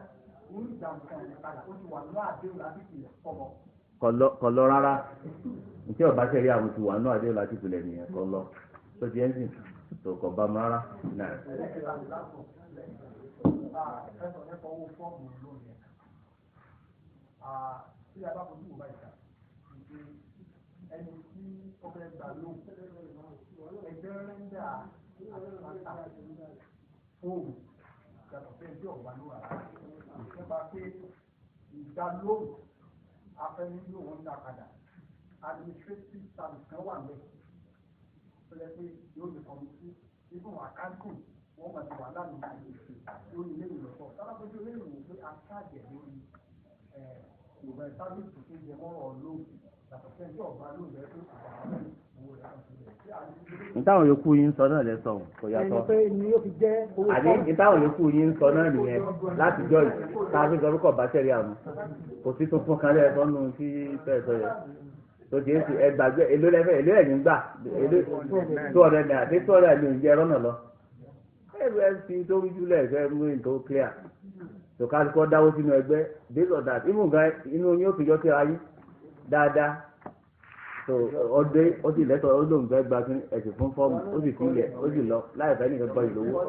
Speaker 3: ní ìjàmbá ìpadà ó ti wà ní àdéhùn láti pìlẹ̀ fọmọ.
Speaker 2: Kọ̀ lọ rárá tí ọba ṣẹlẹ̀ àwọn ti wà ní àdéhùn láti pìlẹ̀ nìyẹn kọ̀ lọ tó ti ẹ́ sìn tó kọ̀ bá mu rárá náà.
Speaker 3: Ẹ̀sọ̀ nípa owó fọ́ọ̀mù lónìí ẹ̀. Tí a bá fojú wò báyìí ká, ẹni tí ó fẹ́ gbà ló ẹgbẹ́ rẹ́ńdà àtàkà fóònù yàtọ̀ fẹ́ tí ọ̀gbà ló rà nípa pé ìgbà lóhùn afẹ́nílò wọn dá padà administrative service kan wà lẹ̀ tó lẹ́ pé yóò lè kọ́mítì ibùn accounting wọ́n máa ti wà lánàá lórí ilé ìlọ́pọ̀ sábàbójú ilé ìwò pé aṣáàjẹ̀ lórí ìwé sábìsì tó jẹ mọ́rọ̀ lóògùn yàtọ̀ sẹ́ńtì ọ̀gbà lóògùn ẹ̀ tó kù àwọn owó rẹ̀ kan sílẹ̀.
Speaker 2: ìtàwọn yòókù yín ń sọ náà lẹ sọ kò yàtọ̀ àní ìtàwọn yòókù yín ń sọ náà nìyẹn láti jọ ìtàwọn ìjọba bá tẹ̀lé àwọn kò sí tuntun kan lẹ́ẹ̀ sọ́nù tí bẹ́ẹ̀ sọ yẹ tó di èsì ẹgbàgbé èlò lẹ́fẹ̀ èlò ẹ̀yìn gbà èlò tó ọ̀rẹ́ náà àti tó ọ̀rẹ́ àmì òǹjẹ ẹ̀rọ náà lọ ẹ̀rù ẹ̀sìn tó rújú lẹ́ẹ̀fẹ́ mú ìtò clear tó ká kọ́ dáwó sínú ẹgbẹ́ based on that inú yín ó fi yọ sí ayé dáadáa tó ọdẹ ó sì lẹ́tọ̀ ó lóun fẹ́ gba ẹ̀sìn fún fọ́ọ̀mù ó sì fi ilẹ̀ ó sì lọ láì fẹ́ nìkan gbọ́ ìlówó.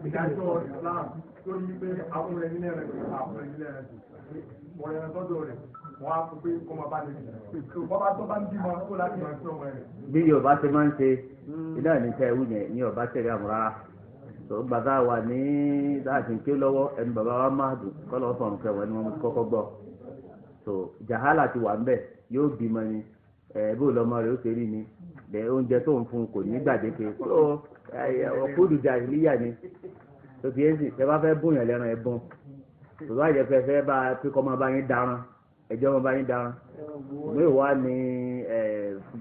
Speaker 3: ìdájọ́ Islam tó ní pé àwọn ẹni lẹ́rẹ̀ àwọn ẹni lẹ́rẹ̀ wọ́n yẹn tọ́jú rẹ̀ wọ́n á fún pé kó máa bá lè jù bọ́bá tó bá ń bímọ kó láti máa fi ọmọ rẹ̀.
Speaker 2: bí Yorùbá ṣe máa ń ṣe iná ìníṣẹ́ ewu yẹn ní Yorùbá tẹ̀lé àmúra tó gbàgbà wà ní láti ké lọ́wọ́ ẹni bàbá wa máa dùn kọ́ lọ́wọ́ fọ̀rùn kẹwàá ni wọ́n kọ́kọ́ gbọ́ tó jahala ti wà ńbẹ̀ yóò bímọ ni bó lọ́mọ rẹ̀ ó ṣe rí ni oúnjẹ tó ń fún kò ní gbàdéke tó ọ̀kúdù jàhílíyà ni tó fi ẹ́ sì tẹ́ bá fẹ́ bóyàn lẹ́ran ẹ̀ bọ́n tó bá yẹ fẹ́ bá pínkọ́ máa bá yín daran ẹjọ́ máa bá yín daran ìwé ìwà ni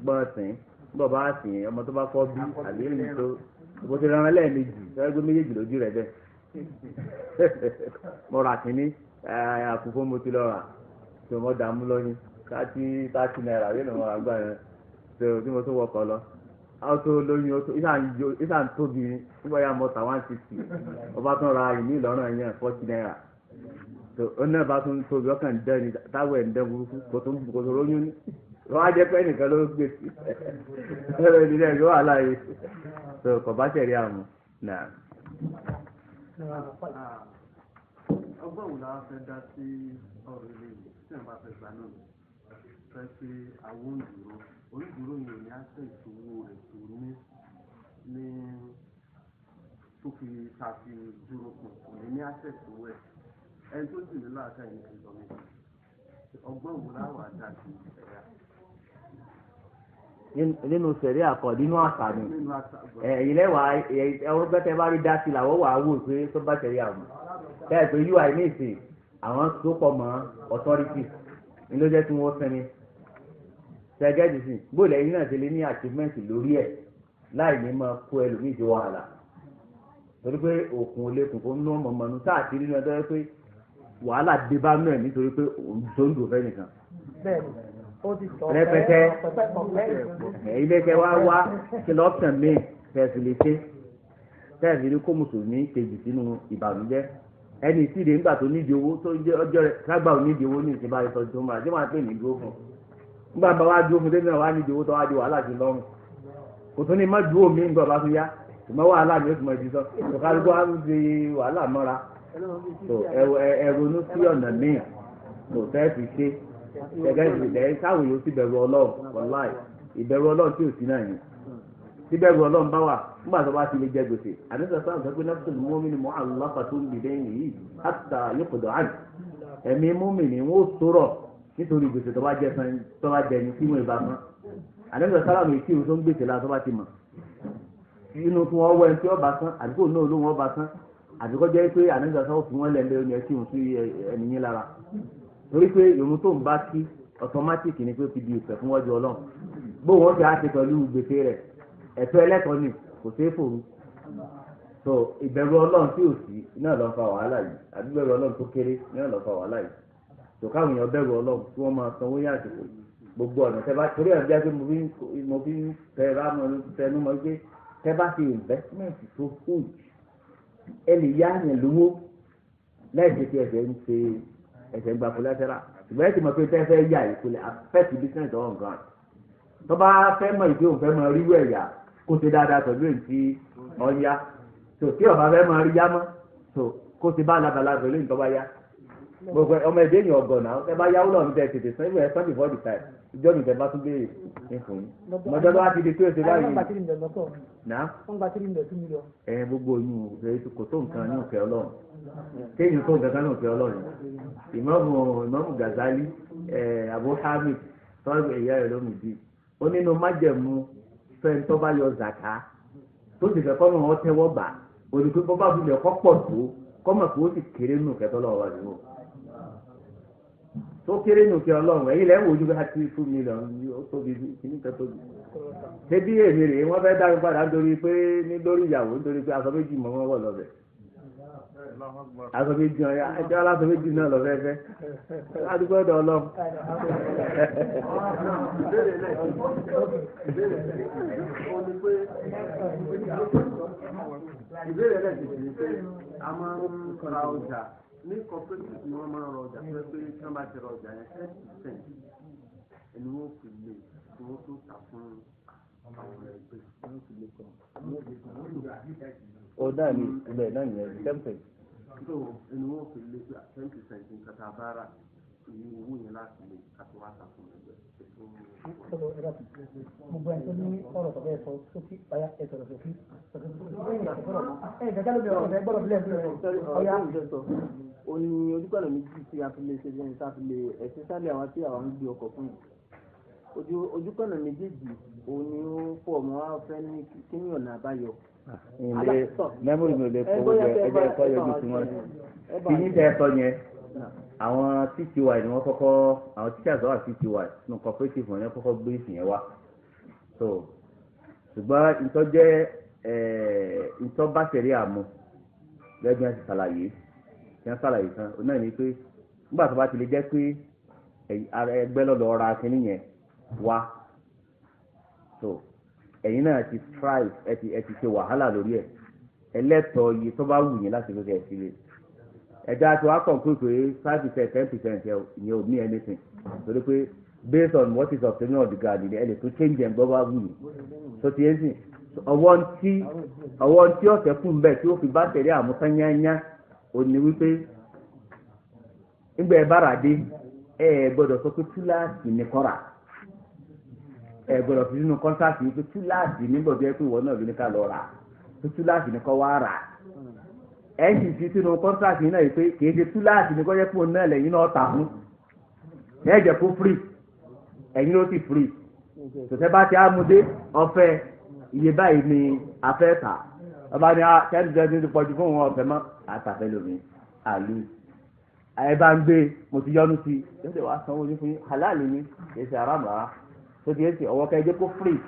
Speaker 2: gbọ́n sìn bọ́ bá sìn ọmọ tó bá kọ́ bí àbí èyí tó bó ti rán lẹ́ẹ̀mejì sọ́yẹ́ gbé méjèèjì lójú rẹ̀ bẹ́ẹ̀ mo rà kínní àkùkọ mo ti lọ rà tó mo dààmú lọ́yìn 30 naira yóò lọ́ mọ́ àgbà yẹn tó tí mo tó wọkọ̀ lọ àwọn tó lóyún ìsà ń tóbi nígbà yà mọ́ta 160 ọba tó ra ìní ìlọrin yẹn 40 naira tó ọ̀nà bá tún tóbi ọkàn dẹ́ni táwọn ẹ̀ ń dẹ́ burúkú kò tó lóyún ní wọ́n á jẹ́ pé ẹnìkan ló gbé sí ẹ̀rọ ìdílé ẹ̀rọ wà láàyè tó kò bá tẹ̀lé àwọn náà.
Speaker 4: ọgbọ́n wo la fẹ́ dá sí ọ̀rọ̀ ilé yìí tí wọ́n bá fẹ́ gbà náà fẹ́ pé àwọn onídùúró yìí ní àṣẹ ìṣòwò rẹ̀ tó ní tó fi tàfi dúró pọ̀ kò ní àṣẹ ìṣòwò ẹ̀ ẹni tó sì ní láàká yìí ní ìjọba ọgbọ́n wo la wà dá sí ẹ̀yà.
Speaker 2: nínú sẹ̀rí àkọ́ nínú àṣà ni ẹ̀yìn lẹ́wàá ẹ̀wọ́n gbẹ́tẹ́ bá rí dá sí làwọ́ wà á wò pé tó bá tẹ̀lé àwọn bẹ́ẹ̀ pé ui ní ìsìn àwọn tó pọ̀ mọ́ authority ní ló jẹ́ kí wọ́n sẹ́ni ṣẹ́gẹ́dì sí bóòlù ẹ̀yìn náà ti lé ní achievement lórí ẹ̀ láì ní máa kó ẹlòmíì sí wàhálà torí pé òkun olókun kò ń ná mọ̀mọ́nú táàtì nínú ẹjọ́ yẹ pé wàhálà dé bá mẹ́rin nítorí pé òun tó ń dùn fẹ́ nìkan. rẹpẹtẹ ilé-iṣẹ́ wa kí lọ́ọ̀tàn míì fẹ́ẹ́ fi lè ṣe fẹ́ẹ́ fi rí kó mùsùlùmí kejì sínú ìbànújẹ́ ẹni ìsìlè nígbà tó nídìí owó tó jẹ́ ọjọ́ rẹ̀ kágbà ò nídìí owó ní ìsìnbá ìtọ́jú tó máa jẹ́ máa pè ní dúró fún un nígbà bá wá dúró fún tẹ́lẹ̀ wá nídìí owó tó wá di wàhálà sí lọ́rùn kò tún ní má dúró mi nígbà bá tún yá ṣùgbọ́n wàhálà mi ó tún mọ̀ ẹ̀dí sọ ìkàlùkù á ń ṣe wàhálà mọ́ra tó ẹ̀rọnú sí ọ̀nà míì tó fẹ́ fi ṣe gẹ́gẹ́ ìṣẹ̀lẹ̀ káwọn yóò sì bẹ̀rù ọlọ́run wàláì ìbẹ̀rù ọlọ́run tí ò sí náà yẹn tí bẹ̀rù ọlọ́run bá wà nígbà tó bá ti lè jẹ gbèsè àdéhùn sáà sọ pé nafsul mu'min mu'allaqatun bidaynihi hatta yuqda anhu ẹ̀mí mùmínì wọn ò sọ̀rọ̀ nítorí gbèsè tó bá jẹ ní kí wọn ìbá mọ́ àdéhùn sáà mi kí irun tó ń gbèsè la tó bá ti mọ̀ inú tí wọ́n wọ ẹni tí wọ́n bá sán àdúgbò náà ló wọ́n bá sán àdúgbò jẹ́ pé àdéhùn sáà fi wọ́n lẹ́nu ẹni tí wọ́n sí ẹni yín lára torí pé irun tó ń bá kí ọ̀tọ́mátìkì ni pé fi di ìfẹ́ fún wọ́jú ọlọ́run bó wọ́n ti á ti pẹ̀lú gbèsè rẹ̀ ẹ̀tọ́ ẹlẹ́tọ̀ọ́ ni kò ṣeé fòru so ìbẹ̀rù ọlọ́run tí ò sí náà ló ń fa wàhálà yìí àbí bẹ̀rù ọlọ́run tó kéré náà ló ń fa wàhálà yìí so káwọn èèyàn bẹ̀rù ọlọ́run tí wọ́n máa sanwó yá àsìkò gbogbo ọ̀nà tẹ́ bá torí ẹ̀ bí wọ́n mo fi ń tẹnu mọ́ pé tẹ́ bá ti investment tó huge ẹ lè yá yẹn lówó lẹ́yìn tí ẹ̀sẹ̀ ń gba collateral ṣùgbọ́n ẹ ti mọ̀ pé tẹ́ fẹ́ yá ìpìlẹ̀ affect business on ground tó bá fẹ́ mọ̀ ìpé òun fẹ́ mọ̀ ríwọ̀ ẹ̀yà kó ṣe dáadáa pẹ̀lú èyí tí ọ̀ya tó tí ọ̀bá fẹ́ mọ̀ rí yá mọ́ tó kó ṣe bá alábàlá pẹ̀lú èyí tó bá yá gbogbo ọmọ ẹ̀dẹ́ ènìyàn ọgọ́nà ẹ bá yáwó lọ́nà tẹ̀ tètè sọ ìwé ẹ̀sán before the time ìjọ mi tẹ bá tún béèrè ní fún yín mọ̀jọ́ tó wá ti di pé o ṣe báyìí náà gbogbo oyún kò tó nǹkan ní òkè ọlọ́run kéyìn tó nǹkan ní òkè ọlọ́run ìmáàmù Gazali Abu Hamid tọ́jú ìyá rẹ̀ lómi bíi ó nínú májẹ̀mú fẹ́ntọ́ bá yọ zàká tó sì fẹ́ kọ́mọ̀ wọn tẹ́wọ́ bà olùkọ́ bọ́ bá wulẹ̀ kọ́ pọ̀ tó kọ́mọ̀ kó sì kéré nù kẹ́tọ́ lọ́wọ́ wà nínú tó kéré nù kí ọlọ́run ẹ̀yìn lẹ́yìn ojú bá ti $2 million ó tóbi kìíní kan tóbi ṣébí èmi rèé wọ́n fẹ́ dáhùn padà nítorí pé nítorí ìyàwó nítorí pé aṣọ méjì mọ́ wọn wọ̀ lọ́bẹ̀ aṣọ méjì ọ̀yà ẹjọ́ aláṣọ méjì náà lọ fẹ́fẹ́ adúgbò ọ̀dọ̀ ọlọ́run.
Speaker 4: ìbéèrè rẹ̀ ti di pé a máa ń ra ọjà ní cooperative ni wọ́n máa ń ra ọjà pé tí wọ́n bá ti ra ọjà yẹn 10% ẹni wọ́n fi lè tí wọ́n tó tà fún àwọn ẹgbẹ́ wọ́n fi lè kọ́.
Speaker 2: ó náà ní ibẹ̀ náà yẹn 10%.
Speaker 4: so ẹni wọ́n fi lè 10% nǹkan tá a bá rà ìyí owó yẹn láti lè kàtó wá tà fún ẹgbẹ́.
Speaker 3: gbogbo ẹni tó ní ọ̀rọ̀ tó bẹ́ẹ̀ sọ sókè ọ̀yá ẹ̀ sọ̀rọ̀ sókè
Speaker 5: ó ní ojúkọ̀nà méjì tí a fi lè ṣe jẹun tá a fi lè ẹ̀sìn sálẹ̀ àwọn tí àwọn ń gbé ọkọ̀ fún yìí ojúkọ̀nà méjèèjì òun ni ó pọ̀ mọ́ wá fẹ́ ní kíní ọ̀nà àbáyọ.
Speaker 2: ilé mẹ́mórì mi ò lè kó jẹ ẹgbẹ́ ẹ̀kọ́ yọjú sí wọn kí ní tẹ́ ẹ̀kọ́ yẹn àwọn TTY ni wọ́n kọ́kọ́ àwọn teachers wà TTY nínú cooperative wọn yẹn kọ́kọ́ gbé ìsìn yẹn wá so ṣùgbọ́n ìtọ́jẹ́ ìtọ́bàṣẹ̀rí àmú lẹ́gbẹ́ ti ṣàlàyé tí wọ́n ṣàlàyé tán òun náà ní pé nígbà tó bá ti lè jẹ́ pé ẹgbẹ́ lọ́dọ̀ ọ̀ra kínní yẹn wá so ẹ̀yin náà ti try ẹ ti ṣe wàhálà lórí ẹ̀ ẹlẹ́tọ̀ọ́ iye tó bá wù yín láti fi kẹ́ ẹ̀ sílẹ̀ ẹ̀dá tí wàá kàn pé 5% 10% ìyẹn ò ní anything torí pé based on what is obtained on the ground ẹ lè tún change ẹ̀ ń gbọ́ bá wù yín so ti yẹn sìn ọwọ́ tí ọ̀sẹ̀ fún bẹ́ẹ̀ tí ó fi bá tẹ̀lé àmútányányá ò ní wípé nígbà ẹ bára dé ẹ gbọ́dọ̀ sọ pé túláàsì ní kọ́ra ẹ gbọ́dọ̀ fi sínú kọ́ńtàkì wípé túláàsì nígbà tó yẹ pé ìwọ náà ló ní ká lọ rà tó túláàsì ní kọ́ wá rà ẹ sì fi sínú kọ́ńtàkì náà yìí pé kìí ṣe túláàsì ní kọ́ yẹ pé òun náà lẹ́yìn náà tà fún ẹ jẹ́ kó free ẹ̀yin ló ti free tòtẹ́ bá ti ámúdé ọ̀fẹ́ iye báyìí ni afẹ́ ta ọba ní kẹ́ndìjọ́ ti pọ̀jù fún wọn ọ̀fẹ́ mọ́ àtàfẹ́ lómi àlù ẹ bá ń gbé mo ti yọnu sí i yóò dé wá sanwó ní fún yín halal ni kì í ṣe aráàmù rárá tó ti yé sí ọwọ́ kẹjẹ kó free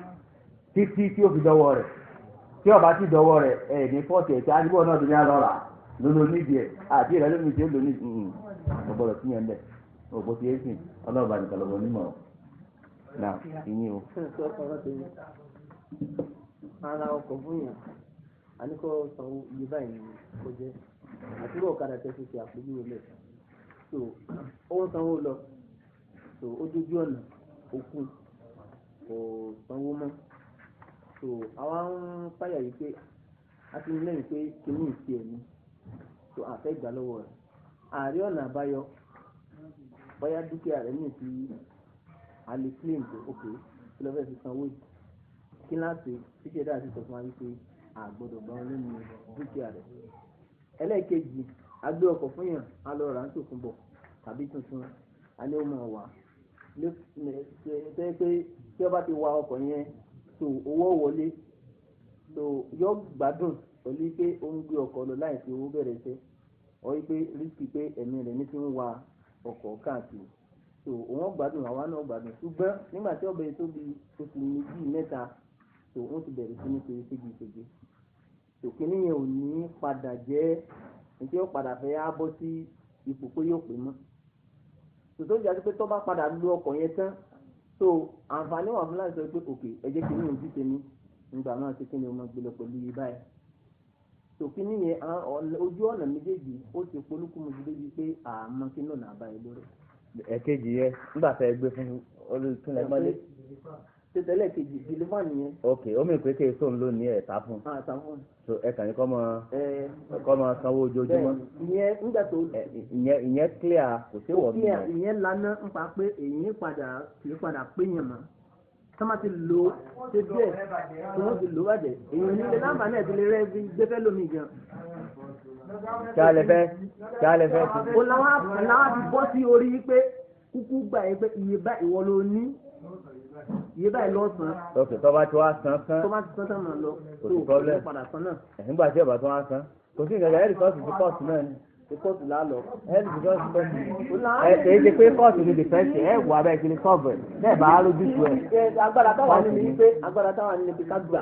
Speaker 2: títí tí ó fi dọ́wọ́ rẹ̀ tí ọba ti dọ́wọ́ rẹ̀ ẹ̀ ní fọ́ọ̀tì ẹ̀ tí adigun náà ti ní alọ́ra lólo nídìí ẹ̀ àti ìrẹ́ lómi tí ó lò ní ọ̀gbọ́dọ̀ sí yẹn bẹ́ẹ̀ òpó ti yé sìn ọlọ́ọ̀bà nìkan lọ́wọ́ onímọ̀ náà ìyín o.
Speaker 5: ara ọkọ̀ fún yàn àníkọ́ sanwó iye báyìí ni kò jẹ́ àtúrò ọ̀kadà tẹ́sí ṣe àpèjúwe lẹ̀ so owó sanwó lọ so ó dójú ọ̀nà òkú kò sanwó mọ́ so àwa ń fàyà yìí pé a ti ní lẹ́yìn pé kìíní ìṣe ẹ̀mí so àfẹ́ ìgbà lọ́wọ́ rẹ̀ ààrẹ ọ̀nà àbáyọ bóyá dúkìá rẹ̀ ní ti alẹ́ claim tó ok kí ló fẹ́ fi sanwó yìí kí láti ṣíṣe dáa sí sọ fún wa wípé àgbọ́dọ̀ bá wọn lẹ́nu dúkìá rẹ̀ ẹlẹ́ẹ̀kejì agbé ọkọ̀ fún yàn á lọ rà ń tòkun bọ̀ tàbí tuntun a ní ó mọ̀ wá ṣe pé tí ọba ti wa ọkọ̀ yẹn tó owó wọlé tó yọ gbádùn pẹ̀lú pé ó ń gbé ọkọ̀ lọ láì fi owó bẹ̀rẹ̀ iṣẹ́ ọ wípé rísì pé ẹ̀mí rẹ̀ ní fi ń wa ọkọ̀ káàkiri tó òun gbádùn àwa náà gbádùn ṣùgbọ́n nígbà tí ọbẹ̀ tó bí oṣù méjì mẹ́ta tó wọ́n ti bẹ̀rẹ̀ sí ní ṣègbè tòkínní yẹn ò ní padà jẹ́ nítorí ó padà fẹ́ á bọ́ sí ipò pé yóò pè mọ́ tòtò ìjà sí pé tó bá padà lu ọkọ̀ yẹn tán tó àǹfààní wà fún láti sọ pé òkè ẹ̀jẹ̀ kìíní yẹn jíjẹ ní nígbà náà ṣe kíni ọmọ gbélé pẹ̀lú yìí báyìí tòkínní yẹn ojú ọ̀nà méjèèjì ó ti polúkúmu sí débi pé àmọ́ kí náà nàá báyìí lórí.
Speaker 2: ẹ̀kejì yẹn nígbà tá ẹ gbé fún olùtúnlẹ̀ mọ́lé.
Speaker 5: tẹ̀tẹ̀lẹ̀ kejì deliver nìyẹn.
Speaker 2: ok ó mì pé kí èso ń lò ní ẹ̀ta fún.
Speaker 5: àtà fún.
Speaker 2: so ẹ kàn ní kọ́ mọ sanwó ojoojúmọ́.
Speaker 5: ìyẹn nígbà tó.
Speaker 2: ìyẹn clear kò sí wọ̀
Speaker 5: clear ìyẹn lana ń pa pé èyí padà kì í padà pé yẹn mọ́ tọ́mà ti lò ṣe díẹ̀ tí wọ́n ti lò bàjẹ́ èyí ní ilé láǹfà náà ti lè rẹ́ gbẹ́fẹ́ lómi gan.
Speaker 2: kí a lè fẹ́
Speaker 5: ó làwọn ti bọ́ sí orí pé kúkú gbà yẹn pé iye bá ìwọ ló ní iye báyìí lọ san.
Speaker 2: ok tó bá ti wá san tán.
Speaker 5: tó bá ti san tán máa lọ.
Speaker 2: kò sí problem.
Speaker 5: tó padà san náà.
Speaker 2: nígbà tí ọba tó wá san kò sí ìgbàgbọ́ ẹ̀rí kọ́ọ̀tù sí kọ́ọ̀tù náà ni.
Speaker 5: kóòtù lálọ.
Speaker 2: ẹ̀rí sí kọ́ọ̀tù ẹ̀ ṣe pé kọ́ọ̀tù ni dìfẹ́ǹsì ẹ̀ wà bẹ́ẹ̀ kí ni sọ́ọ̀bù ẹ̀ bẹ́ẹ̀ bá lójú tu ẹ̀.
Speaker 5: agbára táwa ní ni pé ká gbà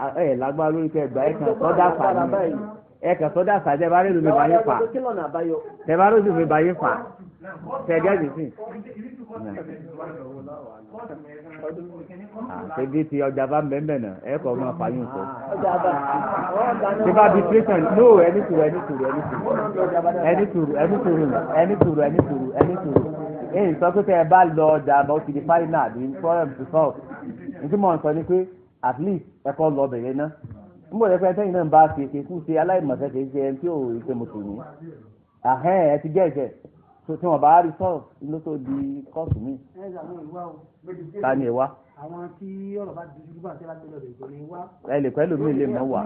Speaker 5: á.
Speaker 2: ẹ̀ lágbára lórí kẹ́ gbà ẹ̀ kàn sọ́dà fà ní ẹ̀ kàn sọ́dà fà jẹ́ bá rẹ́lùmí bá yín fà tẹ́ bá rẹ́lùmí bá yín fà tẹ́ gẹ́gẹ́ sí. àṣebí ti ọjà bá ń bẹ́ẹ̀ náà ẹ kọ́ máa fàyún sọ. tí bá di tírẹ́sàn no ẹni tùrù èyí sọ pé tẹ́ ẹ bá lọ ọjà àbá ó ti di fáínà àbí forum to solve nítorí mọ̀ n sọ ni pé at least ẹ kọ́ lọ bẹ̀rẹ̀ náà n bọ̀ lẹ́pẹ́ tẹ́yìn náà ń bá ṣe kú ṣe aláìmọ̀ṣẹ́ kì í ṣe ẹni tí ò ṣe mùsùlùmí ẹ ti jẹ́ ìṣẹ́ tí wọ́n bá rí sọ̀rọ̀ ló tó di kóòtù mi. ta ni ẹ wá.
Speaker 3: àwọn tí ọ̀rọ̀ bá di dúdú bá ṣe láti lọ rẹ̀ kò ní wá.
Speaker 2: ẹ lè pẹ́lú mi lè mọ̀ wá.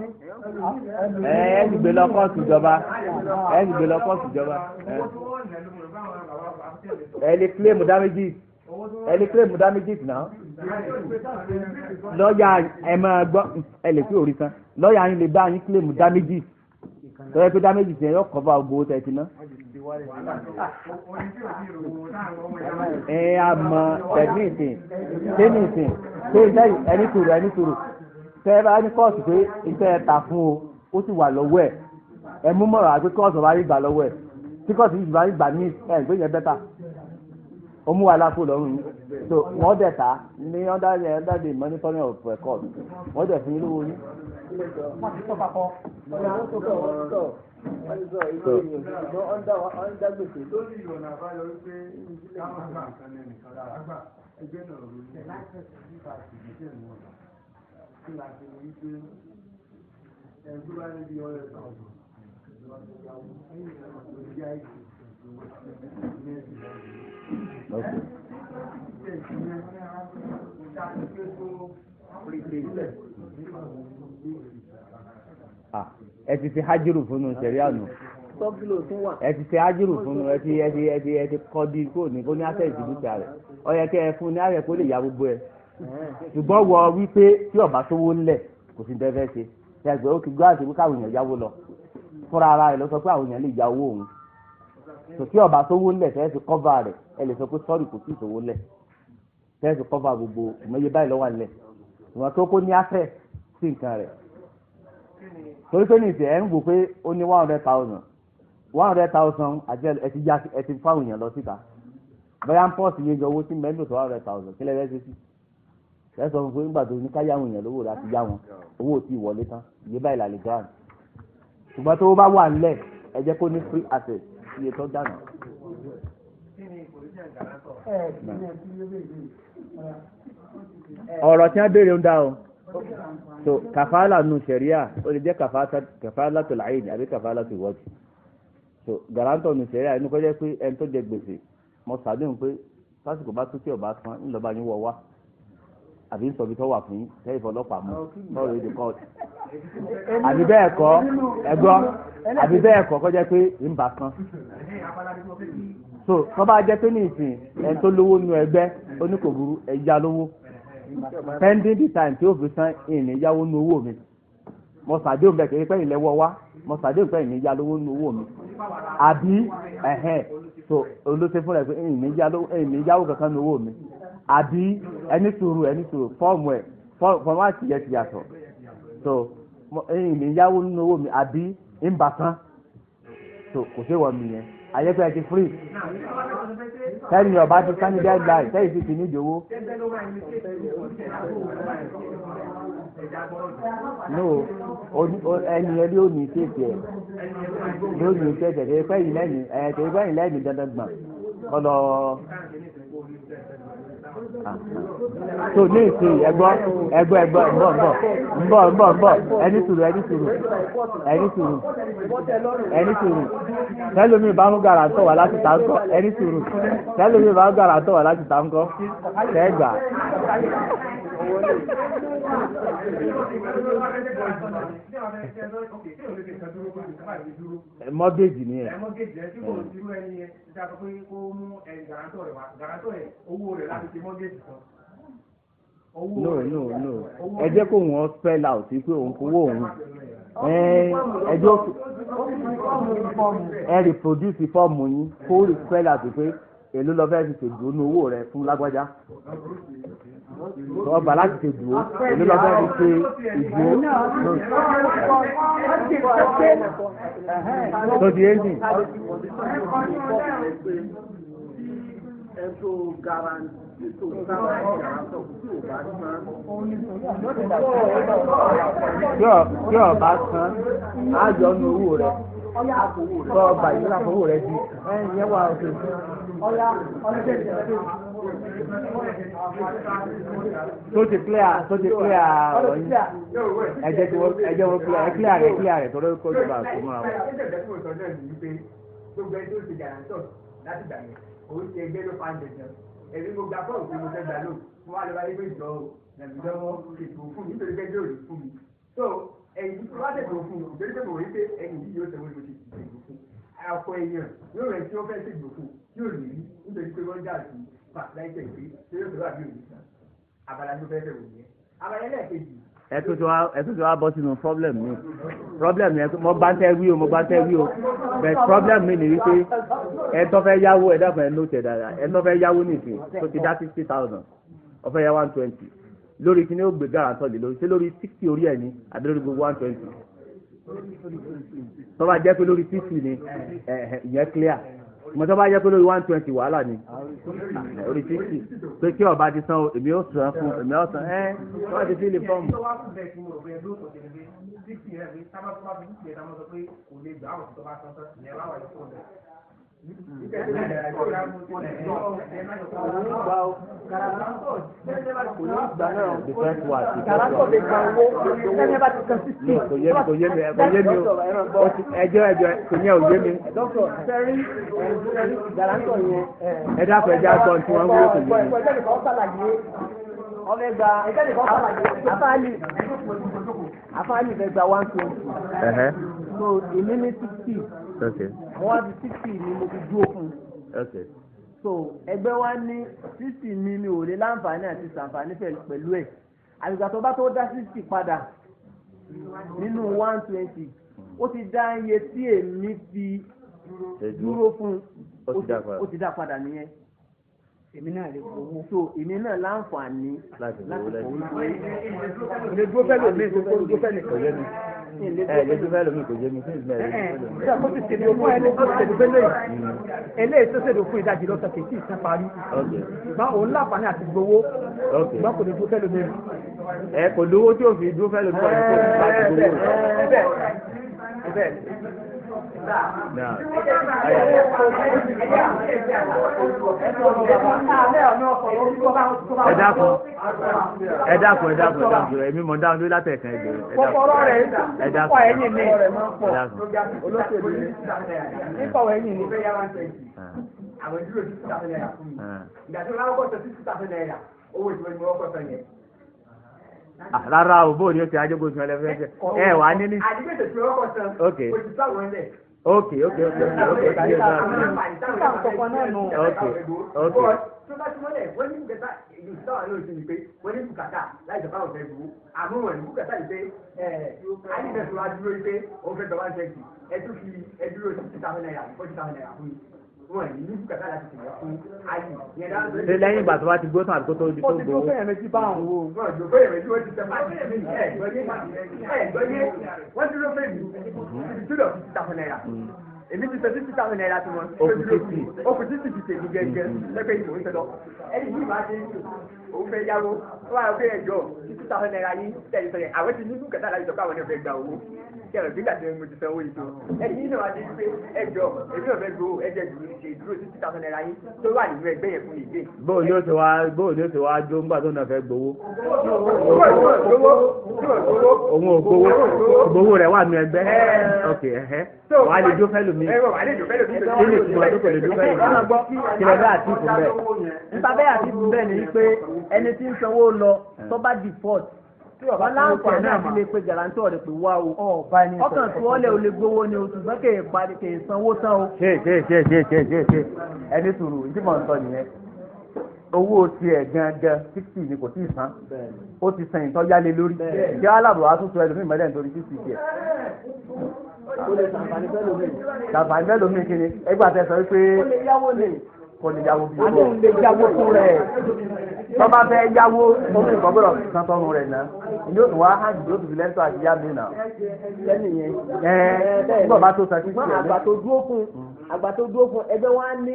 Speaker 2: ẹ ti gbé lọ kóòtù ìjọba. ẹ lè kílèmù damages náà. lọ́ọ̀yà ẹ máa gbọ́ ẹ lè pé orí san lọ́ọ̀yà yín lè bá yín kílèmù damages tọ́jú pé damages yẹn yóò cover gbowó tẹ̀ sí ná. àmọ́ tẹ̀míìsìn ẹni tòrò tẹ́ ẹ bá ní kóòtù pé iṣẹ́ ẹ ta fún o ó sì wà lọ́wọ́ ẹ̀ ẹ mú mọ̀ràn àti kóòtù bá rí gbà lọ́wọ́ ẹ̀ tí kóòtù yìí bá rí gbà ní ẹ̀ gbé yẹn bẹ́tà ó mú wa lápò lọ́rùn yìí so wọ́n dẹ̀ ta ní under the monitoring of court wọ́n dẹ̀ fún yín lówó yín.
Speaker 3: wọ́n ti tọ́ papọ̀.
Speaker 4: lórí ìrọ̀nà àbáyọ wípé káwọn àgbà kan ní ẹnìkan lára ẹgbẹ́ náà ló ní nípa ìgbésẹ̀ wọn kí la ṣe wípé ẹgbẹ́ bá ní bí ọ̀rẹ́ kan
Speaker 2: ẹ ti fi hajiru fún un sẹ̀rí àná ẹ ti fi hajiru fún un ẹ ti kọ́ di kó ní àṣẹ ìdìbò rẹ̀ ọ yẹ kẹ́ ẹ fún ní àṣẹ kó lè ya gbogbo ẹ ṣùgbọ́n wọ wípé tí ọba sówó ńlẹ̀ kò sí dẹ́fẹ́ ṣe ẹgbẹ́ ó ti gbọ́ àti pé káwọn èèyàn yáwó lọ fúnra ara rẹ̀ lọ sọ pé àwọn èèyàn lè ya owó òun tò tí ọba sówó ńlẹ̀ fẹ́ẹ́ fi kọ́va rẹ̀ ẹ lè sọ pé sọ́ọ̀rì kò sí ìṣòwò ńlẹ̀ fẹ́ẹ́ fi kọ́va gbogbo ìmọ̀ye báyìí lọ́wọ́ ńlẹ̀ ìwọ̀n tó kó ní afẹ́ sí nǹkan rẹ̀ torí pé ní ìsẹ̀ ẹ̀ ń wò pé ó ní 100,000 àti ẹ ti fáwọn èèyàn lọ síta bóyá ń pọ̀ sí yẹn jọ owó sí mẹ́lò tó 100,000 kílẹ̀ rẹ̀ ṣe sí ẹ sọ fún pé nígbà tó ní ká yáwọn èèyàn lówó rẹ̀ àti yá wọn owó tí ìwọlé tán ìyé báyìí làlẹ́ grand ṣùgbọ́n tó bá wà nílẹ̀ ẹ jẹ́ kó ní free access iye tó dànù. ọ̀rọ̀ tí wọ́n béèrè ń dá o so kàfàlà nù sẹ̀ríà ó lè jẹ́ kàfàlà tó láàyè àbí kàfàlà tó wọ́ọ̀tì so garantọ̀ nù sẹ̀ríà inú kọjá pé ẹni tó jẹ gbèsè mo sàdéhùn pé lásìkò bá tún tí ọba san ńlọba yín wọ wá àbí ń sọ̀bi tó wà fún yín lẹ́yìn ìfọlọ́pàá mú lọ́rọ̀ èdè kọ́ọ̀tù àbí bẹ́ẹ̀ kọ́ ẹgbọ́ àbí bẹ́ẹ̀ kọ́ kọjá pé ń bà kan so tó bá jẹ́ pé ní ìsìn ẹni tó lówó nínú ẹgbẹ́ oníkòbúrú ẹja lówó pending the time tí ó fi san ìní yáwó nínú owó mi mo sàdéhùn bẹ́ẹ̀ kéde pẹ́yìn lẹ́wọ́ wá mo sàdéhùn pẹ́yìn ní yá lówó nínú owó mi àbí so olóṣè fún rẹ̀ pé ìní yáwó kankan nínú owó mi àbí ẹni sùúrù fọ́ọ̀mù àti ìyẹn ti yàtọ̀ so ìní yáwó nínú owó mi àbí ń bà kan so kò sí wọ́n mi yẹn ayẹ́pẹ́ ti free tẹ́lẹ̀ ọba ti sani deadline tẹ́lẹ̀ sì ti nídìí owó. no ẹni ẹni ò ní tètè ẹ ló ní tètè tètè pẹ́yìn lẹ́yìn dandan gbọ̀n kọ́lọ́ so ní ìsìn ẹgbọ́ ńbọ̀ ẹni sùúrù tẹ́lómi bá mú garantọ̀ wá láti ta ńkọ́ ẹni sùúrù tẹ́lómi bá mú garantọ̀ wá láti ta ńkọ́ tẹ́gbà. mọ́gẹ́jì ni ẹ̀.
Speaker 3: mọ́gẹ́jì ẹ̀ tí kò sí irú ẹni yẹn ti sá pé kó mú garantọ̀ rẹ̀ wá garantọ̀ ẹ̀ owó rẹ̀ láti ṣe mọ́gẹ́jì kan.
Speaker 2: no ẹ jẹ́ kó wọ́n spell out pé òun kówó òun ẹjọ́ ẹ reproduce fọ́ọ̀mù yín kó spell out pé èló lọ fẹ́ẹ́ fi ṣèdúró ní owó rẹ̀ fún lágbájá ọba láti ṣèdúró èló lọ fẹ́ẹ́ fi ṣe ìdúró tó di ẹ́ńjìn. Tí ọba san á yọ ní owó rẹ̀ tó ọba yìí láti owó rẹ̀ di ẹ̀yìn wà òkè. tó ti clear ọ̀rọ̀ yìí ẹ̀jẹ̀ wọn clear rẹ̀ tó lórí kójú bá tó múra wọn.
Speaker 3: gbogbo ẹni tó ti gàrántọ̀ láti gbà yẹn òun ti ẹgbẹ́ ló fa ń jẹjẹrẹ ẹ̀rí mo gba fọ́ọ̀mù tí mo fẹ́ gbà lò mo wá lọ bá yẹ pé ìjọ nàìjíríà ètò fún mi nítorí gẹ́gẹ́ òní fún mi so ẹ̀yìn tí wọ́n tètè fún mi òbí tó mọ̀ wípé ẹ̀yìn yìí yóò tẹ̀wé mo ti ṣègbò fún àpọ̀ èèyàn yóò rẹ̀ tí wọ́n fẹ́ ṣègbò fún yóò lè rí nítorí pé wọ́n jà sí pàṣẹ pé ṣé yóò tẹ̀wé àbí òní sàn abala tó fẹ́ tẹ̀ wò yẹn abala ẹlẹ́ẹ̀kejì.
Speaker 2: ẹ tún ti wá bọ́ sínú problem yẹn mo bá ń tẹ́ wí o but problem mi ni wípé ẹ tó fẹ́ yáwó ẹ dákun ẹ ló tẹ̀ dáadáa ẹ tó fẹ́ yáwó nìsín tó ti dá 60,000 ó fẹ́ yá 120 lórí kí ni ó gbé garantọ̀ lé lórí ṣé lórí 60 orí ẹ̀ ní àbí lórí gbogbo 120 tó bá jẹ́ pé lórí 60 ni ìyẹn clear mo tó bá jẹ́ pé lórí 120 wàhálà ni orí 60 pé kí ọba ti san èmi ó san fún èmi ó san tó bá ti fi lè fọ́ọ̀mù.
Speaker 5: Àfáàlì fẹ́ gba 120. So èmi ní 60.
Speaker 2: Okay.
Speaker 5: Mo wá di 60 ni mo fi dúró fún.
Speaker 2: Okay.
Speaker 5: So ẹgbẹ́ wa ní 60 mi ò lè láǹfààní àti ṣàǹfààní pẹ̀lú ẹ̀. Àgbà tó bá tó dá 60 padà nínú 120 ó ti dá iye tí èmi fi dúró fún ó ti dá padà nìyẹn. èmi náà lè gbowó. so èmi náà láǹfààní
Speaker 2: láti gbowó lẹ́yìn.
Speaker 5: ilé dúró fẹ́ lómi tó kó dúró fẹ́ nìkan.
Speaker 2: kò yé mi ilé dúró fẹ́ lómi kò yé mi fún ìgbà yẹn.
Speaker 5: ṣé àkóso ìṣèlú fún ẹni tó ṣèlú fẹ́ lóyìn eléyìí tó ṣèlú fún ìdajì lọ́sọ̀ kì í sì sàn parí. ṣùgbọ́n òun láǹfààní àti gbowó ṣùgbọ́n kò lè dúró fẹ́ lómi.
Speaker 2: ẹ kò lówó tí ò fi dúró fẹ́ lómi kò ní kó bá ti gbowó. ẹ dákun èmi mọ̀ dáhùn lórí látẹ̀kàn ẹgbẹ́ ẹ dákun
Speaker 5: ẹ̀yìn ni olóṣèlú nípa ẹ̀yìn ni.
Speaker 3: àwọn ìdúró sí títà fún náírà fún mi ìgbà tí wọn láwọ́ sọ sí títà fún náírà owó ìṣòwò ni wọn kọ́ sọ yẹn.
Speaker 2: rárá o bóòní o ti ajégbó sun ẹlẹfẹ ẹ wà á ní ní.
Speaker 3: àdìgbèsè tí wọn kọ́ sọ òṣìṣẹ́ àwọn ẹlẹ́.
Speaker 2: ok
Speaker 3: tó bá túmọ̀ lẹ̀ wọ́n ní bùkátà ìlú táwọn náà ti ní pé wọ́n ní bùkátà láì jọba òfẹ́ gbowó àmọ́ wọn ní bùkátà yìí pé ayélujára wa dúró yìí pé òun fẹ́ gbọ́dọ̀ ṣẹ́ẹ̀kì ẹ tún fi ẹ dúró sí títà fún náírà fún títà fún náírà fún mi wọn ní bùkátà láti tẹ̀lé fún ayé yẹn dáná.
Speaker 2: ṣe lẹ́yìn ìgbà tó bá ti gbó tán àti kó tó di tó gbowó.
Speaker 5: ó ti gbó fẹ́yẹ̀ méjì bá àwọn owó.
Speaker 3: wọ́n ti gbó fẹ́yẹ̀ méjì wọ́n ti tẹ̀ máa fẹ́yẹ̀ méjì wọ́n dúró fẹ́yẹ̀ méjì èmi ti sọ títí táwọn náírà tí wọn. okùn títì ti tèmi gẹ́gẹ́ lẹ́gbẹ̀ẹ́ ìmọ̀ ń sọ. ẹni yìí máa ṣe òun fẹ́ yáwó ó wà pé ẹjọ́ títí táwọn náírà yín tẹ̀lé sọ yẹn àwọn ti ní bùkátà láti sọ káwọn náà fẹ́ gba owó kí ẹ̀rọ gbígbà tí mo ti san owó yìí tó. ẹni yìí náà wá dé pé ẹjọ́ èmi náà fẹ́ gbowó ẹjẹ́ ìdúró títí táwọn náírà yín tó wà nínú ẹgbẹ́ yẹn fún ìgbé.
Speaker 2: bóòlù yóò ti wá jó ńgbà tó náà fẹ́ gbowó. òun ò gbowó rẹ̀ wà nínú ẹgbẹ́. ok wàá lè jó fẹ́ lómi. kí ni ìtumọ̀ tó kò lè jó fẹ́ lómi. kí lọ bá àtìkù bẹ́ẹ̀.
Speaker 5: nípa bẹ́ẹ̀ àtìkù bẹ́ẹ̀ ni pé ẹni tí ń sanwó lọ tó bá default wọn láǹfààní àti lè pe guarantor rẹ̀ pé wá o ọkàn tí wọ́n lè o lè gbowó ni o ṣùgbọ́n kè é parí kè é sanwó tán o.
Speaker 2: ṣe ẹni sùúrù ìdí mọ̀ ń sọ nìyẹn owó tiẹ̀ gangan 60 ni kò tí ì san ó ti san ìtọ́jálé lórí kí aláàbò wa tún sọ ẹlòmíì mọ́lẹ̀ nítorí 60 tiẹ̀.
Speaker 5: ó lè sàǹfààní fẹ́ lómi.
Speaker 2: sàǹfààní fẹ́ lómi kí ni ẹgbàá tẹ sọ wípé
Speaker 5: ó lè yáwó ni
Speaker 2: kò lè yáwó bí
Speaker 5: owó lè yáwó fún rẹ̀
Speaker 2: tọ́ba fẹ́ yáwó tóbi nǹkan gbọ́dọ̀ san tọ́run rẹ̀ náà yóò tún wá hàn yóò tún fi lẹ́tọ̀ àti yá mi náà.
Speaker 5: lẹ́nu yẹn
Speaker 2: nígbà bá tó san 60
Speaker 5: àgbà tó dúró fún ẹgbẹ́ wa ní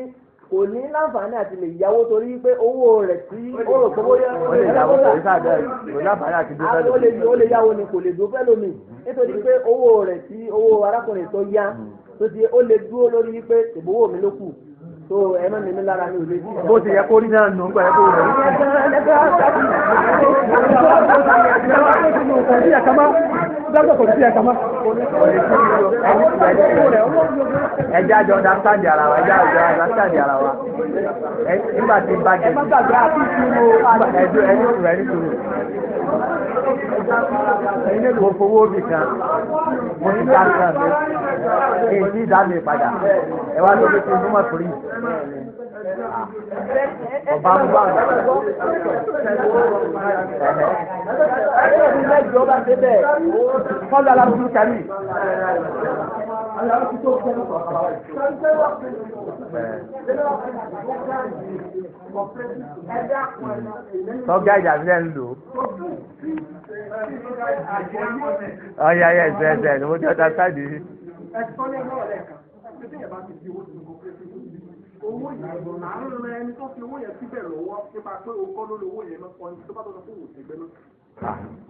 Speaker 5: kò ní láǹfààní àti lè yáwó torí pé owó rẹ̀ tí ó rò pé bóyá
Speaker 2: ó lè yáwó torí sáàdá kò láǹfààní àti dúró fẹ́ lómi.
Speaker 5: ó lè yáwó ni kò lè dúró fẹ́ lómi nítorí pé owó rẹ̀ tí owó arákùnrin tó yá tó ti ó lè dúró lórí pé ìbówó mi ló kù tó ẹ má mímí lára mi ò lè dí.
Speaker 2: bó ti yẹ kó rí náà nù ń gbà yẹ kó rẹ̀ ẹjẹ àjọ dáńtàdì ara wa nígbà tí bá jẹ ẹjọ rẹ nítorí mo fowó bì kan mo ti dá kan mi kí n ti dá mi padà ẹ wá lóbi tí mo mọ̀ fúri ọba ń bá kọ́lá alábùkún kàmí. Tọ́gá ìdàbílẹ̀ ń lò. Ọ̀ya ẹ̀sẹ̀ ni mo ti ọ̀tá sáàdì.
Speaker 3: Owó yìí àárọ̀ rẹ̀ ẹni tó fi owó yẹn síbẹ̀ lọ́wọ́ nípa pé o kọ́ lórí owó yẹn lọ́pọ̀ ní tó bá tọ́jú fún òṣègbè náà.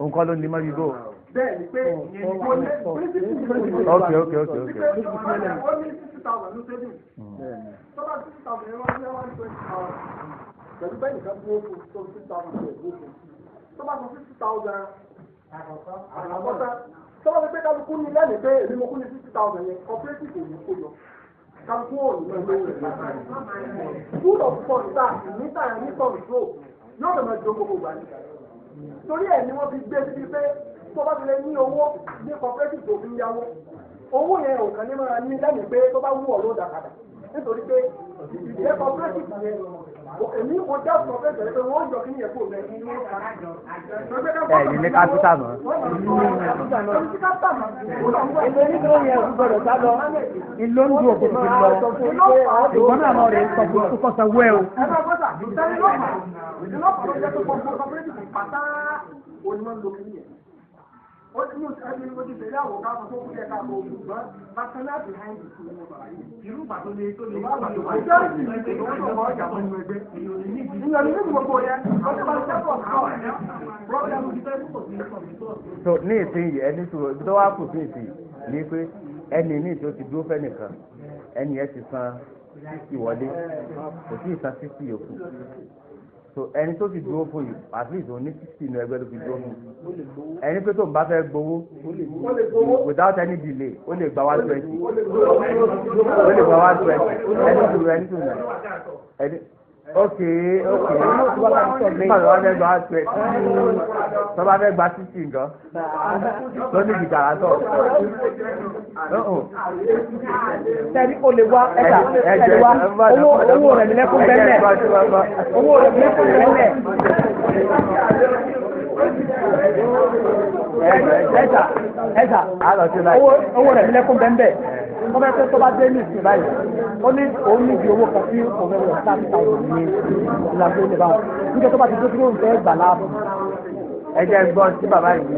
Speaker 2: Òun kọ́ ló ní mọ́ bíbó.
Speaker 3: Bẹ́ẹ̀ni pé ìyẹn ni kò ní pírísìpù.
Speaker 2: Ok.
Speaker 3: Ó ní 60,000 ní saving. Tó bá 60,000 yẹn wá ní 120,000. Pẹ̀lú bẹ́ẹ̀ nìkan fún owó tó 60,000 yẹn ló fún. Tó bá sọ 60,000 àkọ́kọ́ tó bá fi pé kálukú ní lẹ́nu pé èmi mo kú ní 60,000 yẹn cooperative kò ní kó yọ. Kálukú ò ní lọ lówó rẹ̀ lọ́sàn-án. Full of contact níta ní control yóò lè máa jọ gbogbo ìgbà ní. Torí ẹ̀ ni wọ́n fi gbé síbi pé tó bá ti lè ní owó ní cooperative tó fi ń yáwó. Owó yẹn ò kàn ní máa ní lẹ́nu pé tó bá wú ọ̀ ló dà padà. Nítorí pé ìdílé cooperative yẹn èmi mo jẹ́ sọ pé tẹ̀lé pé wọ́n jọ kí ni ẹ̀kọ́ rẹ̀ ní
Speaker 2: ẹ̀yìn ní kápítà mọ́.
Speaker 5: èlò onídúró yẹn ò gbọdọ̀ sá lọ.
Speaker 6: ìlú ń dùn òkú fi lọ ìwọ́n náà lọ rẹ̀ sọ fún kọ́sọ̀ wẹ́ o.
Speaker 3: ó ti ní ẹbí ní ojú ìṣẹ̀lẹ̀ àwọn káàkiri tó kú jẹ́ káàkiri olùgbọ́n personal behind the scene ní ọgbà yìí. irú ìgbà tó lè tó lè wá wà tó wà ní ẹgbẹ́ ìwọ́n ọjà fún inú ẹgbẹ́. ìyọ̀n ní gbogbo yẹn ọjọ́ bá ṣe pọ̀ náà problem ti fẹ́ púpọ̀ sí ìsọ̀rọ̀.
Speaker 2: so ní ìsinyìí ẹni tó wá kù sí ìsìn ní pé ẹni ní ìtò ti dúró fẹ́ nìkan ẹni ẹ ti san 60 wọlé kò sí ìsan 60 yòókù. so ẹni tó ti dúró fún yìí at least òun ní 60 inú ẹgbẹ́ ló fi dúró fún ẹni pé tó ń bá fẹ́ gbowó without any delay ó lè gba 120 ó lè gba 120 ẹni ok nígbà tó bá fẹ́ gba 120 tó bá fẹ́ gba 60 nǹkan tó ní ìgbàlá tọ̀
Speaker 6: sẹ́ni o lè wá ẹ̀dá wá owó rẹ̀ nílẹ̀kùn bẹ́ẹ̀ owó rẹ̀ nílẹ̀kùn bẹ́ẹ̀. ẹ̀dá owó rẹ̀ nílẹ̀kùn bẹ́ẹ̀ wọ́n fẹ́ tó bá dé ní ìsìn báyìí ó ní òun níbi owó kan tí òun fẹ́ wọ̀ 30,000 ní ìlànà ilé báwọn nígbà tó bá ti dé tí ó ń fẹ́ gbà láàbù.
Speaker 2: ẹjẹ gbọ́ sí bàbá yìí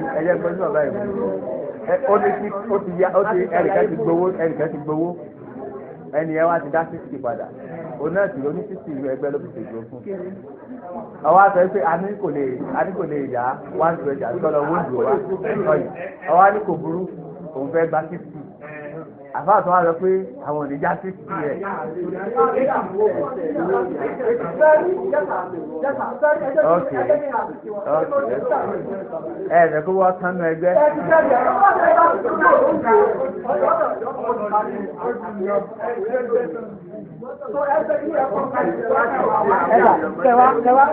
Speaker 2: ó ti ẹnìkan ti gbowó ẹnì yẹn wá ti dá 60 padà òun náà sì ló ní 60 ìlú ẹgbẹ́ ló fi ṣègbè fún ọwọ́ àtẹ pé a ní kò lè yá 120 àti kọ́lọ̀ owó ìdùnnú wa ọwọ́ á ní kò burú òun fẹ́ gba 60 àfáà tó wá lọ pé àwọn oníjà 60 rẹ̀. ok ẹ̀ kó wọ́n tánú ẹgbẹ́.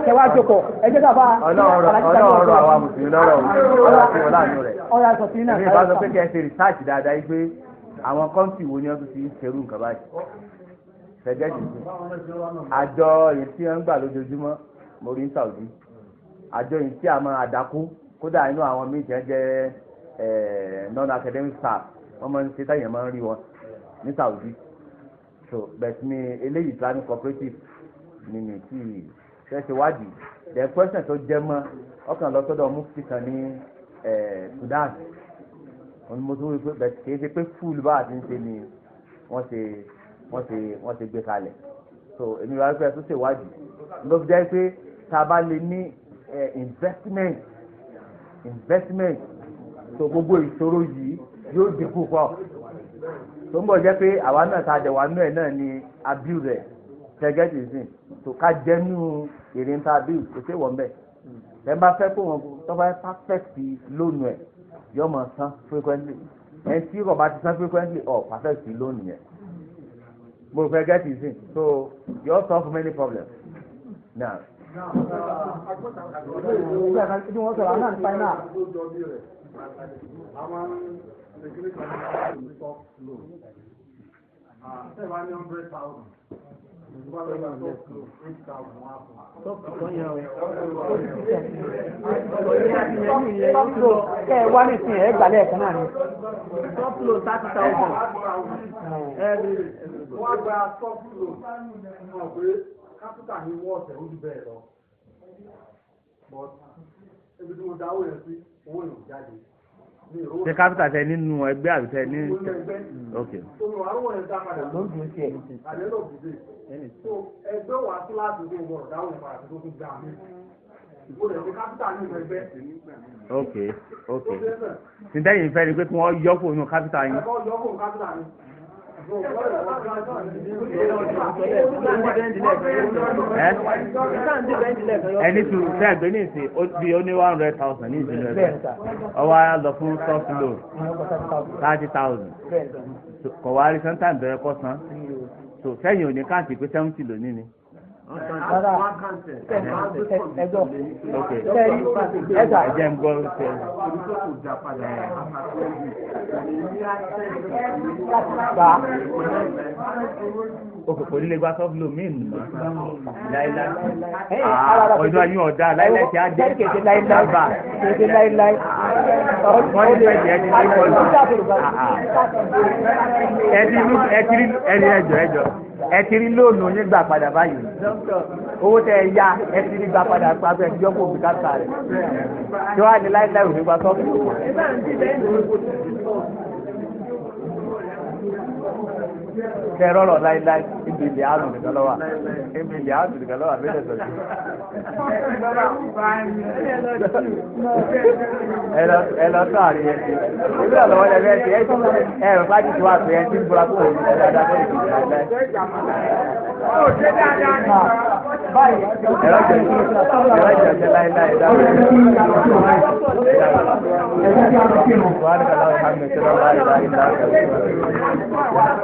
Speaker 6: kẹwàá jókòó ẹjẹ dàbà.
Speaker 2: ọlọ́run àwa mùsùlùmí lọ́rọ̀ ọ̀rọ̀ tí wọ́n láàánú rẹ̀.
Speaker 6: ọ̀rọ̀ àìsàn tí náà.
Speaker 2: èmi bá sọ pé kẹ́ ẹ ṣe rìsáàjì dáadáa yìí pé àwọn kọ́ńtì wo ni wọ́n tún ti ń ṣerú nǹkan báyìí. ṣẹ́gẹ́dì sí àjọ yìí tí wọ́n ń gbà lójoojúmọ́ mo rí ní Saudi àjọ yìí tí a máa àdákú kódà inú àwọn míì jẹ́ non-academic staff wọ́n máa ń ṣe táyà máa ń rí wọn ní Saudi so bẹ́ẹ̀ ni eléyìí Islamic cooperative ni mi tí ṣe wádìí the question tó jẹ́ mọ́ ọkàn lọ sọ́dọ̀ mufti kan ní Sudan wọ́n mo tún rí pé bẹ́ẹ̀ kì í ṣe pé fúlù bá àti ń ṣe ni wọ́n ti gbé kalẹ̀ so èmi wá pé tó ṣe wádìí ló fi jẹ́ pé tá a bá lè ní investment so gbogbo ìṣòro yìí yóò dínkù pọ̀ tó ń bọ̀ jẹ́ pé àwa náà ta dẹ̀ wá nú ẹ̀ náà ni abiu rẹ̀ tẹ́gẹ́tì sí tó ká jẹ́nu èrè ń ta abiu kò sí wọ́n bẹ́ẹ̀ ẹ bá fẹ́ kó wọn tó bá perfect lónìí ẹ̀ yóò máa san frequently ẹ̀ tí kò bá ti san frequently ọ̀ perfect lónìí ẹ̀ mo fẹ́ gẹ́tì sí so yóò solve many problems now.
Speaker 6: Ìdí wọn sọ̀rọ̀ àná nípa iná. Ẹ wá ní ìsìn ẹ̀ gbàlẹ́ ẹ̀kan náà ni.
Speaker 5: Sọ́pùlò 30,000.
Speaker 3: Wọ́n gba sọ́pùlò náà pé kápítà ní wọ́ọ̀tẹ̀ ó jù bẹ́ẹ̀ lọ. But ebi tí mo dáwọ́ yẹn sí owó yóò jáde.
Speaker 2: ṣé kápítà tẹ nínú ẹgbẹ́ àbí tẹ ní. ok.
Speaker 3: Omi wàá wọ̀ yẹn dá padà
Speaker 6: Lóògùn sí ẹ̀.
Speaker 3: àdéhùn òbíde. So ẹgbẹ́ wàá sí láti gbé owó ọ̀dáwọ̀ yẹn padà tó tún gbà mí. Ìgbọ́dọ̀ ṣe kápítà nínú ẹgbẹ́.
Speaker 2: ok ok. sídẹ́yìn fẹ́ ni pé kí wọ́n yọ kó nínú kápítà yín.
Speaker 3: Ẹ̀kọ́ yọ kó kápítà ni.
Speaker 2: ẹni tù fẹ́ gbé ní ìsìn bí ó ní 100,000 ní ìsìn rẹ̀ ọwọ́ á lọ fún soft loan 30,000 kò wá rí sọ́ńtà bẹ̀rẹ̀ kọ́ san so sẹ́yìn ò ní káàntì pé 70 lónìí ni
Speaker 6: rárá ẹjọ́ ẹ̀sà
Speaker 2: ẹ̀jẹ̀ ń gbọ́ ṣe.
Speaker 6: gbà
Speaker 2: òkòkò líle gba sọ́fúlù míì nù láíláí. ọjọ́ ayé ọ̀dà láíláí ti á jẹ́
Speaker 6: kéde láíláí kéde láíláí.
Speaker 2: wọ́n ní fẹ́ẹ́ jẹ́ ẹni tí wọ́n lò. ẹ ti rí lóònù yín gbà padà báyìí. owó tẹ ẹ ya ẹ ti rí gbà padà pàbẹ ẹ ti jọ́ kó òbí káàkiri rẹ̀. tí wọ́n á ní láíláí òní gba sọ́fúlù. kẹrọ lọ láíláí ibi ilé àrùn nìkan lọ wà ibi ilé àrùn nìkan lọ wà bí ẹsẹ sí. ẹ lọ sọ àríyẹ sí ibi ọlọwọ lẹ bẹ ti ẹ rẹ fájì tó wà pé ẹ ti ń búra kó òun ẹ dáadáa fún ìdílé láíláí. ẹ̀rọ jẹ láíláí dáadáa. wàhálà kàlá ọ̀hánmi sọlá láíláí dáadáa.